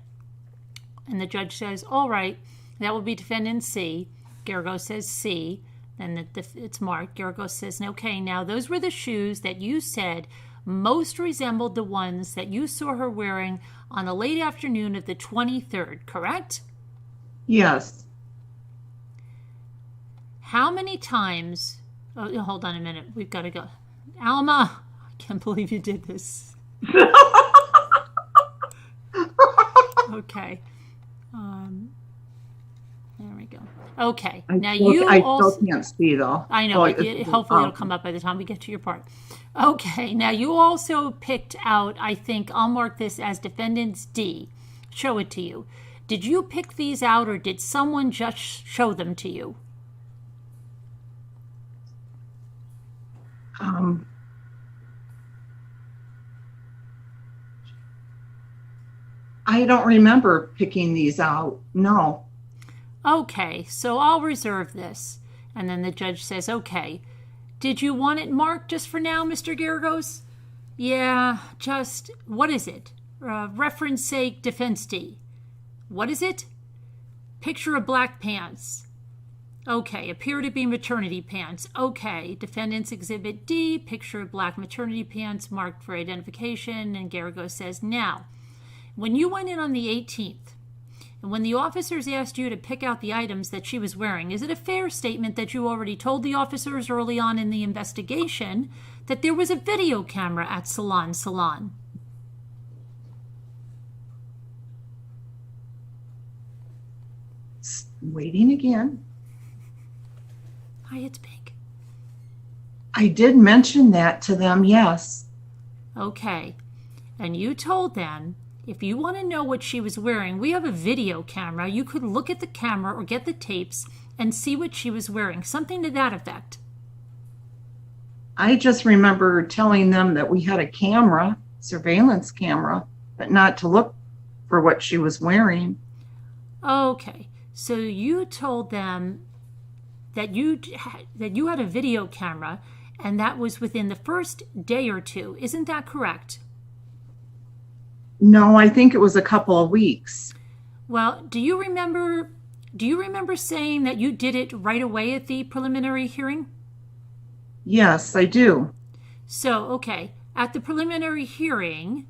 And the judge says, all right, that will be defendant C. Garagos says C. Then it's marked. Garagos says, okay, now those were the shoes that you said most resembled the ones that you saw her wearing on the late afternoon of the 23rd, correct? Yes. How many times... Oh, hold on a minute. We've got to go. Alma, I can't believe you did this. Okay. There we go. Okay. Now I still can't see though. I know. Hopefully it'll come up by the time we get to your part. Okay. Now you also picked out, I think, I'll mark this as defendant's D. Show it to you. Did you pick these out or did someone just show them to you? I don't remember picking these out. No. Okay, so I'll reserve this. And then the judge says, okay, did you want it marked just for now, Mr. Garagos? Yeah, just, what is it? Reference sake, defense D. What is it? Picture of black pants. Okay. Appear to be maternity pants. Okay. Defendant's Exhibit D. Picture of black maternity pants marked for identification. And Garrigo says, now, when you went in on the 18th, and when the officers asked you to pick out the items that she was wearing, is it a fair statement that you already told the officers early on in the investigation that there was a video camera at Salon? Waiting again. Hi, it's pink. I did mention that to them, yes. Okay. And you told them, if you want to know what she was wearing, we have a video camera. You could look at the camera or get the tapes and see what she was wearing. Something to that effect. I just remember telling them that we had a camera, surveillance camera, but not to look for what she was wearing. Okay. So you told them that you had a video camera, and that was within the first day or two. Isn't that correct? No, I think it was a couple of weeks. Well, do you remember saying that you did it right away at the preliminary hearing? Yes, I do. So, okay, at the preliminary hearing,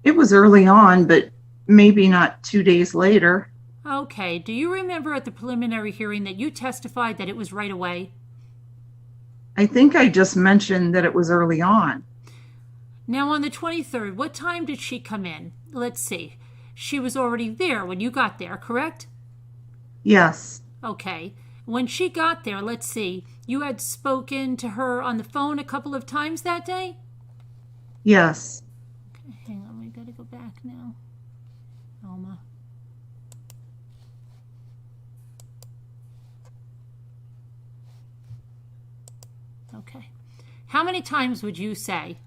It was early on, but maybe not 2 days later. okay, do you remember at the preliminary hearing that you testified that it was right away? I think I just mentioned that it was early on. Now, on the 23rd, what time did she come in? Let's see. She was already there when you got there, correct? Yes. Okay. When she got there, let's see, you had spoken to her on the phone a couple of times that day? Yes. Okay, hang on, we gotta go back now. Alma. Okay. How many times would you say?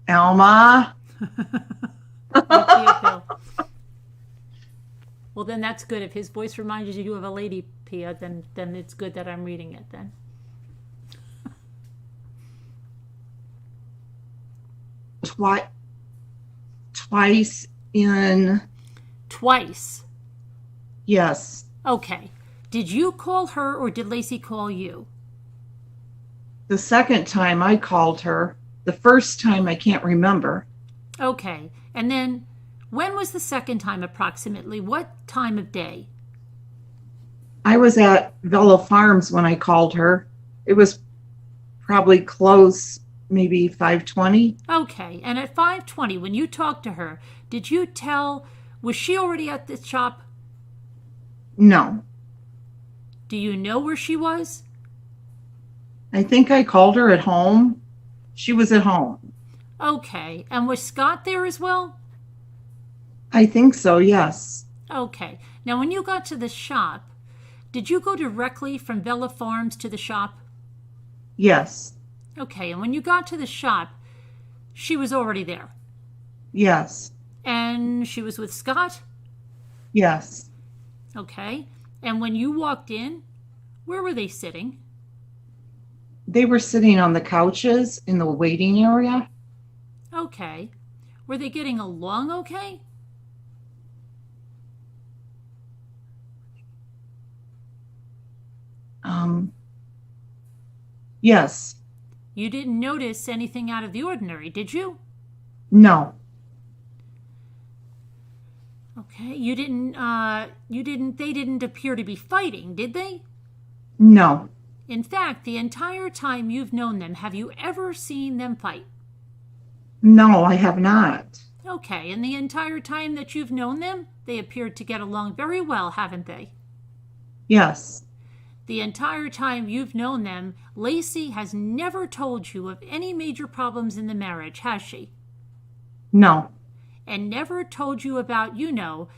Alma. Well, then that's good. If his voice reminds you of a lady, Pia, then it's good that I'm reading it then. Twice in. Twice. Yes. Okay. Did you call her or did Lacey call you? The second time I called her. The first time I can't remember. Okay. And then when was the second time approximately? What time of day? I was at Velo Farms when I called her. It was probably close, maybe 5:20. Okay. And at 5:20, when you talked to her, did you tell, was she already at the shop? No. Do you know where she was? I think I called her at home. She was at home. Okay. And was Scott there as well? I think so, yes. Okay. Now, when you got to the shop, did you go directly from Bella Farms to the shop? Yes. Okay. And when you got to the shop, she was already there? Yes. And she was with Scott? Yes. Okay. And when you walked in, where were they sitting? They were sitting on the couches in the waiting area. Okay. Were they getting along okay? Yes. You didn't notice anything out of the ordinary, did you? No. Okay. They didn't appear to be fighting, did they? No. In fact, the entire time you've known them, have you ever seen them fight? No, I have not. Okay, and the entire time that you've known them, they appeared to get along very well, haven't they? Yes. The entire time you've known them, Lacey has never told you of any major problems in the marriage, has she? No. And never told you about,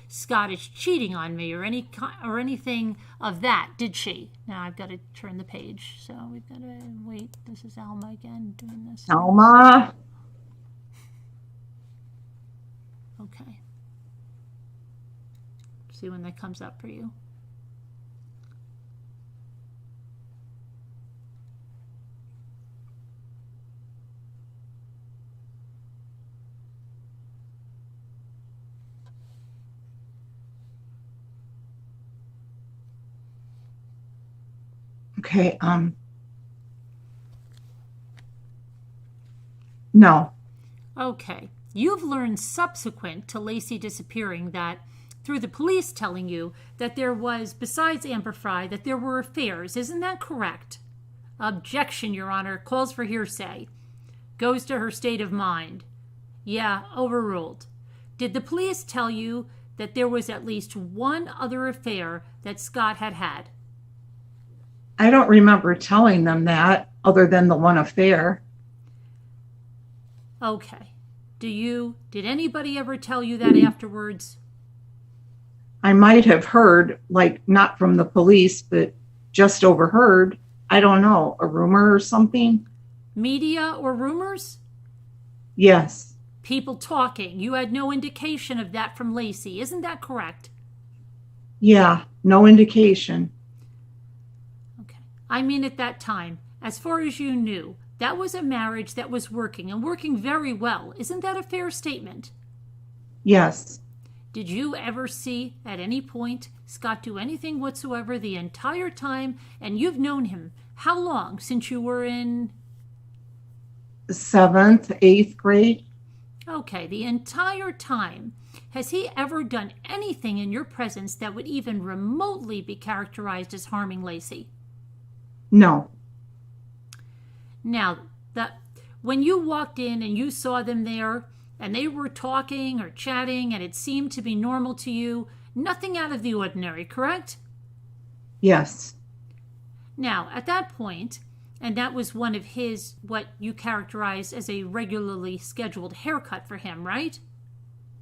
Scott is cheating on me or anything of that, did she? Now I've got to turn the page, so we've got to wait. This is Alma again doing this. Alma. Okay. See when that comes up for you. Okay, no. Okay. You've learned subsequent to Lacey disappearing that, through the police telling you, that there was, besides Amber Fry, that there were affairs. Isn't that correct? Objection, Your Honor. Calls for hearsay. Goes to her state of mind. Yeah, overruled. Did the police tell you that there was at least one other affair that Scott had had? I don't remember telling them that, other than the one affair. Okay. Did anybody ever tell you that afterwards? I might have heard, like, not from the police, but just overheard. I don't know, a rumor or something? Media or rumors? Yes. People talking. You had no indication of that from Lacey. Isn't that correct? Yeah, no indication. Okay. I mean, at that time, as far as you knew, that was a marriage that was working and working very well. Isn't that a fair statement? Yes. Did you ever see at any point Scott do anything whatsoever the entire time? And you've known him how long? Since you were in... 7th, 8th grade? Okay, the entire time. Has he ever done anything in your presence that would even remotely be characterized as harming Lacey? No. Now, when you walked in and you saw them there, and they were talking or chatting, and it seemed to be normal to you, nothing out of the ordinary, correct? Yes. Now, at that point, and that was one of his, what you characterized as a regularly scheduled haircut for him, right?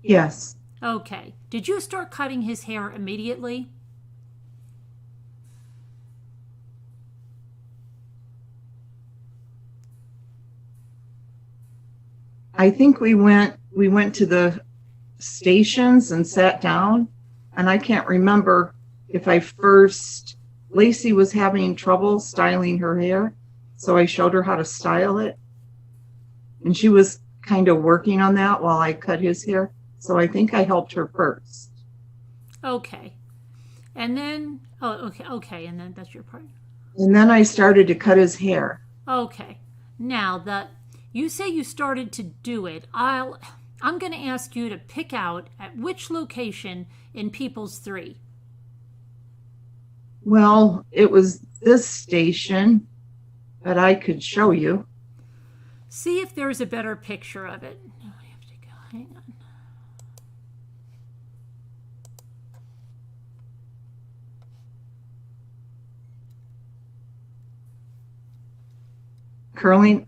Yes. Okay. Did you start cutting his hair immediately? I think we went to the stations and sat down, and I can't remember if Lacey was having trouble styling her hair, so I showed her how to style it. And she was kind of working on that while I cut his hair, so I think I helped her first. Okay. And then, okay, and then that's your part. And then I started to cut his hair. Okay. Now, you say you started to do it. I'm going to ask you to pick out at which location in People's 3. Well, it was this station, but I could show you. See if there's a better picture of it. No, I have to go. Hang on. Curling.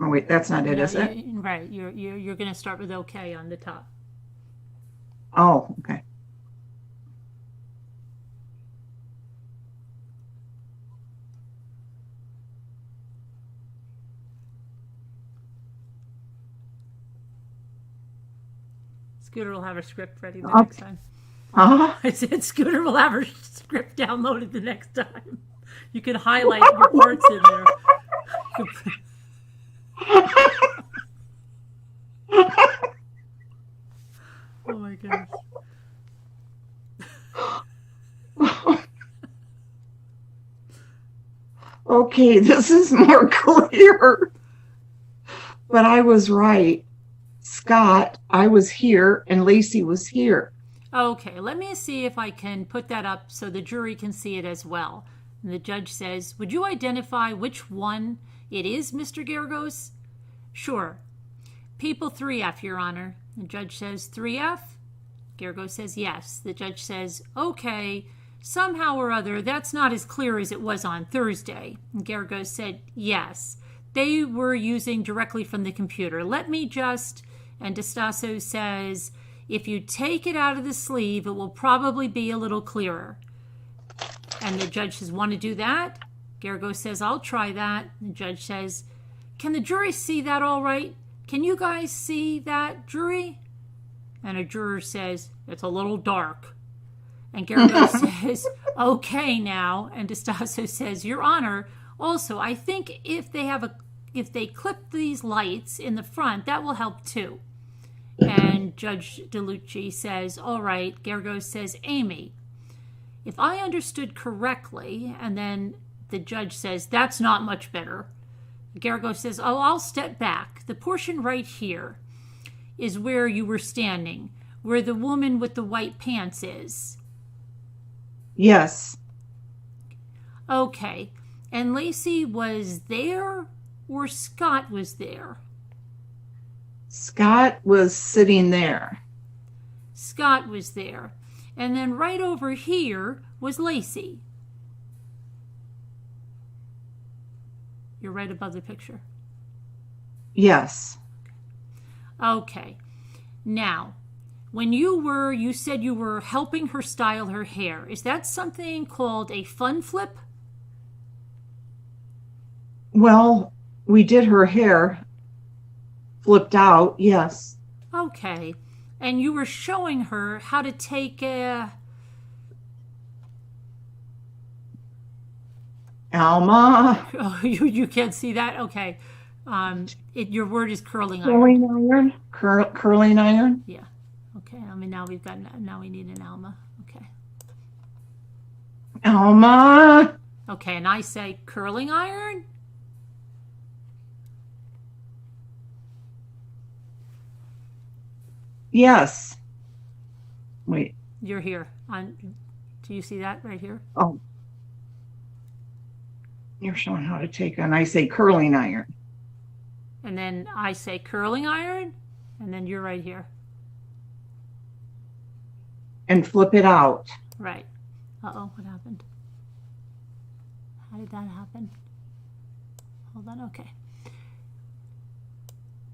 Oh wait, that's not it, No, is it? Right. You're going to start with OK on the top. Oh, okay. Scooter will have a script ready the Okay. next time. Uh-huh. I said Scooter will have her script downloaded the next time. You can highlight your parts in there. Oh my goodness. Okay, this is more clear. But I was right. Scott, I was here and Lacey was here. Okay, let me see if I can put that up so the jury can see it as well. And the judge says, would you identify which one it is, Mr. Geragos? Sure. People 3F, Your Honor. The judge says 3F. Geragos says yes. The judge says, okay, somehow or other, that's not as clear as it was on Thursday. And Geragos said yes. They were using directly from the computer. Let me just, and DeStasso says, if you take it out of the sleeve, it will probably be a little clearer. And the judge says, want to do that? Geragos says, I'll try that. The judge says, can the jury see that all right? Can you guys see that, jury? And a juror says, it's a little dark. And Geragos says, okay now. And DeStasso says, Your Honor, also, I think if they clip these lights in the front, that will help too. And Judge DeLucci says, all right. Geragos says, Amy, if I understood correctly, and then the judge says, that's not much better. Garrigo says, oh, I'll step back. The portion right here is where you were standing, where the woman with the white pants is. Yes. Okay. And Lacey was there or Scott was there? Scott was sitting there. Scott was there. And then right over here was Lacey. You're right above the picture. Yes. Okay. Now, when you said you were helping her style her hair. Is that something called a fun flip? Well, we did her hair flipped out, yes. Okay. And you were showing her how to take a... Alma. Oh, you can't see that? Okay. Your word is curling iron. Curling iron. Curling iron. Yeah. Okay. I mean, now we need an Alma. Okay. Alma. Okay. And I say curling iron? Yes. Wait. You're here. Do you see that right here? Oh. You're showing how to take, and I say curling iron. And then I say curling iron, and then you're right here. And flip it out. Right. Uh-oh, what happened? How did that happen? Hold on, okay.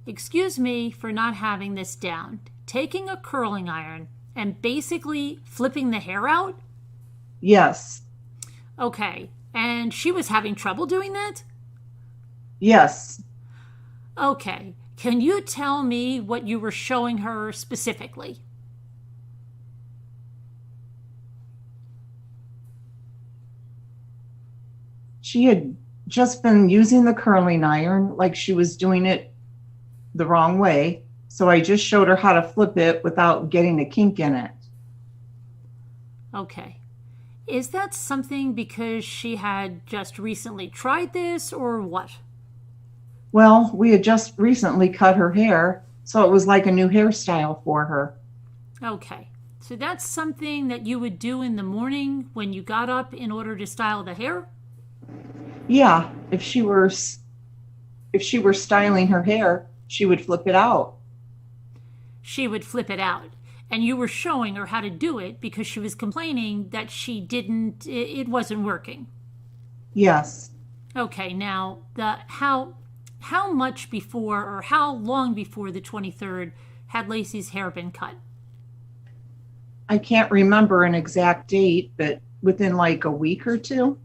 Excuse me for not having this down. Taking a curling iron and basically flipping the hair out? Yes. Okay. And she was having trouble doing that? Yes. Okay. Can you tell me what you were showing her specifically? She had just been using the curling iron like she was doing it the wrong way. So I just showed her how to flip it without getting a kink in it. Okay. Is that something because she had just recently tried this or what? Well, we had just recently cut her hair, so it was like a new hairstyle for her. Okay. So that's something that you would do in the morning when you got up in order to style the hair? Yeah, if she were styling her hair, she would flip it out. She would flip it out. And you were showing her how to do it because she was complaining that it wasn't working. Yes. Okay, now how much before or how long before the 23rd had Lacey's hair been cut? I can't remember an exact date, but within like a week or two.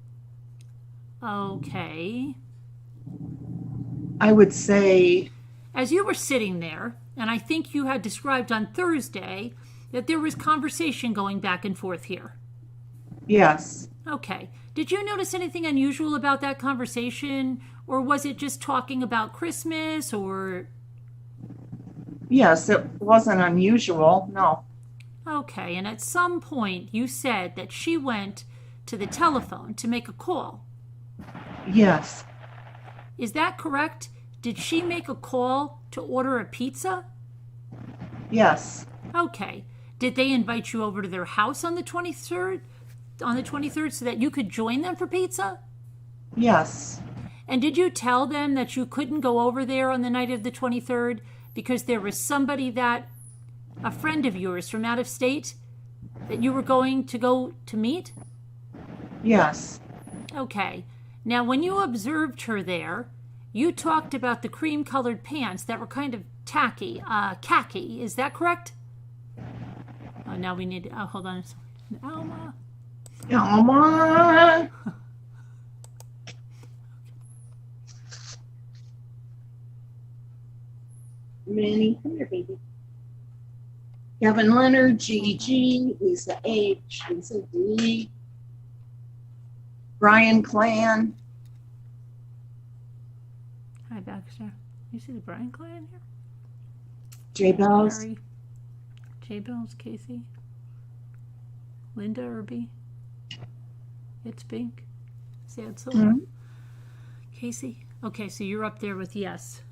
Okay. I would say. As you were sitting there, and I think you had described on Thursday that there was conversation going back and forth here. Yes. Okay. Did you notice anything unusual about that conversation? Or was it just talking about Christmas or... Yes, it wasn't unusual, no. Okay, and at some point you said that she went to the telephone to make a call. Yes. Is that correct? Did she make a call to order a pizza? Yes. Okay. Did they invite you over to their house on the 23rd? On the 23rd so that you could join them for pizza? Yes. And did you tell them that you couldn't go over there on the night of the 23rd because there was somebody a friend of yours from out of state, that you were going to go to meet? Yes. Okay. Now, when you observed her there, you talked about the cream-colored pants that were kind of tacky, khaki. Is that correct? Oh, now we need... Oh, hold on. Alma. Alma. Minnie, come here, baby. Kevin Leonard, GG, Lisa H, Lisa D, Brian Clan. Hi, Baxter. You see the Brian clan here? J Bells. Carrie. J Bells, Casey. Linda Irby. It's Pink. Sansel? Mhm. Casey? Okay, so you're up there with yes.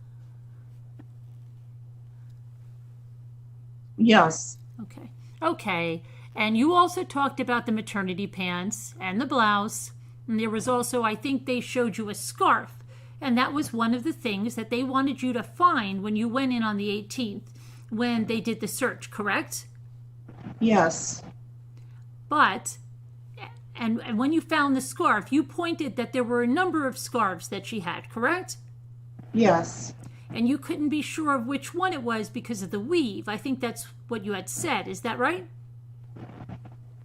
Yes. Okay. Okay. And you also talked about the maternity pants and the blouse. And there was also, I think they showed you a scarf. And that was one of the things that they wanted you to find when you went in on the 18th when they did the search, correct? Yes. But, and when you found the scarf, you pointed that there were a number of scarves that she had, correct? Yes. And you couldn't be sure of which one it was because of the weave. I think that's what you had said. Is that right?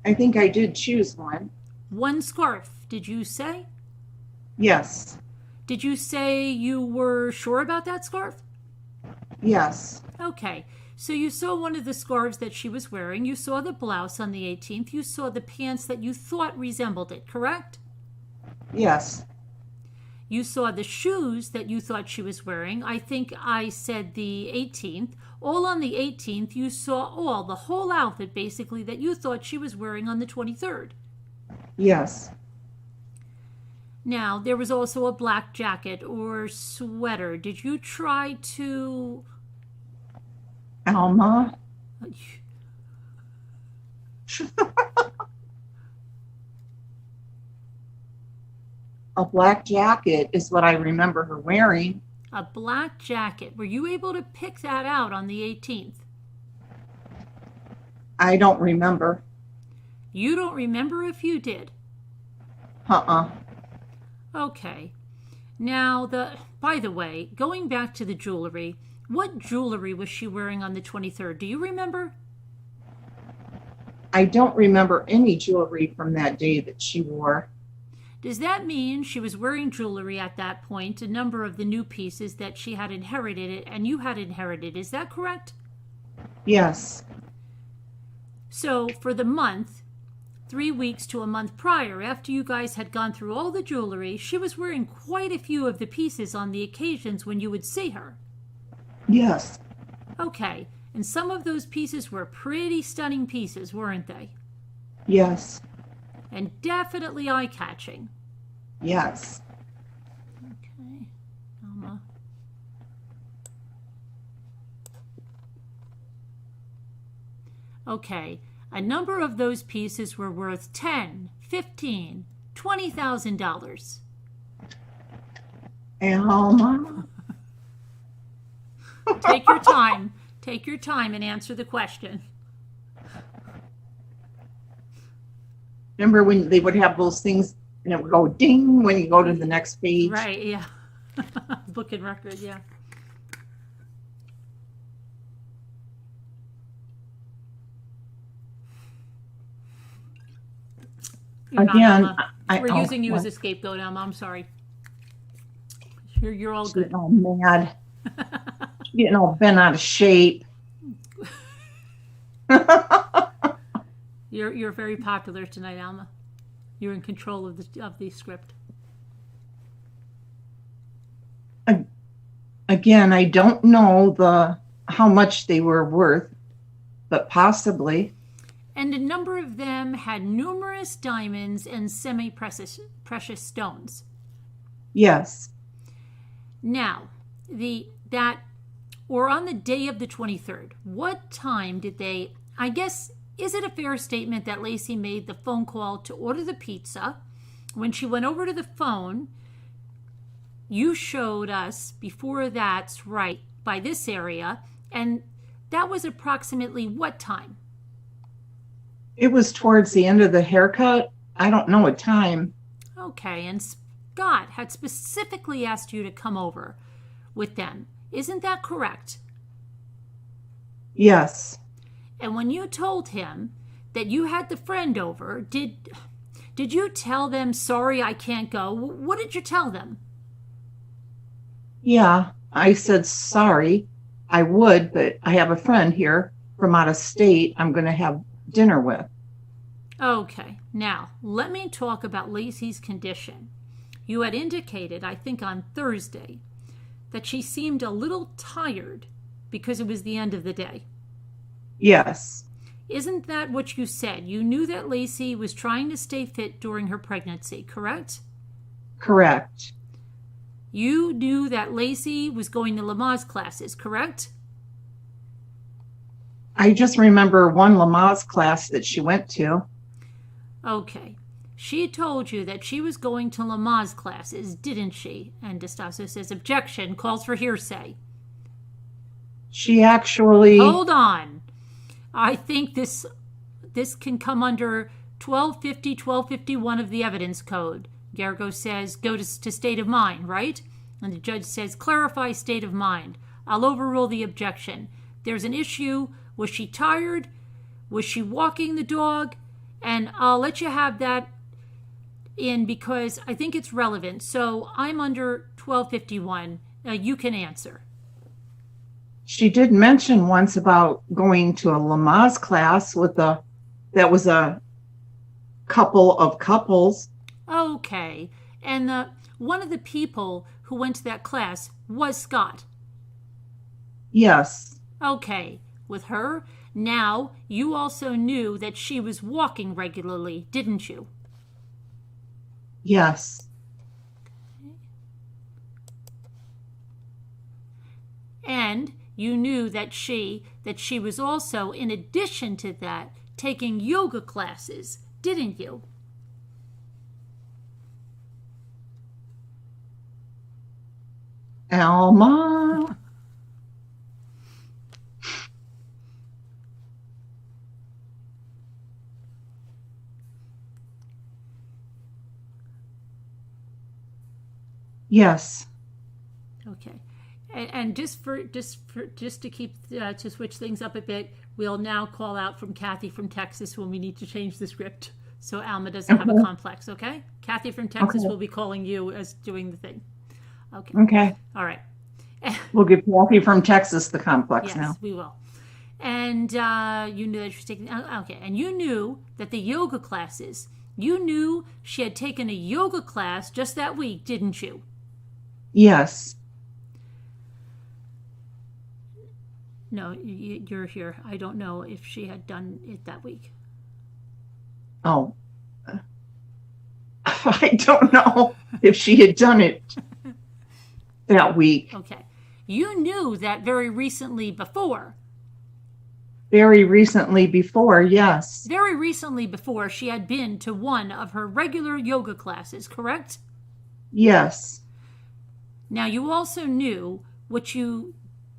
I think I did choose one. One scarf, did you say? Yes. Did you say you were sure about that scarf? Yes. Okay. So you saw one of the scarves that she was wearing. You saw the blouse on the 18th. You saw the pants that you thought resembled it, correct? Yes. You saw the shoes that you thought she was wearing. I think I said the 18th. All on the 18th, you saw the whole outfit basically that you thought she was wearing on the 23rd. Yes. Now, there was also a black jacket or sweater. Did you try to... Alma. A black jacket is what I remember her wearing. A black jacket. Were you able to pick that out on the 18th? I don't remember. You don't remember if you did? Uh-uh. Okay. Now, by the way, going back to the jewelry, what jewelry was she wearing on the 23rd? Do you remember? I don't remember any jewelry from that day that she wore. Does that mean she was wearing jewelry at that point, a number of the new pieces that she had inherited and you had inherited? Is that correct? Yes. So for the month, 3 weeks to a month prior, after you guys had gone through all the jewelry, she was wearing quite a few of the pieces on the occasions when you would see her. Yes. Okay, and some of those pieces were pretty stunning pieces, weren't they? Yes. And definitely eye-catching. Yes. Okay, Alma. Okay, a number of those pieces were worth $10, $15, $20,000. Alma. Take your time. Take your time and answer the question. Remember when they would have those things and it would go ding when you go to the next page? Right, yeah. Book and record, yeah. You're not, Again, Alma. We're using you as a scapegoat, Alma. I'm sorry. You're all She's good. getting all mad. She's getting all bent out of shape. You're very popular tonight, Alma. You're in control of the script. Again, I don't know how much they were worth, but possibly. And a number of them had numerous diamonds and semi-precious stones. Yes. Now, on the day of the 23rd, what time did they, I guess, is it a fair statement that Lacey made the phone call to order the pizza? When she went over to the phone, you showed us before that's right by this area, and that was approximately what time? It was towards the end of the haircut. I don't know a time. Okay, and Scott had specifically asked you to come over with them. Isn't that correct? Yes. And when you told him that you had the friend over, did you tell them, sorry, I can't go? What did you tell them? Yeah, I said, sorry, I would, but I have a friend here from out of state I'm going to have dinner with. Okay, now let me talk about Lacey's condition. You had indicated, I think on Thursday, that she seemed a little tired because it was the end of the day. Yes. Isn't that what you said? You knew that Lacey was trying to stay fit during her pregnancy, correct? Correct. You knew that Lacey was going to Lamaze classes, correct? I just remember one Lamaze class that she went to. Okay. She told you that she was going to Lamaze classes, didn't she? And DeStasso says, objection, calls for hearsay. She actually... Hold on. I think this can come under 1250, 1251 of the evidence code. Gergo says, go to state of mind, right? And the judge says, clarify state of mind. I'll overrule the objection. There's an issue. Was she tired? Was she walking the dog? And I'll let you have that in because I think it's relevant. So I'm under 1251. You can answer. She did mention once about going to a Lamaze class that was a couple of couples. Okay. And one of the people who went to that class was Scott. Yes. Okay. With her, now you also knew that she was walking regularly, didn't you? Yes. And you knew that she was also, in addition to that, taking yoga classes, didn't you? Alma. Yes. Okay. And just to keep to switch things up a bit, we'll now call out from Kathy from Texas when we need to change the script so Alma doesn't have a complex. Okay. Kathy from Texas will be calling you as doing the thing. Okay. Okay. All right. We'll give Kathy from Texas the complex now. Yes, we will. And you knew that she was taking. Okay. And you knew that the yoga classes. You knew she had taken a yoga class just that week, didn't you? Yes. No, you're here. I don't know if she had done it that week. Oh. I don't know if she had done it that week. Okay. You knew that very recently before. Very recently before, yes. Very recently before, she had been to one of her regular yoga classes, correct? Yes. Now, you also knew, what you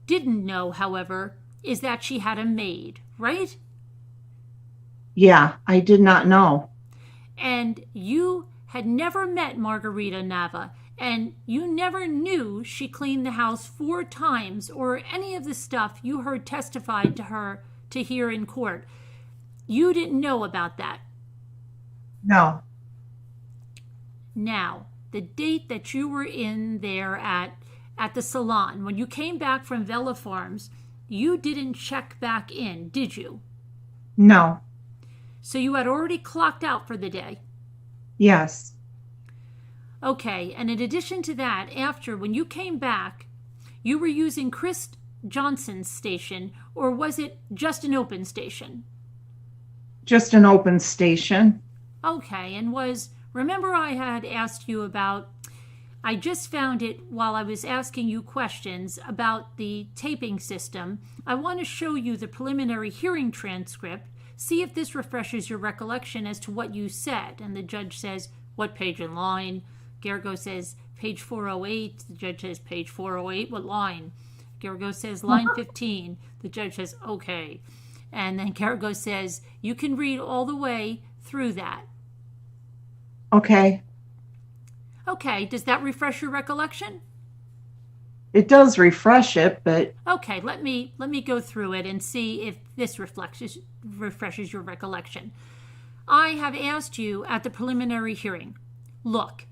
didn't know, however, is that she had a maid, right? Yeah, I did not know. And you had never met Margarita Nava, and you never knew she cleaned the house 4 times or any of the stuff you heard testified to her to hear in court. You didn't know about that. No. Now, the date that you were in there at the salon, when you came back from Vela Farms, you didn't check back in, did you? No. So you had already clocked out for the day. Yes. Okay, and in addition to that, when you came back, you were using Chris Johnson's station, or was it just an open station? Just an open station. Okay, and remember I had asked you about, I just found it while I was asking you questions about the taping system. I want to show you the preliminary hearing transcript, see if this refreshes your recollection as to what you said. And the judge says, what page and line? Gergo says, page 408. The judge says, page 408, what line? Gergo says, line 15. The judge says, okay. And then Gergo says, you can read all the way through that. Okay. Okay, does that refresh your recollection? It does refresh it, but... Okay, let me go through it and see if this refreshes your recollection. I have asked you at the preliminary hearing, look,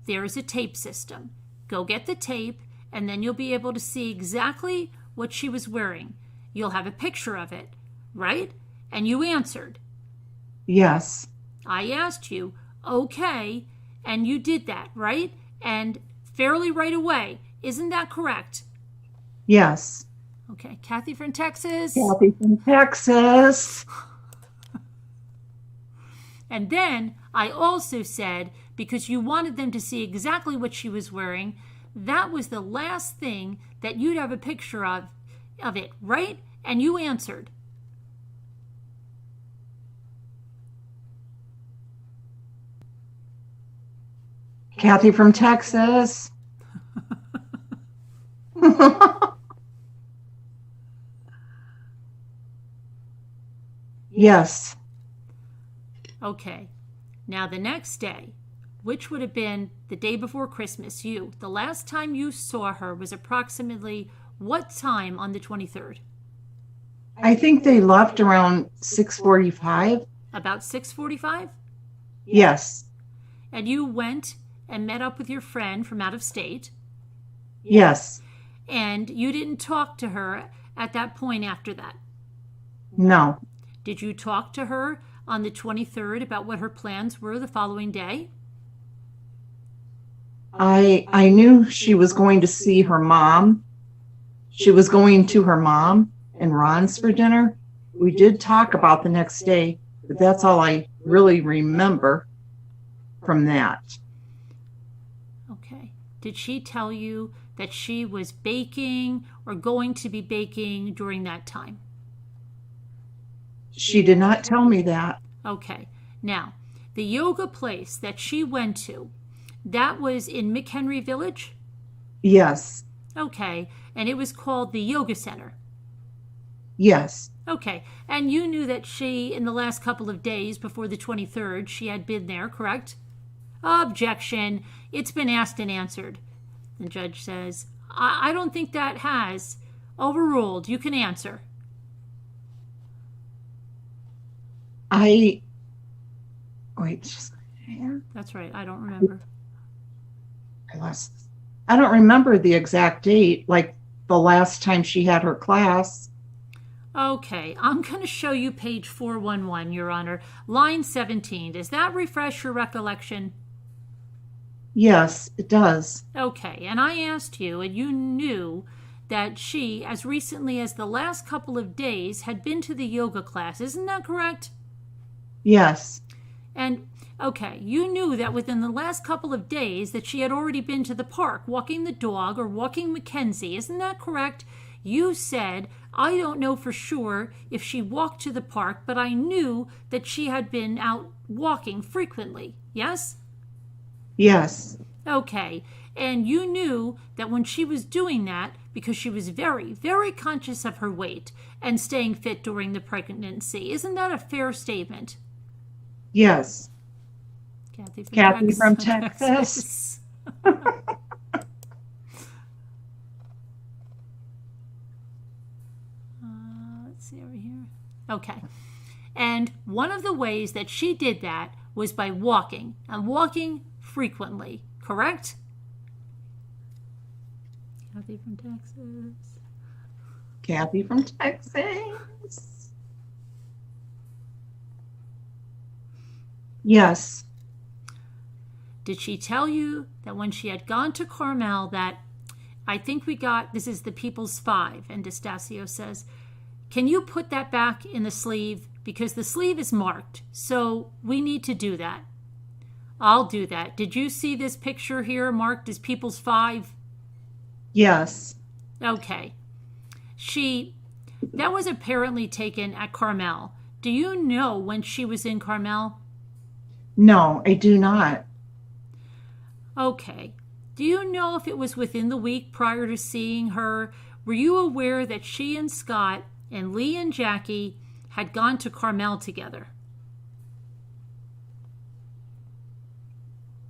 there is a tape system. Go get the tape, and then you'll be able to see exactly what she was wearing. You'll have a picture of it, right? And you answered. Yes. I asked you, okay, and you did that, right? And fairly right away. Isn't that correct? Yes. Okay, Kathy from Texas. Kathy from Texas. And then I also said, because you wanted them to see exactly what she was wearing. That was the last thing that you'd have a picture of it, right? And you answered. Kathy from Texas. Yes. Okay. Now the next day, which would have been the day before Christmas, the last time you saw her was approximately what time on the 23rd? I think they left around 6:45. About 6:45? Yes. And you went and met up with your friend from out of state, Yes. and you didn't talk to her at that point after that. No. Did you talk to her on the 23rd about what her plans were the following day? I knew she was going to see her mom. She was going to her mom and Ron's for dinner. We did talk about the next day, but that's all I really remember from that. Okay. Did she tell you that she was baking or going to be baking during that time? She did not tell me that. Okay. Now, the yoga place that she went to, that was in McHenry Village? Yes. Okay. And it was called the Yoga Center. Yes. Okay. And you knew that she, in the last couple of days before the 23rd, she had been there, correct? Objection. It's been asked and answered. The judge says, I don't think that has. Overruled. You can answer. Wait, just That's right. I don't remember. I lost this. I don't remember the exact date, like the last time she had her class. Okay. I'm going to show you page 411, Your Honor. Line 17. Does that refresh your recollection? Yes, it does. Okay. And I asked you, and you knew that she, as recently as the last couple of days, had been to the yoga class. Isn't that correct? Yes. And, okay, you knew that within the last couple of days that she had already been to the park walking the dog or walking Mackenzie. Isn't that correct? You said, I don't know for sure if she walked to the park, but I knew that she had been out walking frequently. Yes? Yes. Okay. And you knew that when she was doing that, because she was very, very conscious of her weight and staying fit during the pregnancy. Isn't that a fair statement? Yes. Kathy from Texas. Let's see over here. Okay. And one of the ways that she did that was by walking, and walking frequently, correct? Kathy from Texas. Kathy from Texas. Yes. Did she tell you that when she had gone to Carmel that, I think we got, this is the People's 5, and D'Estasio says, can you put that back in the sleeve? Because the sleeve is marked, so we need to do that. I'll do that. Did you see this picture here marked as People's 5? Yes. Okay. That was apparently taken at Carmel. Do you know when she was in Carmel? No, I do not. Okay. Do you know if it was within the week prior to seeing her? Were you aware that she and Scott and Lee and Jackie had gone to Carmel together?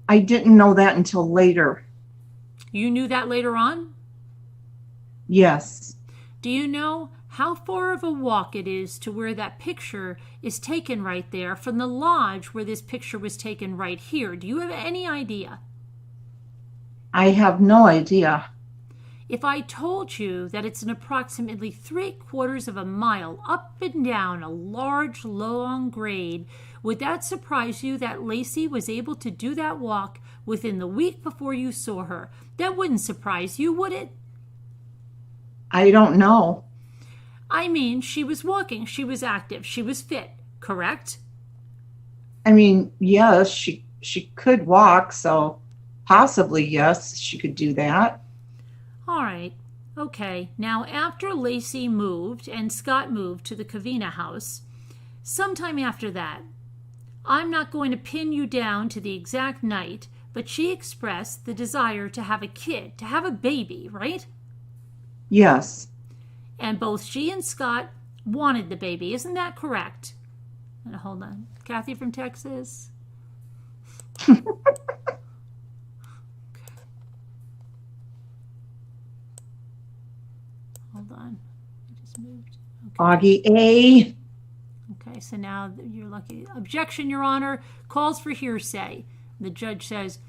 I didn't know that until later. You knew that later on? Yes. Do you know how far of a walk it is to where that picture is taken right there from the lodge where this picture was taken right here? Do you have any idea? I have no idea. If I told you that it's an approximately 3/4 of a mile up and down a large, long grade, would that surprise you that Lacey was able to do that walk within the week before you saw her? That wouldn't surprise you, would it? I don't know. I mean, she was walking, she was active, she was fit, correct? I mean, yes, she she could walk, so possibly, yes, she could do that. All right. Okay. Now, after Lacey moved and Scott moved to the Covina house, sometime after that, I'm not going to pin you down to the exact night, but she expressed the desire to have a kid, to have a baby, right? Yes. And both she and Scott wanted the baby. Isn't that correct? And hold on. Kathy from Texas. Hold on. I just moved. Augie A. Okay, so now you're lucky. Objection, Your Honor. Calls for hearsay. The judge says,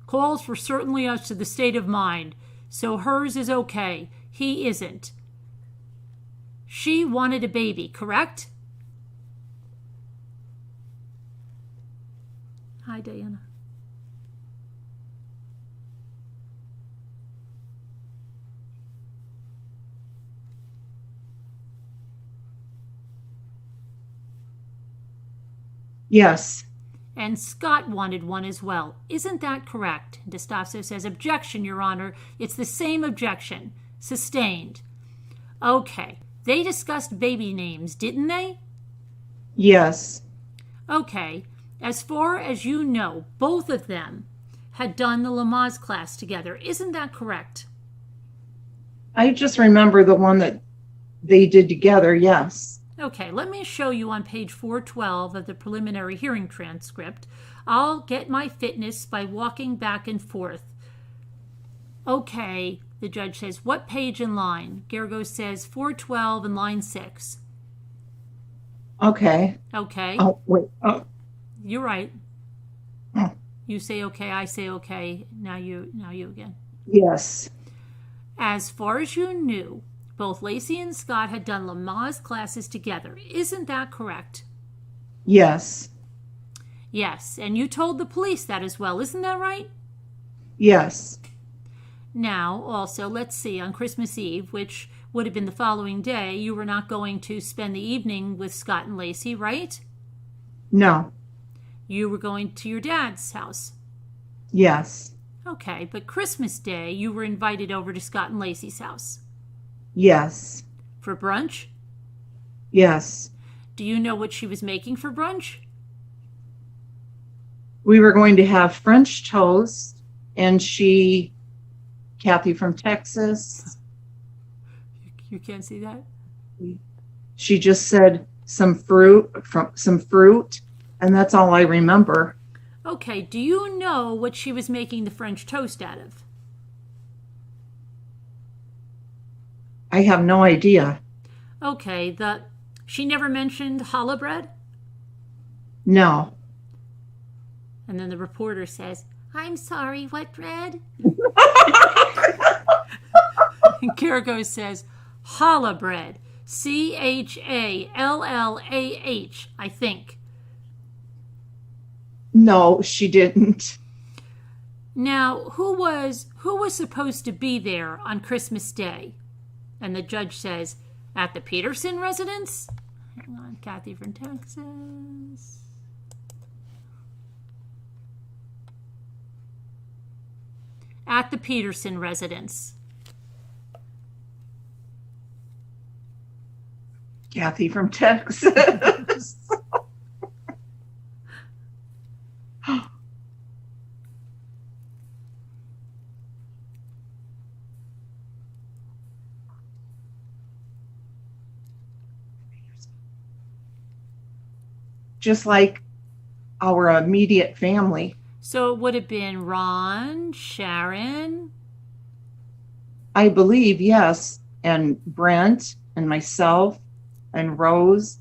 calls for certainly as to the state of mind. So hers is okay. He isn't. She wanted a baby, correct? Hi, Diana. Yes. And Scott wanted one as well. Isn't that correct? DeStasso says, objection, Your Honor. It's the same objection. Sustained. Okay. They discussed baby names, didn't they? Yes. Okay. As far as you know, both of them had done the Lamaze class together. Isn't that correct? I just remember the one that they did together, yes. Okay, let me show you on page 412 of the preliminary hearing transcript. I'll get my fitness by walking back and forth. Okay, the judge says, what page and line? Gergo says 412 and line 6. Okay. Okay, Oh, wait. Oh. you're right. Oh. You say okay, I say okay. Now you again. Yes. As far as you knew, both Lacey and Scott had done Lamaze classes together. Isn't that correct? Yes. Yes, and you told the police that as well. Isn't that right? Yes. Now, also, let's see, on Christmas Eve, which would have been the following day, you were not going to spend the evening with Scott and Lacey, right? No. You were going to your dad's house. Yes. Okay, but Christmas Day, you were invited over to Scott and Lacey's house. Yes. For brunch? Yes. Do you know what she was making for brunch? We were going to have French toast, and Kathy from Texas, You can't see that? she just said some fruit, and that's all I remember. Okay, do you know what she was making the French toast out of? I have no idea. Okay, she never mentioned challah bread? No. And then the reporter says, I'm sorry, what bread? And Caragos says, challah bread. CHALLAH, I think. No, she didn't. Now, who was supposed to be there on Christmas Day? And the judge says, at the Peterson residence? Hang on, Kathy from Texas. At the Peterson residence. Kathy from Texas. Just like our immediate family. So it would have been Ron, Sharon. I believe, yes. And Brent and myself and Rose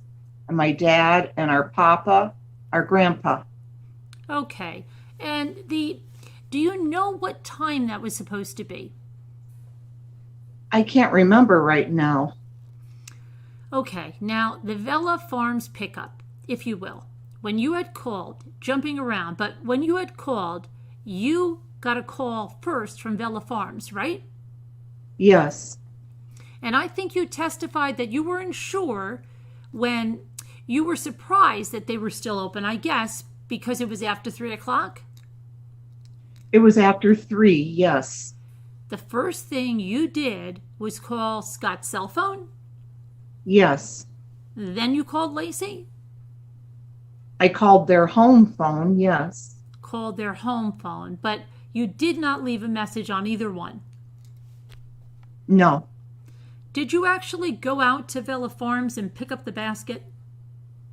and my dad and our papa, our grandpa. Okay. And do you know what time that was supposed to be? I can't remember right now. Okay. Now, the Vela Farms pickup, if you will, when you had called, jumping around, but when you had called, you got a call first from Vela Farms, right? Yes. And I think you testified that you weren't sure when you were surprised that they were still open, I guess, Because it was after 3 o'clock? It was after 3, yes. The first thing you did was call Scott's cell phone? Yes. Then you called Lacey? I called their home phone, yes. Called their home phone, but you did not leave a message on either one. No. Did you actually go out to Villa Farms and pick up the basket?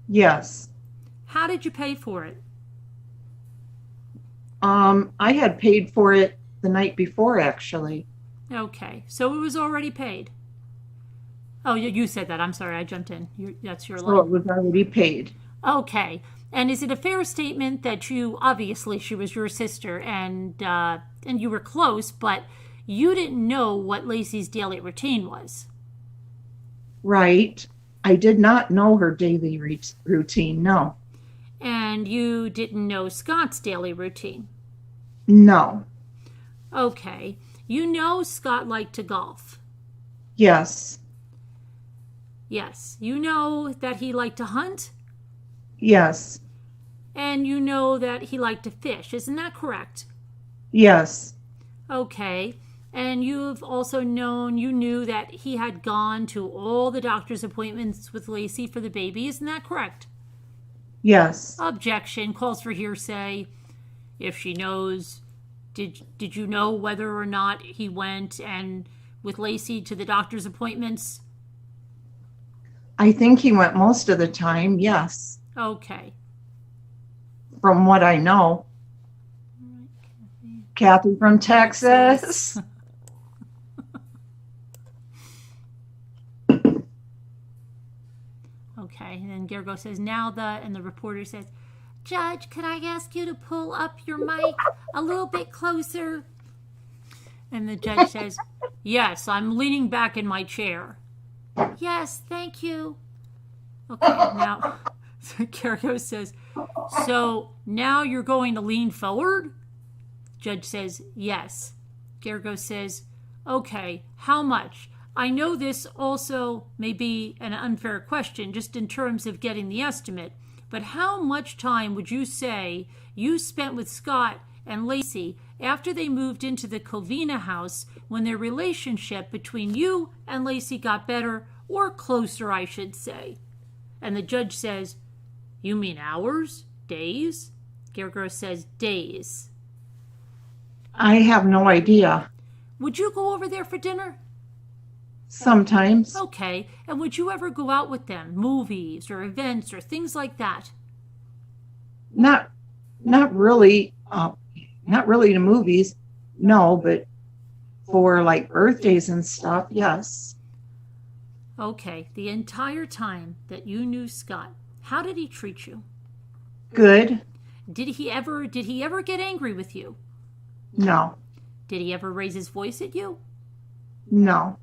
Yes. How did you pay for it? I had paid for it the night before, actually. Okay, so it was already paid. Oh, you said that. I'm sorry, I jumped in. That's your So line. it was already paid. Okay, and is it a fair statement that obviously she was your sister and you were close, but you didn't know what Lacey's daily routine was? Right. I did not know her daily routine, no. And you didn't know Scott's daily routine? No. Okay. You know Scott liked to golf? Yes. Yes. You know that he liked to hunt? Yes. And you know that he liked to fish. Isn't that correct? Yes. Okay. And you've also you knew that he had gone to all the doctor's appointments with Lacey for the baby. Isn't that correct? Yes. Objection. Calls for hearsay. If she knows, did you know whether or not he went and with Lacey to the doctor's appointments? I think he went most of the time, yes. Okay. From what I know. Kathy from Texas. Okay, and then Gergo says, and the reporter says, Judge, could I ask you to pull up your mic a little bit closer? And the judge says, yes, I'm leaning back in my chair. Yes, thank you. Okay, now, Gergo says, so now you're going to lean forward? Judge says, yes. Gergo says, okay, how much? I know this also may be an unfair question just in terms of getting the estimate, but how much time would you say you spent with Scott and Lacey after they moved into the Covina house when their relationship between you and Lacey got better, or closer, I should say? And the judge says, you mean hours? Days? Gergo says, days. I have no idea. Would you go over there for dinner? Sometimes. Okay, and would you ever go out with them? Movies or events or things like that? Not really. Not really to movies. No, but for like birthdays and stuff, yes. Okay, the entire time that you knew Scott, how did he treat you? Good. Did he ever get angry with you? No. Did he ever raise his voice at you? No.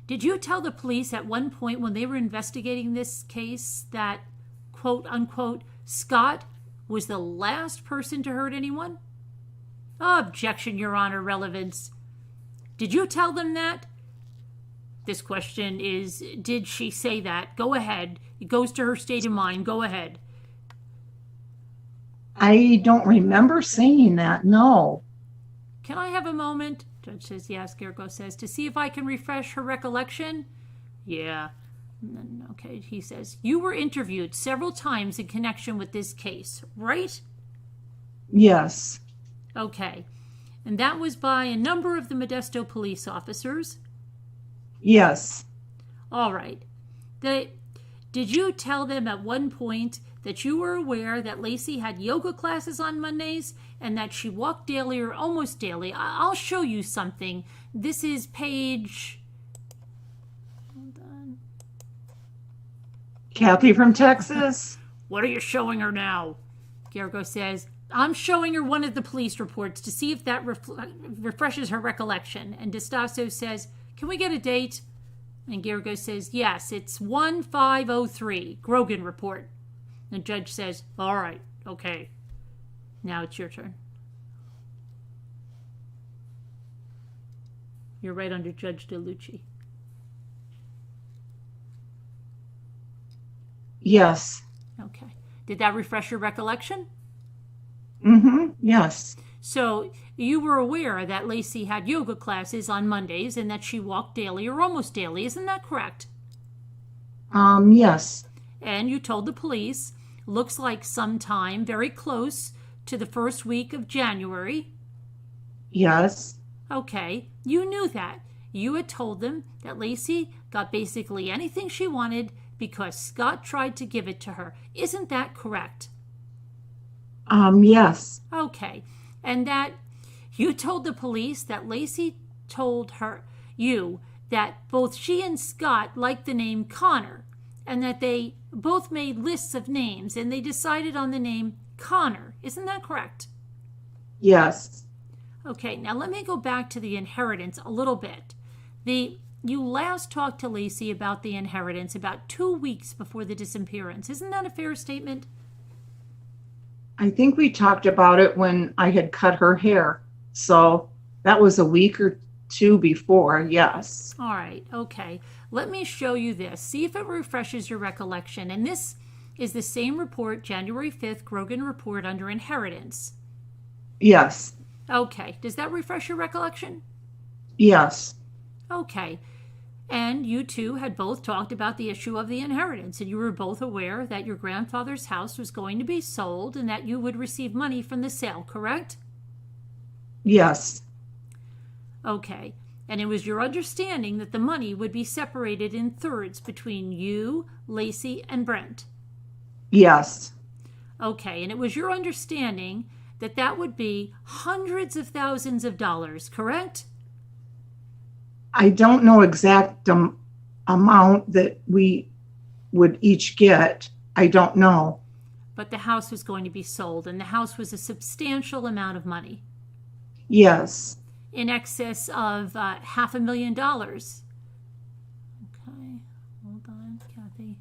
Did you tell the police at one point when they were investigating this case that, quote unquote, Scott was the last person to hurt anyone? Objection, Your Honor, relevance. Did you tell them that? This question is, did she say that? Go ahead. It goes to her state of mind. Go ahead. I don't remember saying that, no. Can I have a moment? Judge says, yes. Gergo says, to see if I can refresh her recollection? Yeah. And then, okay, he says, you were interviewed several times in connection with this case, right? Yes. Okay. And that was by a number of the Modesto police officers? Yes. All right. Did you tell them at one point that you were aware that Lacey had yoga classes on Mondays and that she walked daily or almost daily? I'll show you something. This is page... Hold on. Kathy from Texas. What are you showing her now? Gergo says, I'm showing her one of the police reports to see if that refreshes her recollection. And D'Estacio says, can we get a date? And Gergo says, yes, it's 1503, Grogan report. The judge says, all right, okay. Now it's your turn. You're right under Judge DeLucci. Yes. Okay. Did that refresh your recollection? Yes. So you were aware that Lacey had yoga classes on Mondays and that she walked daily or almost daily. Isn't that correct? Yes. And you told the police, looks like sometime very close to the first week of January. Yes. Okay, you knew that. You had told them that Lacey got basically anything she wanted because Scott tried to give it to her. Isn't that correct? Yes. Okay, and that you told the police that Lacey told you that both she and Scott liked the name Connor and that they both made lists of names and they decided on the name Connor. Isn't that correct? Yes. Okay, now let me go back to the inheritance a little bit. You last talked to Lacey about the inheritance about 2 weeks before the disappearance. Isn't that a fair statement? I think we talked about it when I had cut her hair. So that was a week or two before, yes. All right, okay. Let me show you this. See if it refreshes your recollection. And this is the same report, January 5th, Grogan report under inheritance. Yes. Okay, does that refresh your recollection? Yes. Okay. And you two had both talked about the issue of the inheritance, and you were both aware that your grandfather's house was going to be sold and that you would receive money from the sale, correct? Yes. Okay. And it was your understanding that the money would be separated in thirds between you, Lacey, and Brent. Yes. Okay. And it was your understanding that that would be hundreds of thousands of dollars, correct? I don't know exact amount that we would each get. I don't know. But the house was going to be sold, and the house was a substantial amount of money. Yes. In excess of $500,000. Okay, hold on, Kathy.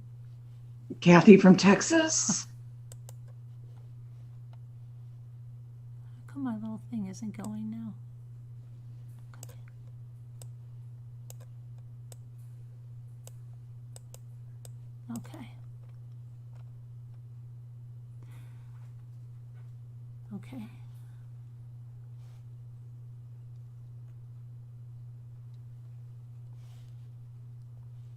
Kathy from Texas. How come my little thing isn't going now? Okay. Okay.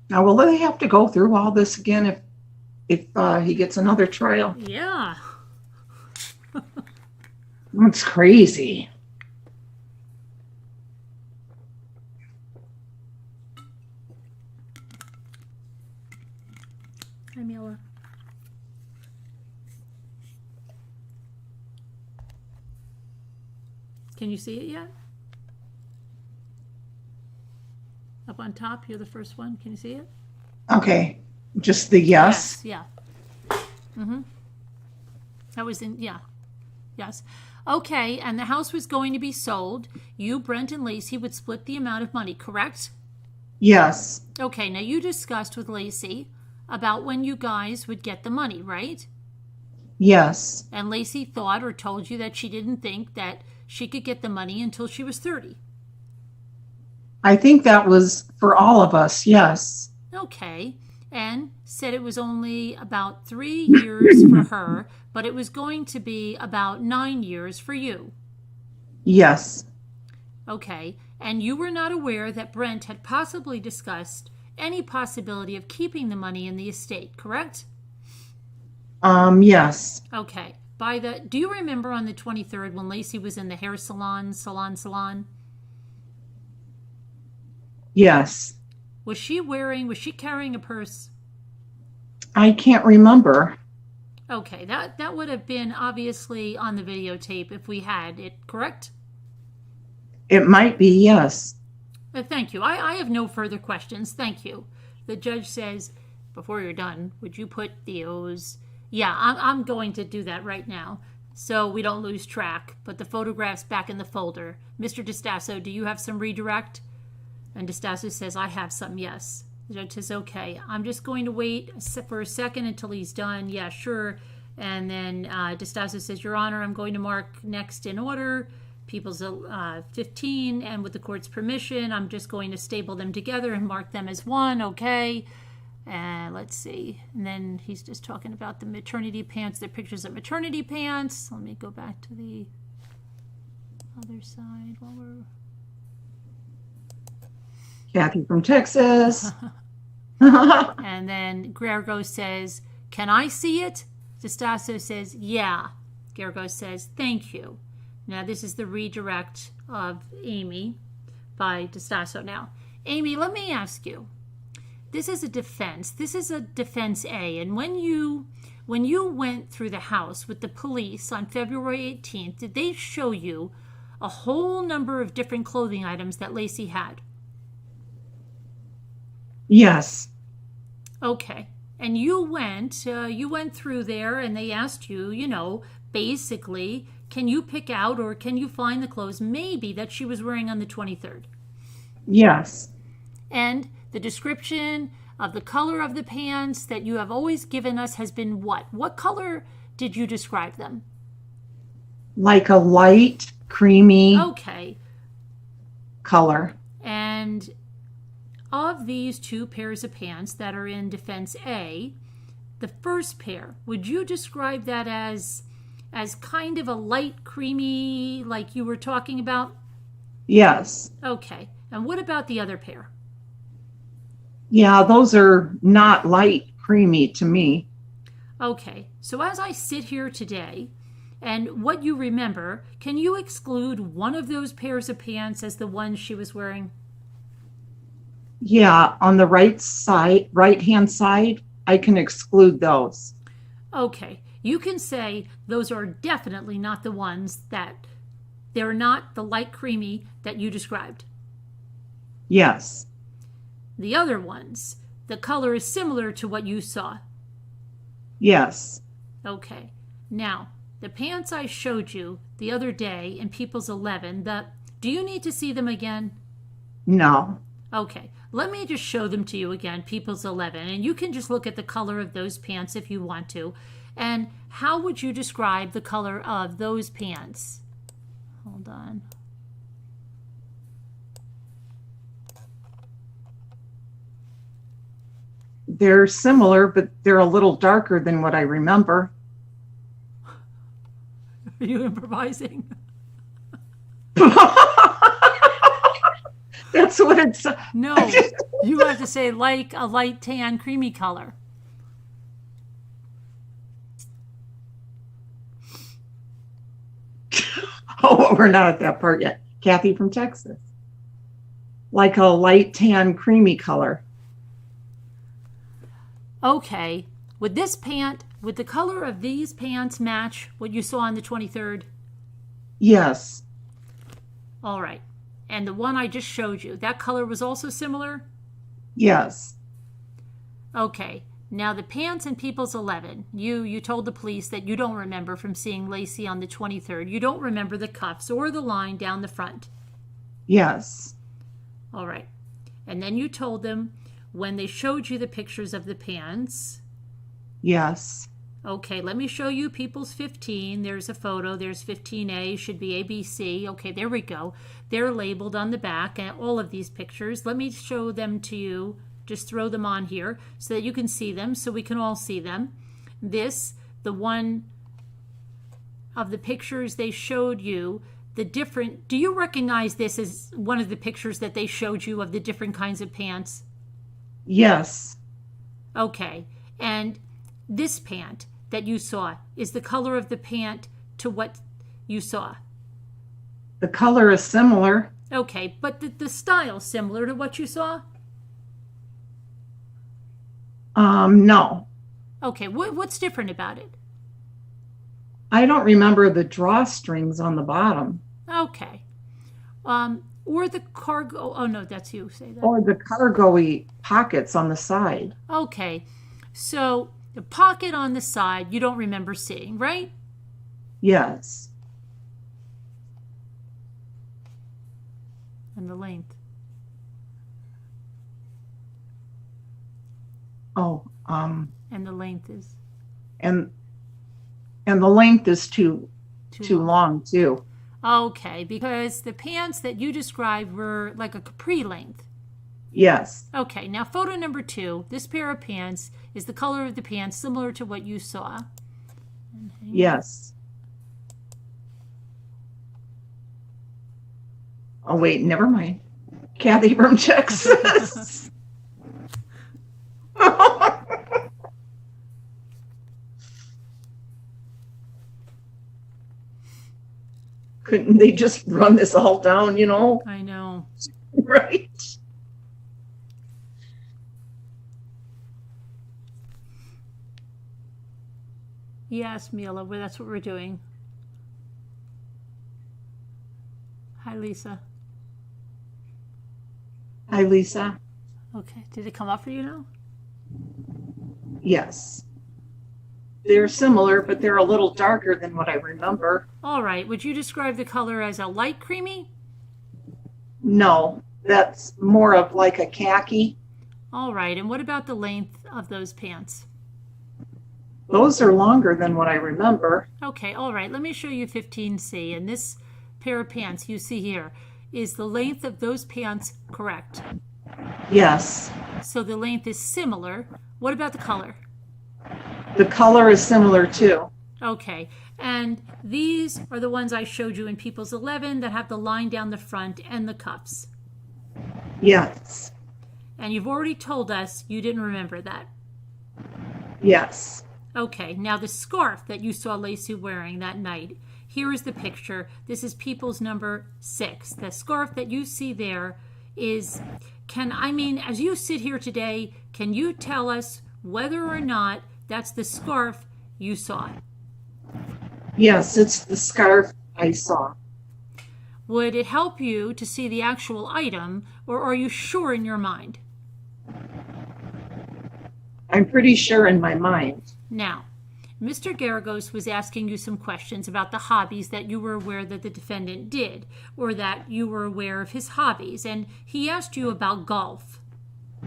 Now, will they have to go through all this again if he gets another trial? Yeah. That's crazy. Hi, Mila. Can you see it yet? Up on top, you're the first one. Can you see it? Okay. Just the yes? Yeah. Mm-hmm. That was in, yeah. Yes. Okay, and the house was going to be sold. You, Brent, and Lacey would split the amount of money, correct? Yes. Okay, now you discussed with Lacey about when you guys would get the money, right? Yes. And Lacey thought or told you that she didn't think that she could get the money until she was 30. I think that was for all of us, yes. Okay, and said it was only about 3 years for her, but it was going to be about 9 years for you. Yes. Okay, and you were not aware that Brent had possibly discussed any possibility of keeping the money in the estate, correct? Yes. Okay. Do you remember on the 23rd when Lacey was in the hair salon? Yes. Was she carrying a purse? I can't remember. Okay, that would have been obviously on the videotape if we had it, correct? It might be, yes. Thank you. I have no further questions. Thank you. The judge says, before you're done, would you put Theo's... Yeah, I'm going to do that right now so we don't lose track. Put the photographs back in the folder. Mr. DeStasso, do you have some redirect? And DeStasso says, I have some, yes. The judge says, okay. I'm just going to wait for a second until he's done. Yeah, sure. And then DeStasso says, Your Honor, I'm going to mark next in order. People's 15, and with the court's permission, I'm just going to staple them together and mark them as one, okay? And let's see. And then he's just talking about the maternity pants. The pictures of maternity pants. Let me go back to the other side while we're... Kathy from Texas. And then Gergo says, "Can I see it?" DeStasso says, "Yeah." Gergo says, "Thank you." Now this is the redirect of Amy by DeStasso. Now, Amy, let me ask you. This is a defense. This is a defense A. And when you went through the house with the police on February 18th, did they show you a whole number of different clothing items that Lacey had? Yes. Okay. And you went through there and they asked you, basically, can you pick out or can you find the clothes maybe that she was wearing on the 23rd? Yes. And the description of the color of the pants that you have always given us has been what? What color did you describe them? Like a light, creamy Okay. color. And of these two pairs of pants that are in Defense A, the first pair, would you describe that as kind of a light, creamy, like you were talking about? Yes. Okay. And what about the other pair? Yeah, those are not light, creamy to me. Okay. So as I sit here today, and what you remember, can you exclude one of those pairs of pants as the one she was wearing? Yeah, on the right-hand side, I can exclude those. Okay. You can say those are definitely not the ones they're not the light creamy that you described. Yes. The other ones, the color is similar to what you saw. Yes. Okay. Now, the pants I showed you the other day in People's 11, do you need to see them again? No. Okay. Let me just show them to you again, People's 11, and you can just look at the color of those pants if you want to. And how would you describe the color of those pants? Hold on. They're similar, but they're a little darker than what I remember. Are you improvising? That's what it's. No, you have to say like a light tan, creamy color. Oh, we're not at that part yet. Kathy from Texas. Like a light tan, creamy color. Okay. Would the color of these pants match what you saw on the 23rd? Yes. All right. And the one I just showed you, that color was also similar? Yes. Okay. Now the pants in People's 11, you told the police that you don't remember from seeing Lacey on the 23rd. You don't remember the cuffs or the line down the front. Yes. All right. And then you told them when they showed you the pictures of the pants. Yes. Okay, let me show you People's 15. There's a photo. There's 15A, should be ABC. Okay, there we go. They're labeled on the back, and all of these pictures. Let me show them to you. Just throw them on here so that you can see them, so we can all see them. The one of the pictures they showed you, do you recognize this as one of the pictures that they showed you of the different kinds of pants? Yes. Okay, and this pant that you saw, is the color of the pant to what you saw? The color is similar. Okay, but the style similar to what you saw? No. Okay, what's different about it? I don't remember the drawstrings on the bottom. Okay. Or the cargo, oh no, that's you, say that. Or the cargo-y pockets on the side. Okay, so the pocket on the side you don't remember seeing, right? Yes. And the length. Oh, And the length is and the length is too long too. Okay, because the pants that you described were like a capri length. Yes. Okay, now photo number 2. This pair of pants is the color of the pants similar to what you saw. Yes. Oh, wait, never mind. Kathy from Texas. Couldn't they just run this all down, you know? I know. Right? Yes, Mila, well, that's what we're doing. Hi, Lisa. Hi, Lisa. Okay, did it come up for you now? Yes. They're similar, but they're a little darker than what I remember. All right, would you describe the color as a light creamy? No, that's more of like a khaki. All right, and what about the length of those pants? Those are longer than what I remember. Okay, all right, let me show you 15C. And this pair of pants you see here, is the length of those pants correct? Yes. So the length is similar. What about the color? The color is similar too. Okay, and these are the ones I showed you in People's 11 that have the line down the front and the cuffs. Yes. And you've already told us you didn't remember that. Yes. Okay, now the scarf that you saw Lacey wearing that night, here is the picture. This is People's number 6. The scarf that you see there is, as you sit here today, can you tell us whether or not that's the scarf you saw? Yes, it's the scarf I saw. Would it help you to see the actual item, or are you sure in your mind? I'm pretty sure in my mind. Now, Mr. Garagos was asking you some questions about the hobbies that you were aware that the defendant did, or that you were aware of his hobbies, and he asked you about golf.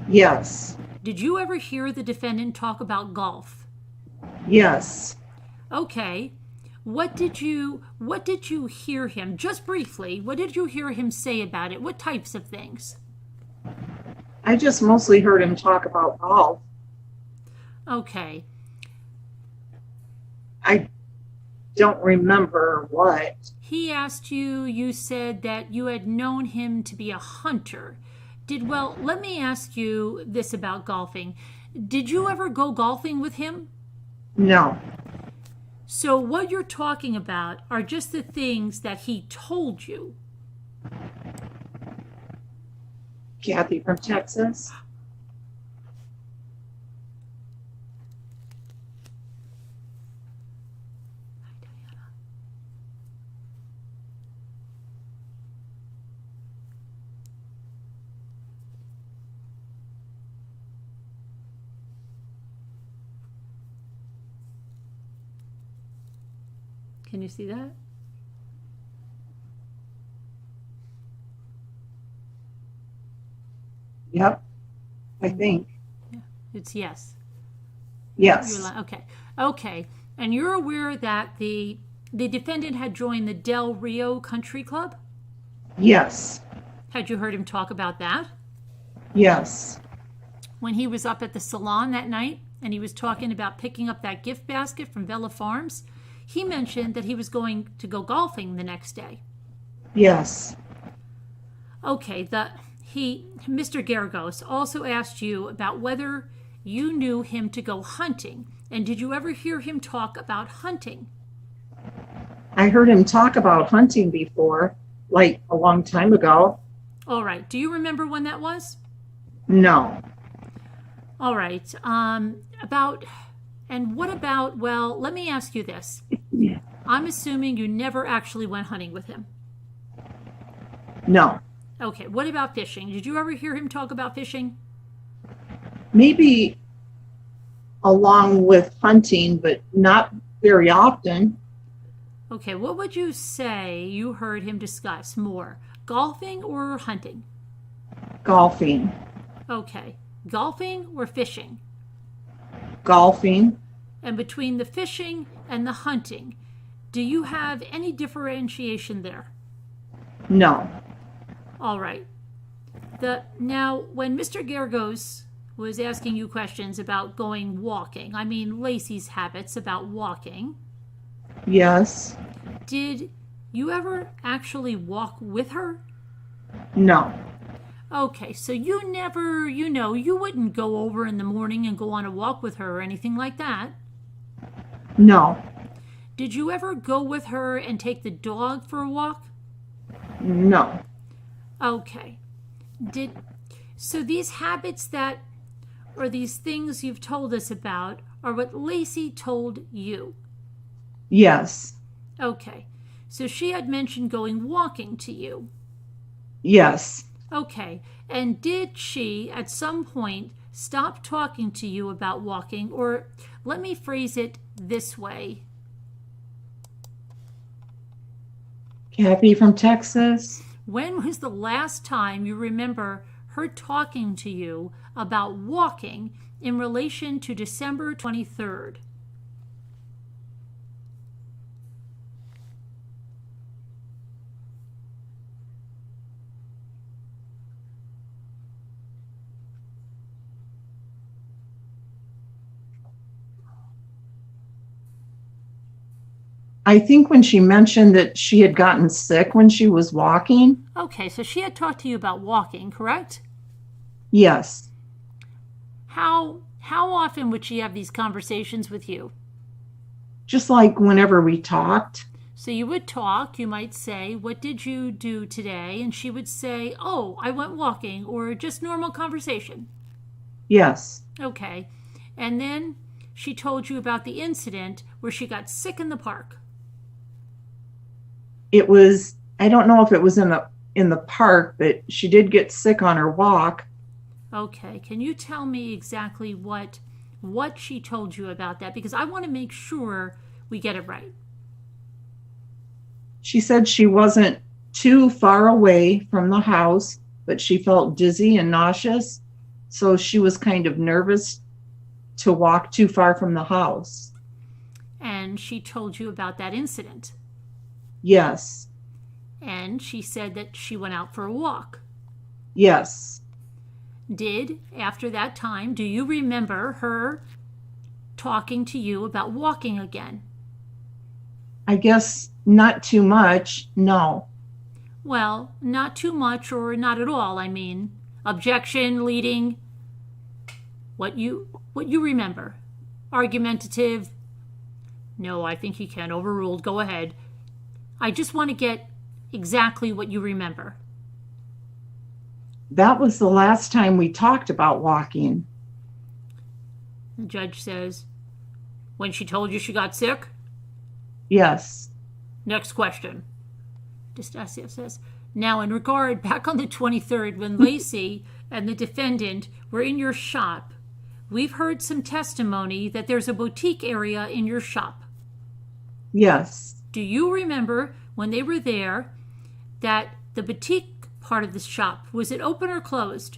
Yes. Did you ever hear the defendant talk about golf? Yes. Okay. What did you hear him, just briefly, what did you hear him say about it? What types of things? I just mostly heard him talk about golf. Okay. I don't remember what. He asked you, you said that you had known him to be a hunter. Let me ask you this about golfing. Did you ever go golfing with him? No. So what you're talking about are just the things that he told you. Kathy from Texas. Can you see that? Yep. I think. It's yes. Yes. Okay. Okay. And you're aware that the defendant had joined the Del Rio Country Club? Yes. Had you heard him talk about that? Yes. When he was up at the salon that night and he was talking about picking up that gift basket from Vella Farms, he mentioned that he was going to go golfing the next day. Yes. Okay, Mr. Garagos also asked you about whether you knew him to go hunting. And did you ever hear him talk about hunting? I heard him talk about hunting before, like a long time ago. All right. Do you remember when that was? No. All right. Well, let me ask you this. Yeah. I'm assuming you never actually went hunting with him. No. Okay. What about fishing? Did you ever hear him talk about fishing? Maybe along with hunting, but not very often. Okay. What would you say you heard him discuss more? Golfing or hunting? Golfing. Okay. Golfing or fishing? Golfing. And between the fishing and the hunting, do you have any differentiation there? No. All right. Now, when Mr. Gergos was asking you questions about going walking, I mean Lacey's habits about walking, Yes. did you ever actually walk with her? No. Okay, so you never, you wouldn't go over in the morning and go on a walk with her or anything like that. No. Did you ever go with her and take the dog for a walk? No. Okay. So these habits or these things you've told us about are what Lacey told you? Yes. Okay. So she had mentioned going walking to you. Yes. Okay. And did she, at some point, stop talking to you about walking? Or let me phrase it this way. Kathy from Texas. When was the last time you remember her talking to you about walking in relation to December 23rd? I think when she mentioned that she had gotten sick when she was walking. Okay, so she had talked to you about walking, correct? Yes. How often would she have these conversations with you? Just like whenever we talked. So you would talk, you might say, "What did you do today?" And she would say, "Oh, I went walking," or just normal conversation. Yes. Okay. And then she told you about the incident where she got sick in the park. It was, I don't know if it was in the park, but she did get sick on her walk. Okay. Can you tell me exactly what she told you about that? Because I want to make sure we get it right. She said she wasn't too far away from the house, but she felt dizzy and nauseous. So she was kind of nervous to walk too far from the house. And she told you about that incident. Yes. And she said that she went out for a walk. Yes. After that time, do you remember her talking to you about walking again? I guess not too much. No. Well, not too much or not at all. I mean, objection, leading, what you remember. Argumentative. No, I think he can. Overruled. Go ahead. I just want to get exactly what you remember. That was the last time we talked about walking. The judge says, when she told you she got sick? Yes. Next question. D'Estacio says, now in regard, back on the 23rd, when Lacey and the defendant were in your shop, we've heard some testimony that there's a boutique area in your shop. Yes. Do you remember when they were there that the boutique part of the shop, was it open or closed?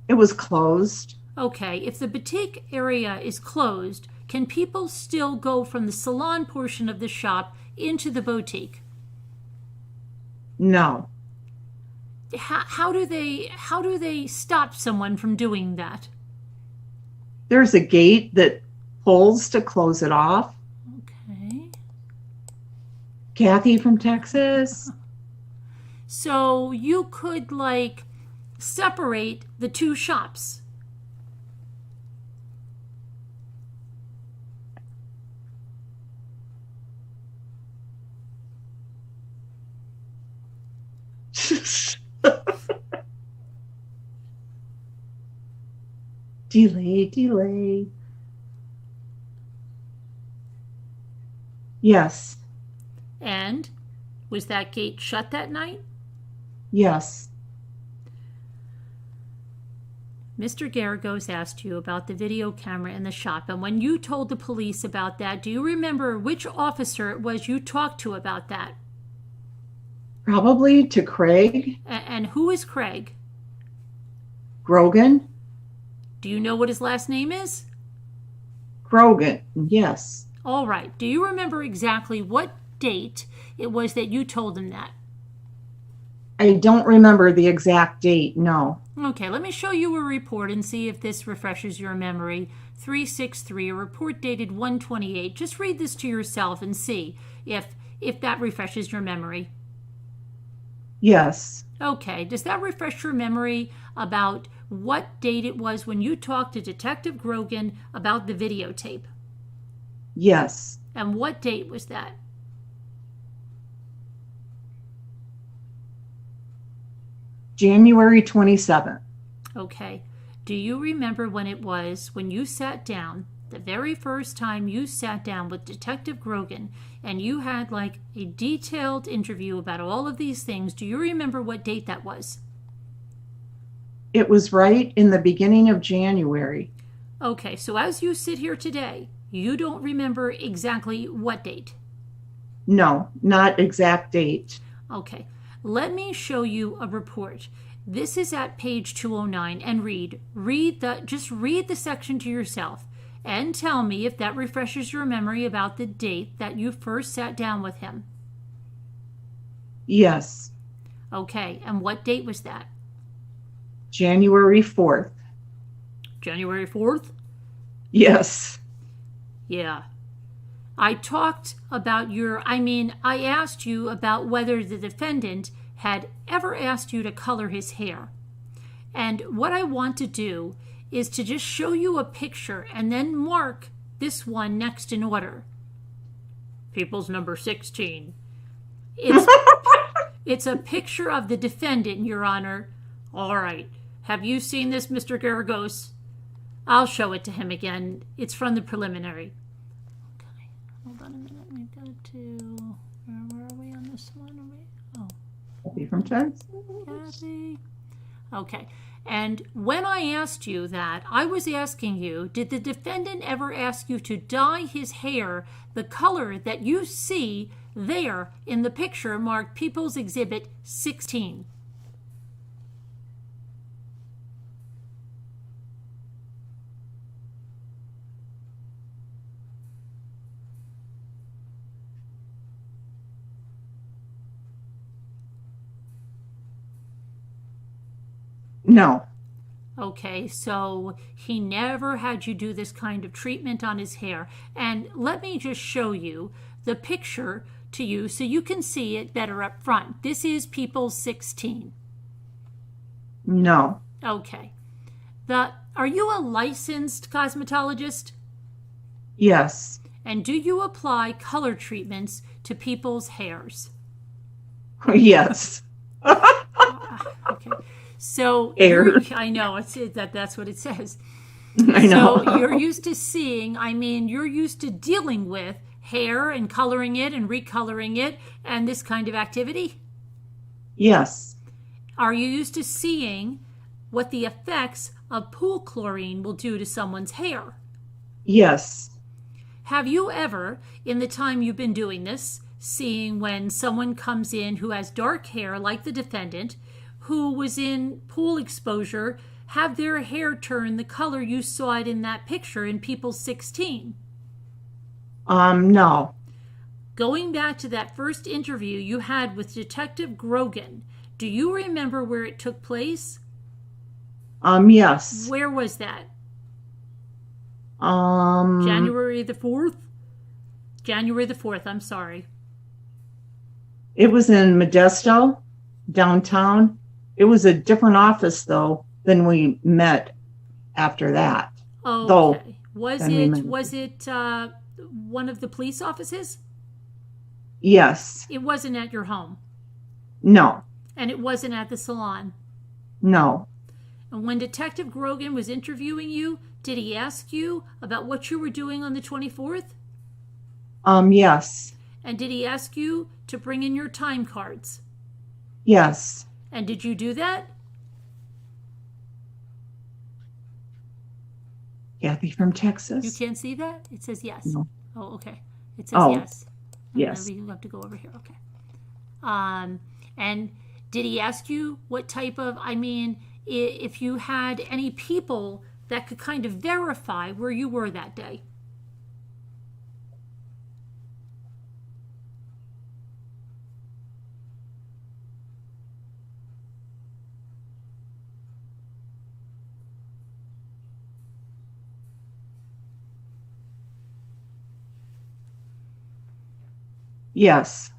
It was closed. Okay, if the boutique area is closed, can people still go from the salon portion of the shop into the boutique? No. How do they stop someone from doing that? There's a gate that pulls to close it off. Okay. Kathy from Texas. So you could separate the two shops. Delay. Yes. And was that gate shut that night? Yes. Mr. Garagos asked you about the video camera in the shop, and when you told the police about that, do you remember which officer it was you talked to about that? Probably to Craig. And who is Craig? Grogan. Do you know what his last name is? Grogan, yes. All right. Do you remember exactly what date it was that you told him that? I don't remember the exact date, no. Okay, let me show you a report and see if this refreshes your memory. 363, a report dated 128. Just read this to yourself and see if that refreshes your memory. Yes. Okay, does that refresh your memory about what date it was when you talked to Detective Grogan about the videotape? Yes. And what date was that? January 27th. Okay. Do you remember when it was when you sat down, the very first time you sat down with Detective Grogan and you had like a detailed interview about all of these things? Do you remember what date that was? It was right in the beginning of January. Okay, so as you sit here today, you don't remember exactly what date? No, not exact date. Okay, let me show you a report. This is at page 209 and just read the section to yourself and tell me if that refreshes your memory about the date that you first sat down with him. Yes. Okay, and what date was that? January 4th. January 4th? Yes. Yeah. I asked you about whether the defendant had ever asked you to color his hair. And what I want to do is to just show you a picture and then mark this one next in order. People's number 16. It's a picture of the defendant, Your Honor. All right. Have you seen this, Mr. Garagos? I'll show it to him again. It's from the preliminary. Okay. Hold on a minute. Let me go to... Where are we on this one? Kathy from Texas. Kathy. Okay. And when I asked you that, I was asking you, did the defendant ever ask you to dye his hair the color that you see there in the picture marked People's Exhibit 16? No. Okay, so he never had you do this kind of treatment on his hair. And let me just show you the picture to you so you can see it better up front. This is People's 16. No. Okay. Are you a licensed cosmetologist? Yes. And do you apply color treatments to people's hairs? Yes. Okay. So Hair. I know that's what it says. I know. So you're used to you're used to dealing with hair and coloring it and recoloring it and this kind of activity? Yes. Are you used to seeing what the effects of pool chlorine will do to someone's hair? Yes. Have you ever, in the time you've been doing this, seeing when someone comes in who has dark hair like the defendant, who was in pool exposure, have their hair turn the color you saw it in that picture in People's 16? No. Going back to that first interview you had with Detective Grogan, do you remember where it took place? Yes. Where was that? January the 4th? January the 4th, I'm sorry. It was in Modesto, downtown. It was a different office, though, than we met after that. Okay. Though, was it one of the police offices? Yes. It wasn't at your home. No. And it wasn't at the salon. No. And when Detective Grogan was interviewing you, did he ask you about what you were doing on the 24th? Yes. And did he ask you to bring in your time cards? Yes. And did you do that? Kathy from Texas. You can't see that? It says yes. No. Oh, okay. It says yes. Yes. You have to go over here. Okay. And did he ask you what type of, if you had any people that could kind of verify where you were that day? Yes.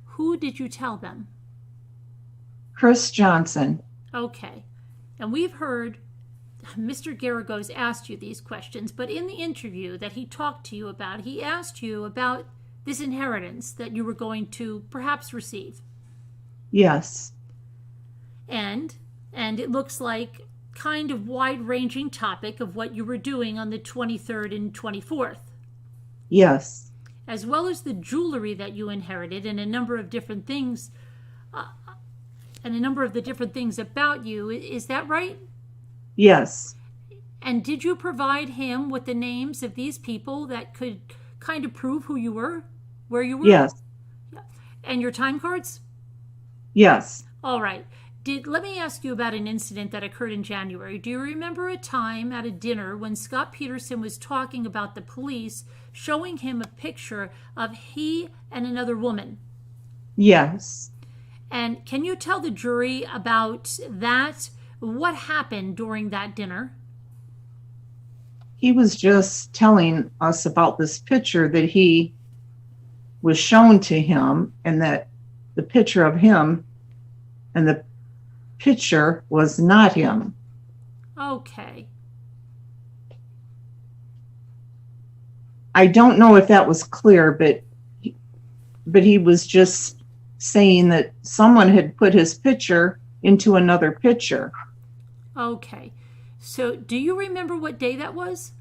Who did you tell them? Chris Johnson. Okay. And we've heard Mr. Garagos asked you these questions, but in the interview that he talked to you about, he asked you about this inheritance that you were going to perhaps receive. Yes. And it looks like kind of wide-ranging topic of what you were doing on the 23rd and 24th. Yes. As well as the jewelry that you inherited and a number of different things, and a number of the different things about you. Is that right? Yes. And did you provide him with the names of these people that could kind of prove who you were, where you were? Yes. And your time cards? Yes. All right. Let me ask you about an incident that occurred in January. Do you remember a time at a dinner when Scott Peterson was talking about the police showing him a picture of he and another woman? Yes. And can you tell the jury about that? What happened during that dinner? He was just telling us about this picture that he was shown to him, and that the picture of him and the picture was not him. Okay. I don't know if that was clear, but he was just saying that someone had put his picture into another picture. Okay. So do you remember what day that was?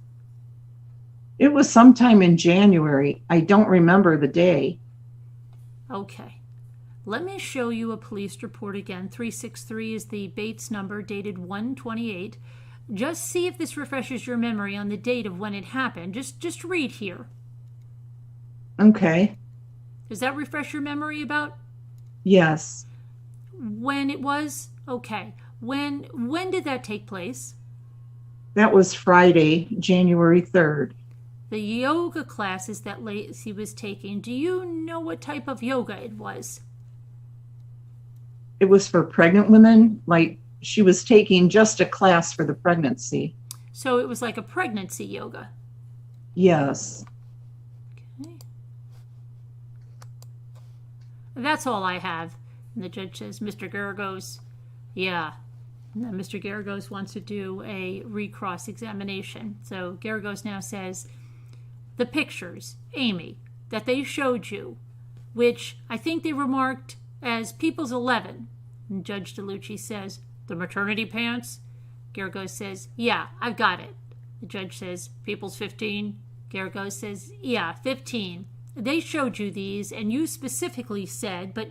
It was sometime in January. I don't remember the day. Okay. Let me show you a police report again. 363 is the Bates number, dated 1/28. Just see if this refreshes your memory on the date of when it happened. Just read here. Okay. Does that refresh your memory about Yes. when it was? Okay. When did that take place? That was Friday, January 3rd. The yoga classes that Lacey was taking, do you know what type of yoga it was? It was for pregnant women. Like, she was taking just a class for the pregnancy. So it was like a pregnancy yoga. Yes. Okay. That's all I have. And the judge says, Mr. Garagos, yeah. And then Mr. Garagos wants to do a recross examination. So Garagos now says, the pictures, Amy, that they showed you, which I think they were marked as People's 11. And Judge DeLucci says, the maternity pants? Garagos says, yeah, I've got it. The judge says, People's 15. Garagos says, yeah, 15. They showed you these, and you specifically said, but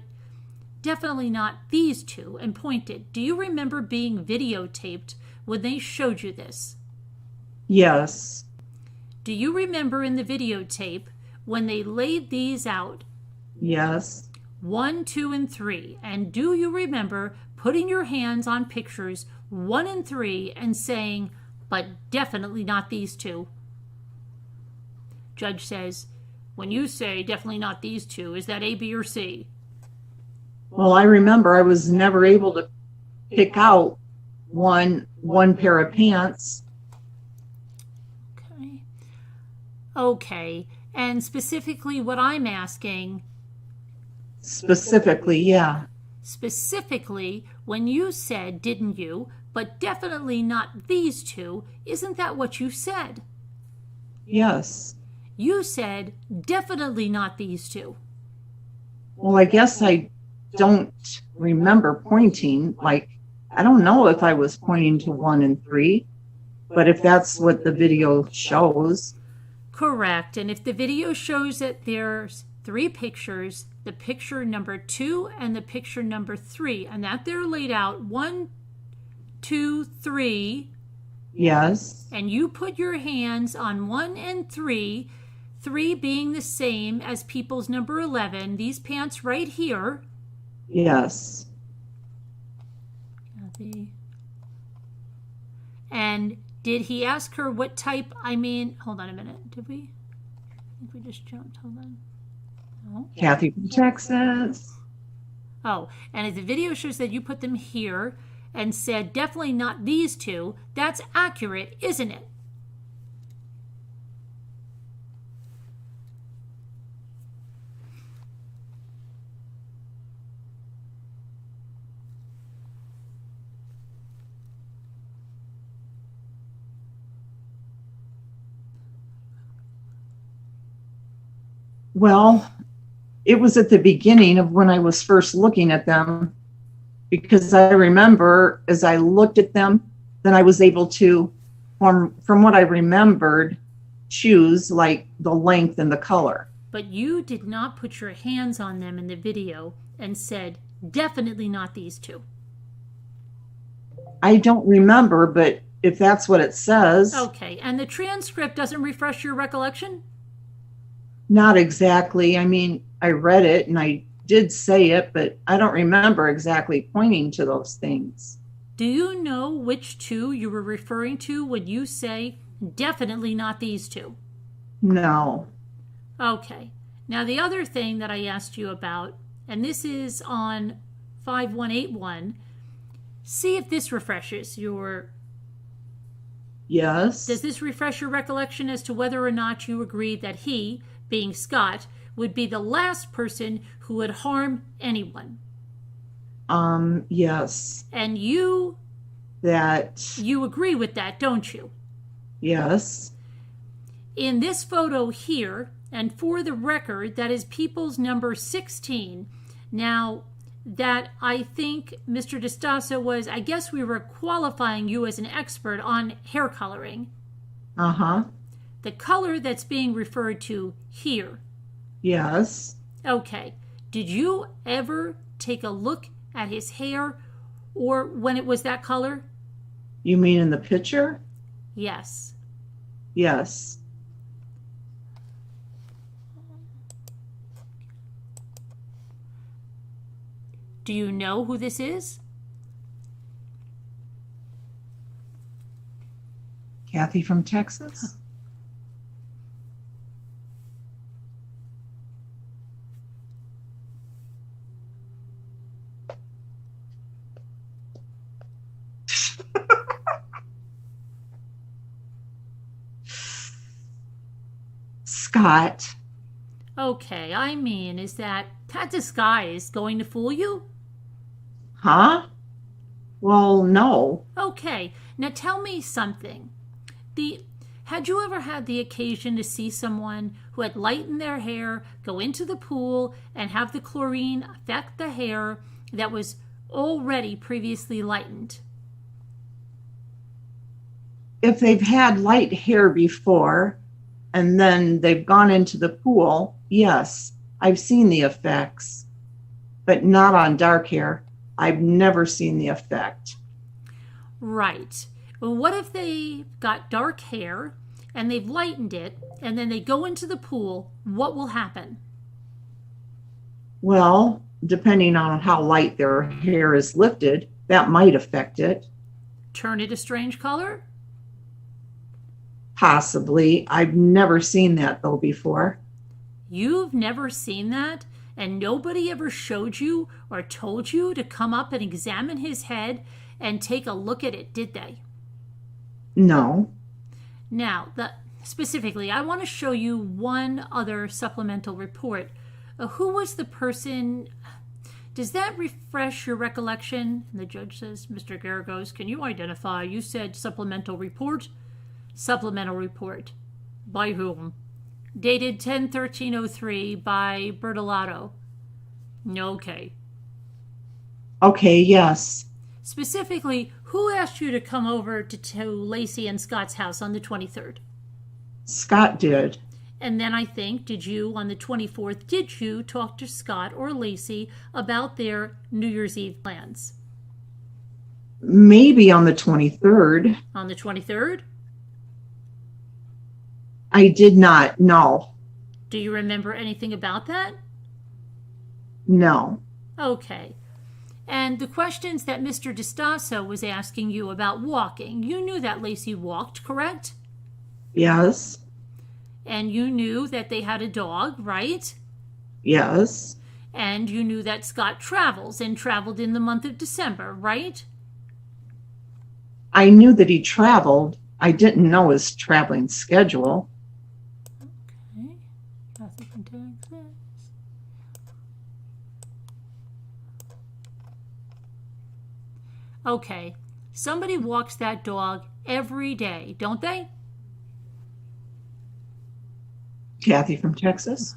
definitely not these two, and pointed. Do you remember being videotaped when they showed you this? Yes. Do you remember in the videotape when they laid these out? Yes. 1, 2, and 3. And do you remember putting your hands on pictures 1 and 3 and saying, but definitely not these two? Judge says, when you say definitely not these two, is that A, B, or C? Well, I remember I was never able to pick out one pair of pants. Okay. Okay. And specifically what I'm asking, Specifically, yeah. specifically when you said, didn't you, but definitely not these two, isn't that what you said? Yes. You said definitely not these two. Well, I guess I don't remember pointing. Like, I don't know if I was pointing to 1 and 3, but if that's what the video shows. Correct. And if the video shows that there's 3 pictures, the picture number 2 and the picture number 3, and that they're laid out 1, 2, 3, Yes. and you put your hands on 1 and 3, 3 being the same as people's number 11, these pants right here. Yes. And did he ask her what type? Hold on a minute. Did we? I think we just jumped. Hold on. No. Kathy from Texas. Oh, and if the video shows that you put them here and said definitely not these two, that's accurate, isn't it? Well, it was at the beginning of when I was first looking at them, because I remember as I looked at them, then I was able to, from what I remembered, choose like the length and the color. But you did not put your hands on them in the video and said, definitely not these two. I don't remember, but if that's what it says, Okay, and the transcript doesn't refresh your recollection? not exactly. I mean, I read it and I did say it, but I don't remember exactly pointing to those things. Do you know which two you were referring to when you say, definitely not these two? No. Okay. Now, the other thing that I asked you about, and this is on 5181, see if this refreshes your... Yes. Does this refresh your recollection as to whether or not you agreed that he, being Scott, would be the last person who would harm anyone? Yes. And you agree with that, don't you? Yes. In this photo here, and for the record, that is people's number 16. Now, that I think Mr. DeStasso was, I guess we were qualifying you as an expert on hair coloring. Uh-huh. The color that's being referred to here. Yes. Okay. Did you ever take a look at his hair or when it was that color? You mean in the picture? Yes. Yes. Do you know who this is? Kathy from Texas? Scott. Okay, I mean, is that disguise going to fool you? Huh? Well, no. Okay, now tell me something. Had you ever had the occasion to see someone who had lightened their hair, go into the pool, and have the chlorine affect the hair that was already previously lightened? If they've had light hair before and then they've gone into the pool, yes, I've seen the effects, but not on dark hair. I've never seen the effect. Right. Well, what if they got dark hair and they've lightened it and then they go into the pool? What will happen? Well, depending on how light their hair is lifted, that might affect it. Turn it a strange color? Possibly. I've never seen that though before. You've never seen that? And nobody ever showed you or told you to come up and examine his head and take a look at it, did they? No. Now, specifically, I want to show you one other supplemental report. Who was the person? Does that refresh your recollection? And the judge says, Mr. Garagos, can you identify? You said supplemental report. Supplemental report. By whom? Dated 10/13/03 by Bertolato. Okay. Okay, yes. Specifically, who asked you to come over to Lacey and Scott's house on the 23rd? Scott did. And then I think, did you, on the 24th, did you talk to Scott or Lacey about their New Year's Eve plans? Maybe on the 23rd. On the 23rd? I did not. No. Do you remember anything about that? No. Okay. And the questions that Mr. DeStasso was asking you about walking, you knew that Lacey walked, correct? Yes. And you knew that they had a dog, right? Yes. And you knew that Scott travels and traveled in the month of December, right? I knew that he traveled. I didn't know his traveling schedule. Okay. Kathy from Texas. Okay. Somebody walks that dog every day, don't they? Kathy from Texas.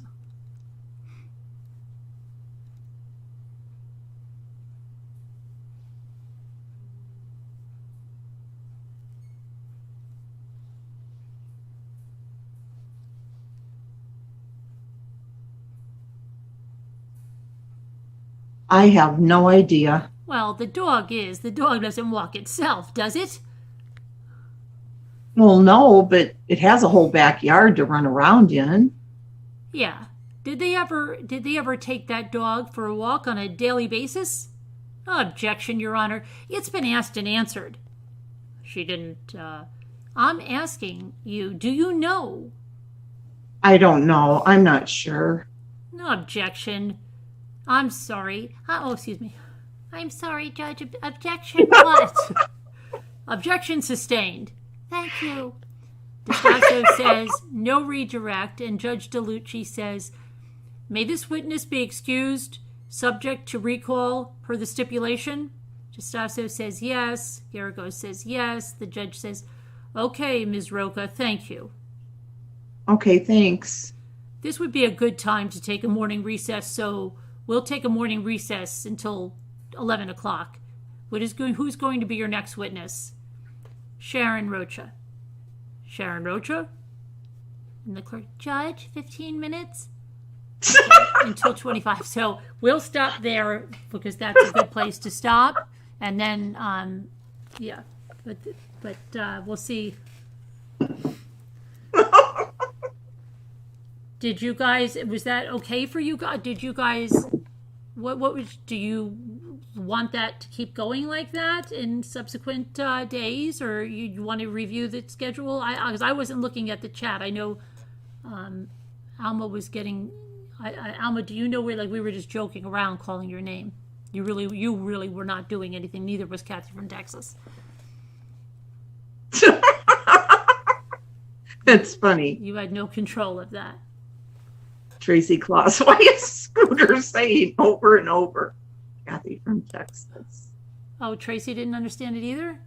I have no idea. Well, the dog doesn't walk itself, does it? Well, no, but it has a whole backyard to run around in. Yeah. Did they ever take that dog for a walk on a daily basis? Objection, Your Honor. It's been asked and answered. She didn't. I'm asking you, do you know? I don't know. I'm not sure. No objection. I'm sorry. Oh, excuse me. I'm sorry, Judge. Objection what? Objection sustained. Thank you. DeStasso says no redirect, and Judge DeLucci says, may this witness be excused, subject to recall per the stipulation? DeStasso says yes. Garagos says yes. The judge says, okay, Ms. Roca, thank you. Okay, thanks. This would be a good time to take a morning recess, so we'll take a morning recess until 11 o'clock. Who's going to be your next witness? Sharon Rocha. Sharon Rocha? And the clerk, Judge, 15 minutes? Until 25. So we'll stop there because that's a good place to stop. And then, yeah. But we'll see. Did you guys, was that okay for you guys? Did you guys, do you want that to keep going like that in subsequent days, or you want to review the schedule? Because I wasn't looking at the chat. I know Alma was getting, Alma, do you know where, like, we were just joking around calling your name? You really were not doing anything. Neither was Kathy from Texas. That's funny. You had no control of that. Tracy Claus. Why is Scooter saying over and over? Kathy from Texas. Oh, Tracy didn't understand it either?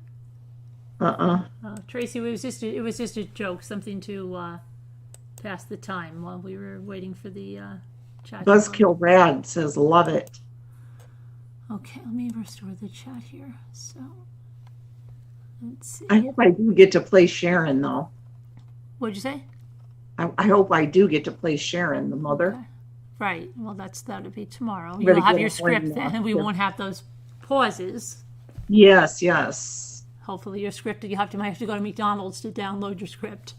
Tracy, it was just a joke, something to pass the time while we were waiting for the chat. Buzzkill Rad says love it. Okay, let me restore the chat here. So let's see. I hope I do get to play Sharon though. What'd you say? I hope I do get to play Sharon, the mother. Okay. Right. Well, that'll be tomorrow. Ready You'll have to your go script now. then, and we won't have those pauses. Yes. Hopefully, your script. You might have to go to McDonald's to download your script.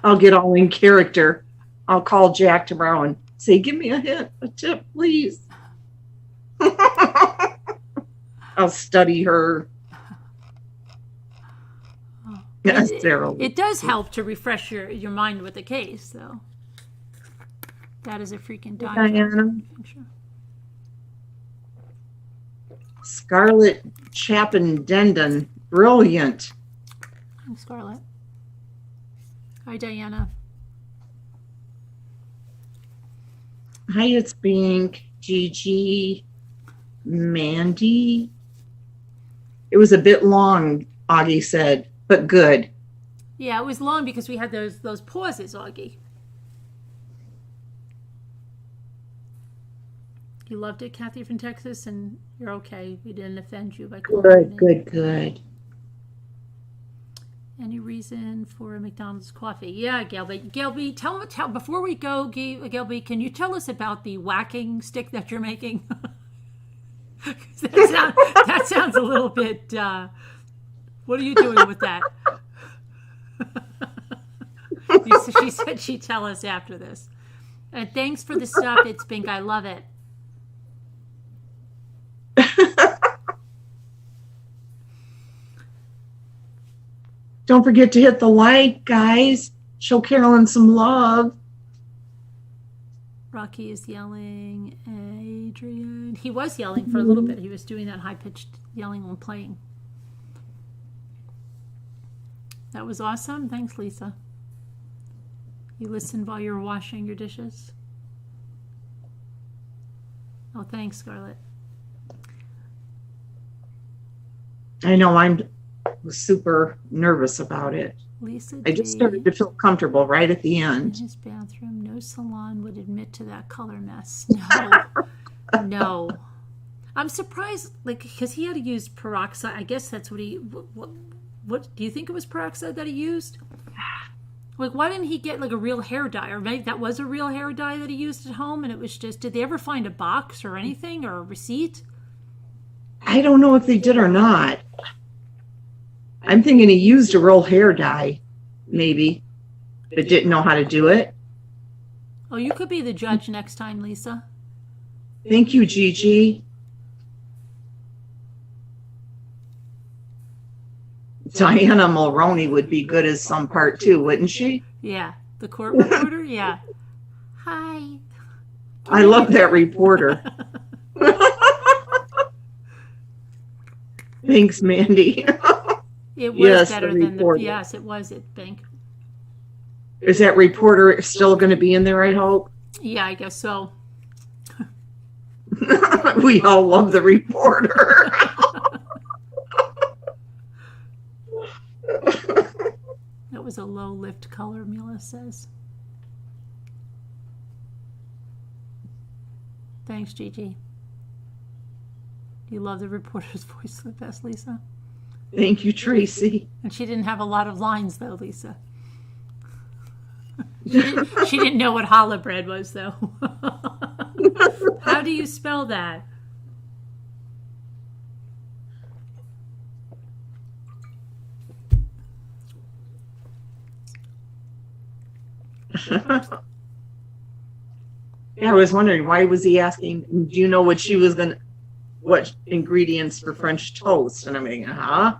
I'll get all in character. I'll call Jack tomorrow and say, give me a hint, a tip, please. I'll study her. Yes, Sarah. It does help to refresh your mind with the case, though. That is a freaking Diana. Sure. Scarlett Chapin Dendon. Brilliant. Hi, Scarlett. Hi, Diana. Hi, it's Bink, Gigi, Mandy. It was a bit long, Augie said, but good. Yeah, it was long because we had those pauses, Augie. You loved it, Kathy from Texas, and you're okay. We didn't offend you by calling your name. Good. Any reason for a McDonald's coffee? Yeah, Gelby. Gelby, tell before we go, Gelby, can you tell us about the whacking stick that you're making? that sounds a little bit. What are you doing with that? She said she'd tell us after this. And thanks for the stuff. It's Bink. I love it. Don't forget to hit the like, guys. Show Carolyn some love. Rocky is yelling. Adrian. He was yelling for a little bit. He was doing that high-pitched yelling when playing. That was awesome. Thanks, Lisa. You listened while you were washing your dishes? Oh, thanks, Scarlett. I know I'm super nervous about it. Lisa I just started to feel comfortable right at the in end. his bathroom. No salon would admit to that color mess. No. No. I'm surprised, like, because he had to use peroxide. I guess that's what he... What do you think it was peroxide that he used? Like, why didn't he get like a real hair dye? Or maybe that was a real hair dye that he used at home, and it was just, did they ever find a box or anything or a receipt? I don't know if they did or not. I'm thinking he used a real hair dye, maybe, but didn't know how to do it. Oh, you could be the judge next time, Lisa. Thank you, Gigi. Diana Mulroney would be good as some part too, wouldn't she? Yeah, the court reporter. Yeah. Hi. I love that reporter. Thanks, Mandy. It was Yes, better the than the. reporter. Yes, it was. I think. Is that reporter still going to be in there, I hope? Yeah, I guess so. We all love the reporter. That was a low lift color, Mila says. Thanks, Gigi. You love the reporter's voice the best, Lisa. Thank you, Tracy. And she didn't have a lot of lines, though, Lisa. She didn't know what challah bread was, though. How do you spell that? Yeah, I was wondering, why was he asking, do you know what she was going to, what ingredients for French toast? And I'm thinking, huh?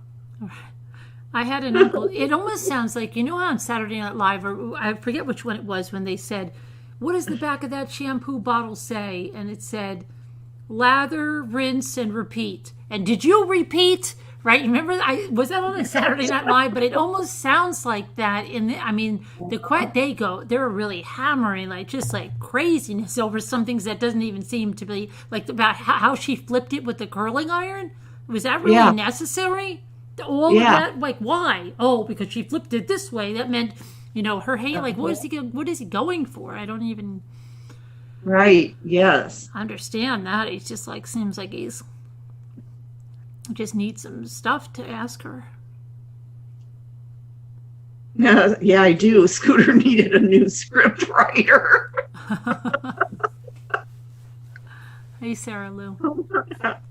I had an uncle. It almost sounds like, you know how on Saturday Night Live, or I forget which one it was, when they said, what does the back of that shampoo bottle say? And it said, lather, rinse, and repeat. And did you repeat? Right? Remember, was that on like Saturday Night Live? But it almost sounds like that. They're really hammering, like just like craziness over some things that doesn't even seem to be like about how she flipped it with the curling iron. Was that really necessary? All of that, like why? Oh, because she flipped it this way. That meant, her hair. Like, what is he going for? I don't even. Right. Yes. Understand that. He's just like seems like he's. Just need some stuff to ask her. Yeah, I do. Scooter needed a new script writer. Hey, Sarah Lou.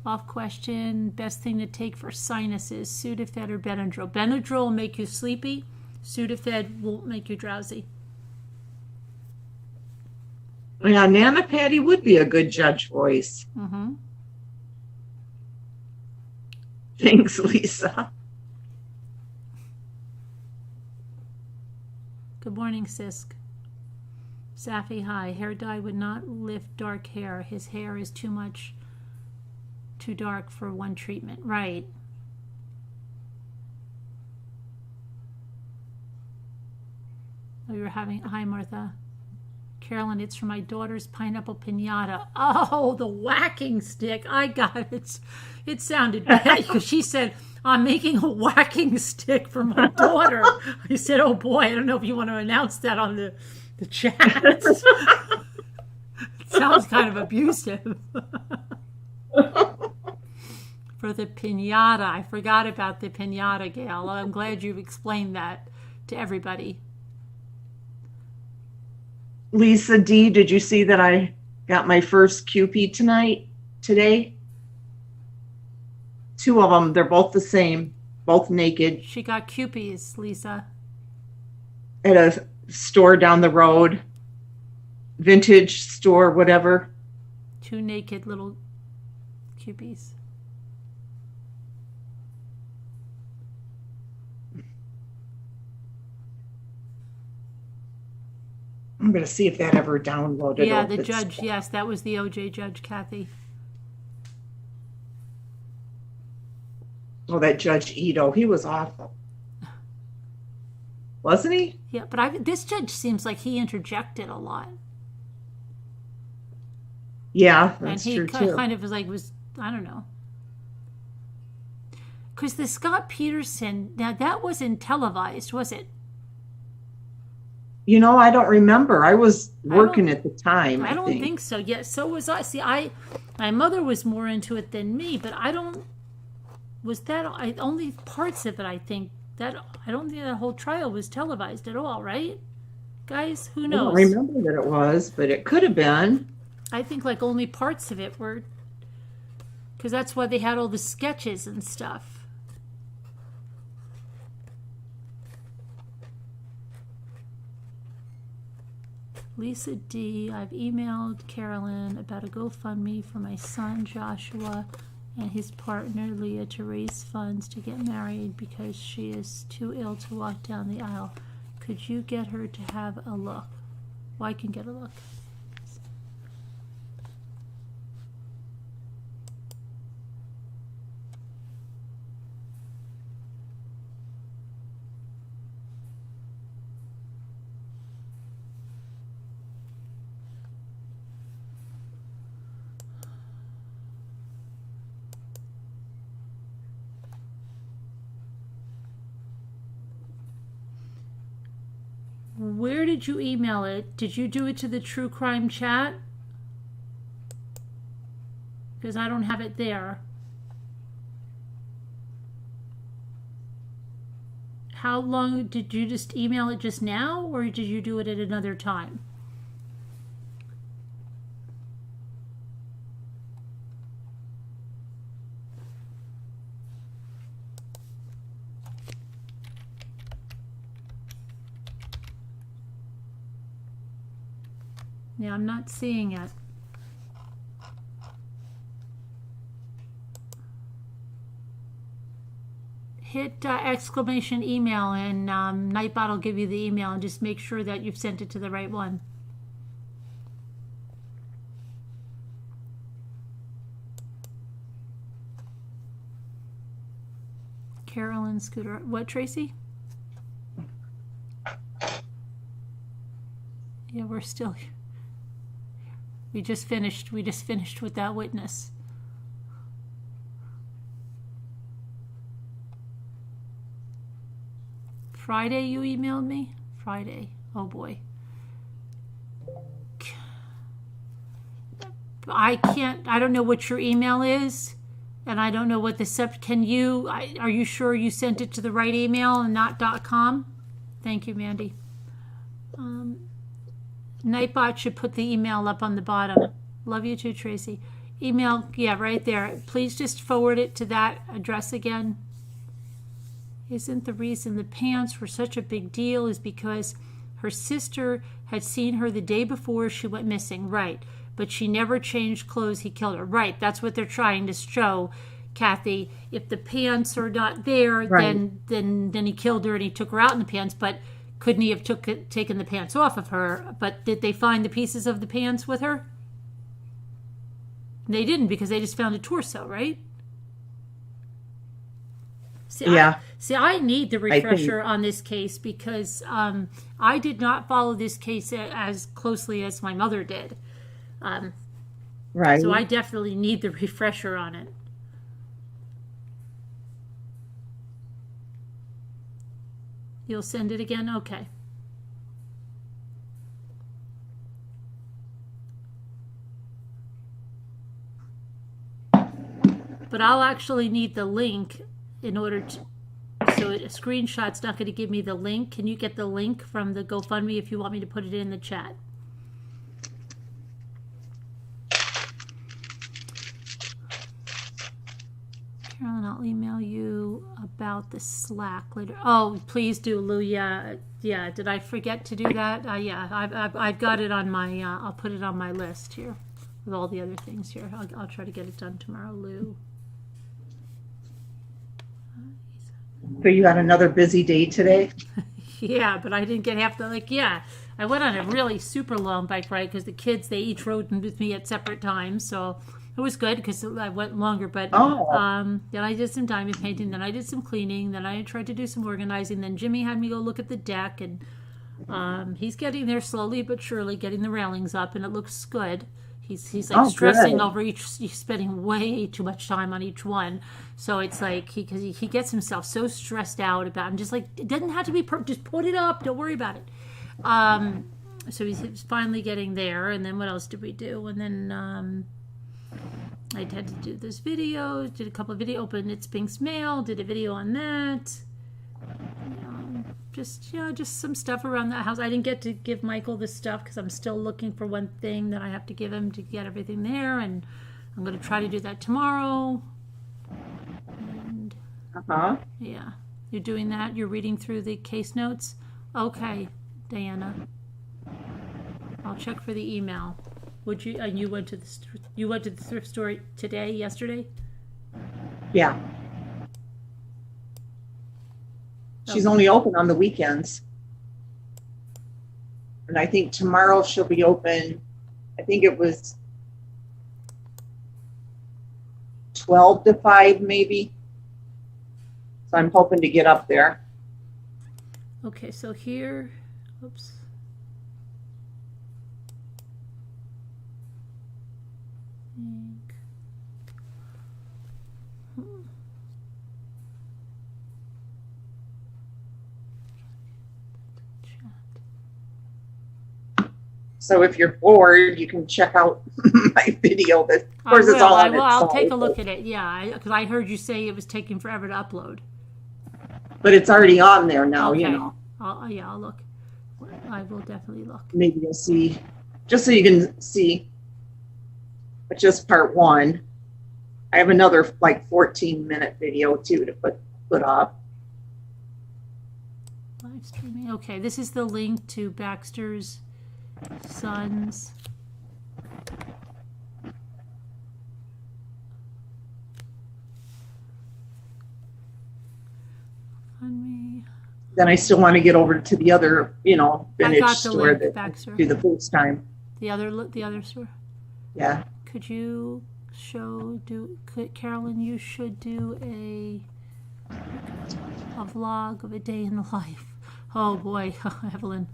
Off question. Best thing to take for sinuses, Sudafed or Benadryl? Benadryl will make you sleepy. Sudafed will make you drowsy. Yeah, Nana Patty would be a good judge voice. Mm-hmm. Thanks, Lisa. Good morning, Sisk. Safi, hi. Hair dye would not lift dark hair. His hair is too dark for one treatment. Right. Oh, you're having... Hi, Martha. Carolyn, it's for my daughter's pineapple piñata. Oh, the whacking stick. I got it. It sounded bad because she said, I'm making a whacking stick for my daughter. I said, oh boy, I don't know if you want to announce that on the chat. It sounds kind of abusive. For the piñata. I forgot about the piñata, Gail. I'm glad you've explained that to everybody. Lisa D, did you see that I got my first QP today? 2 of them, they're both the same, both naked. She got Cupies, Lisa. At a store down the road, vintage store, whatever. 2 naked little Cupies. I'm going to see if that ever downloaded. Yeah, the judge, yes, that was the OJ judge, Kathy. Oh, that Judge Ito, he was awful. Wasn't he? Yeah, but this judge seems like he interjected a lot. Yeah, that's and he true too. kind of was I don't know. Because the Scott Peterson, now that wasn't televised, was it? I don't remember. I was working at the time. I don't think so. Yeah, so was I. See, my mother was more into it than me, but only parts of it I think That I don't think that whole trial was televised at all, right? Guys, who I don't knows? remember that it was, but it could have been. I think like only parts of it were, because that's why they had all the sketches and stuff. Lisa D, I've emailed Carolyn about a GoFundMe for my son Joshua and his partner Leah to raise funds to get married because she is too ill to walk down the aisle. Could you get her to have a look? Well, I can get a look. Where did you email it? Did you do it to the True Crime chat? Because I don't have it there. How long did you just email it just now, or did you do it at another time? Yeah, I'm not seeing it. Hit exclamation email and Nightbot will give you the email, and just make sure that you've sent it to the right one. Carolyn Scooter. What, Tracy? Yeah, we're still here. We just finished with that witness. Friday you emailed me? Friday. Oh boy. I don't know what your email is, and I don't know what the are you sure you sent it to the right email and not .com? Thank you, Mandy. Nightbot should put the email up on the bottom. Love you too, Tracy. Email, yeah, right there. Please just forward it to that address again. Isn't the reason the pants were such a big deal is because her sister had seen her the day before she went missing, right? But she never changed clothes. He killed her, right? That's what they're trying to show, Kathy. If the pants are not there, Right. then he killed her and he took her out in the pants. But couldn't he have taken the pants off of her? But did they find the pieces of the pants with her? They didn't, because they just found a torso, right? See, Yeah. I need the refresher on this case because I did not follow this case as closely as my mother did. Right. So I definitely need the refresher on it. You'll send it again? Okay. But I'll actually need the link in order to, so a screenshot's not going to give me the link. Can you get the link from the GoFundMe if you want me to put it in the chat? Carolyn, I'll email you about the Slack later. Oh, please do, Lou. Yeah. Did I forget to do that? Yeah, I've got it on my. I'll put it on my list here with all the other things here. I'll try to get it done tomorrow, Lou. So you had another busy day today? Yeah, but I didn't get half the Yeah, I went on a really super long bike ride because the kids, they each rode with me at separate times, so it was good because I went longer. But then I did some diamond painting, then I did some cleaning, then I tried to do some organizing, then Jimmy had me go look at the deck, and he's getting there slowly but surely, getting the railings up, and it looks good. He's like stressing over he's spending way too much time on each one. So it's like he gets himself so stressed out about it. I'm just like, it doesn't have to be just put it up, don't worry about it. So he's finally getting there. And then what else did we do? And then I had to do this video, did a couple of videos, opened It's Pink's mail, did a video on that. just some stuff around the house. I didn't get to give Michael this stuff because I'm still looking for one thing that I have to give him to get everything there, and I'm going to try to do that tomorrow. And yeah, you're doing that. You're reading through the case notes. Okay, Diana. I'll check for the email. Would you? And you went to the thrift store yesterday? Yeah. She's only open on the weekends. And I think tomorrow she'll be open, I think it was 12 to 5 maybe. So I'm hoping to get up there. Okay, so here, oops. So if you're bored, you can check out my video. That, of course, it's all on its I'll own. take a look at it. Yeah, because I heard you say it was taking forever to upload. But it's already on there now, Okay. you know. I'll look. I will definitely look. Maybe you'll see, just so you can see. But just part one. I have another like 14-minute video too to put up. Live streaming. Okay, this is the link to Baxter's Sons. Me. Then I still want to get over to the other, I vintage got the store link, that Baxter. do the first time. The other store. Yeah. Could you Carolyn? You should do a vlog of a day in the life. Oh boy, Evelyn.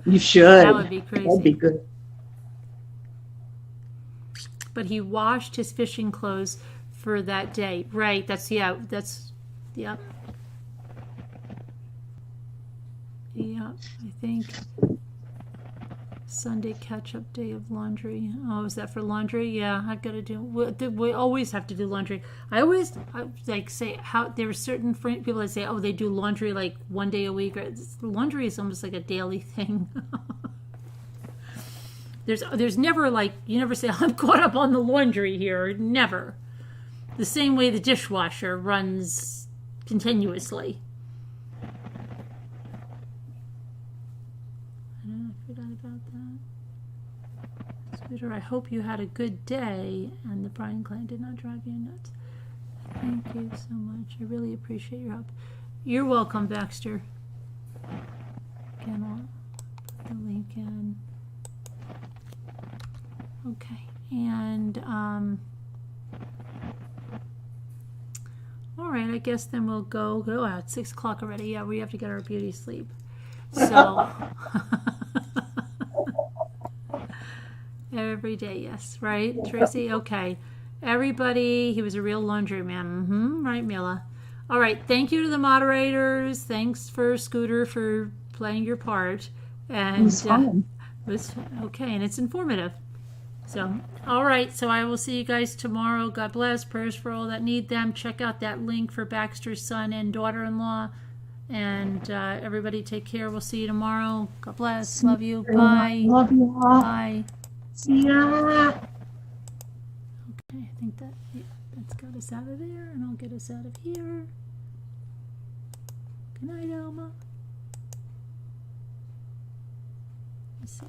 You should. That would be crazy. That'd be good. But he washed his fishing clothes for that day. Right. Yeah. Yeah, I think Sunday catch-up day of laundry. Oh, is that for laundry? Yeah, I've got to do. We always have to do laundry. I like say how there are certain people that say, oh, they do laundry like one day a week. Laundry is almost like a daily thing. There's never like you never say I'm caught up on the laundry here. Never. The same way the dishwasher runs continuously. I forgot about that. Sweeter, I hope you had a good day and the Brian Clan did not drive you nuts. Thank you so much. I really appreciate your help. You're welcome, Baxter. Again, I'll put the link in. Okay, and all right, I guess then we'll go out. It's 6 o'clock already. Yeah, we have to get our beauty sleep. So every day, yes, right, Tracy? Okay. Everybody, he was a real laundryman. Right, Mila? All right, thank you to the moderators. Thanks for Scooter for playing your part. And It was fun. it was okay, and it's informative. So, all right. So I will see you guys tomorrow. God bless. Prayers for all that need them. Check out that link for Baxter's son and daughter-in-law. And everybody take care. We'll see you tomorrow. God bless. Love you. Bye. Love you all. Bye. See ya. Okay, I think that's got us out of there. And I'll get us out of here. Good night, Alma. Let's see.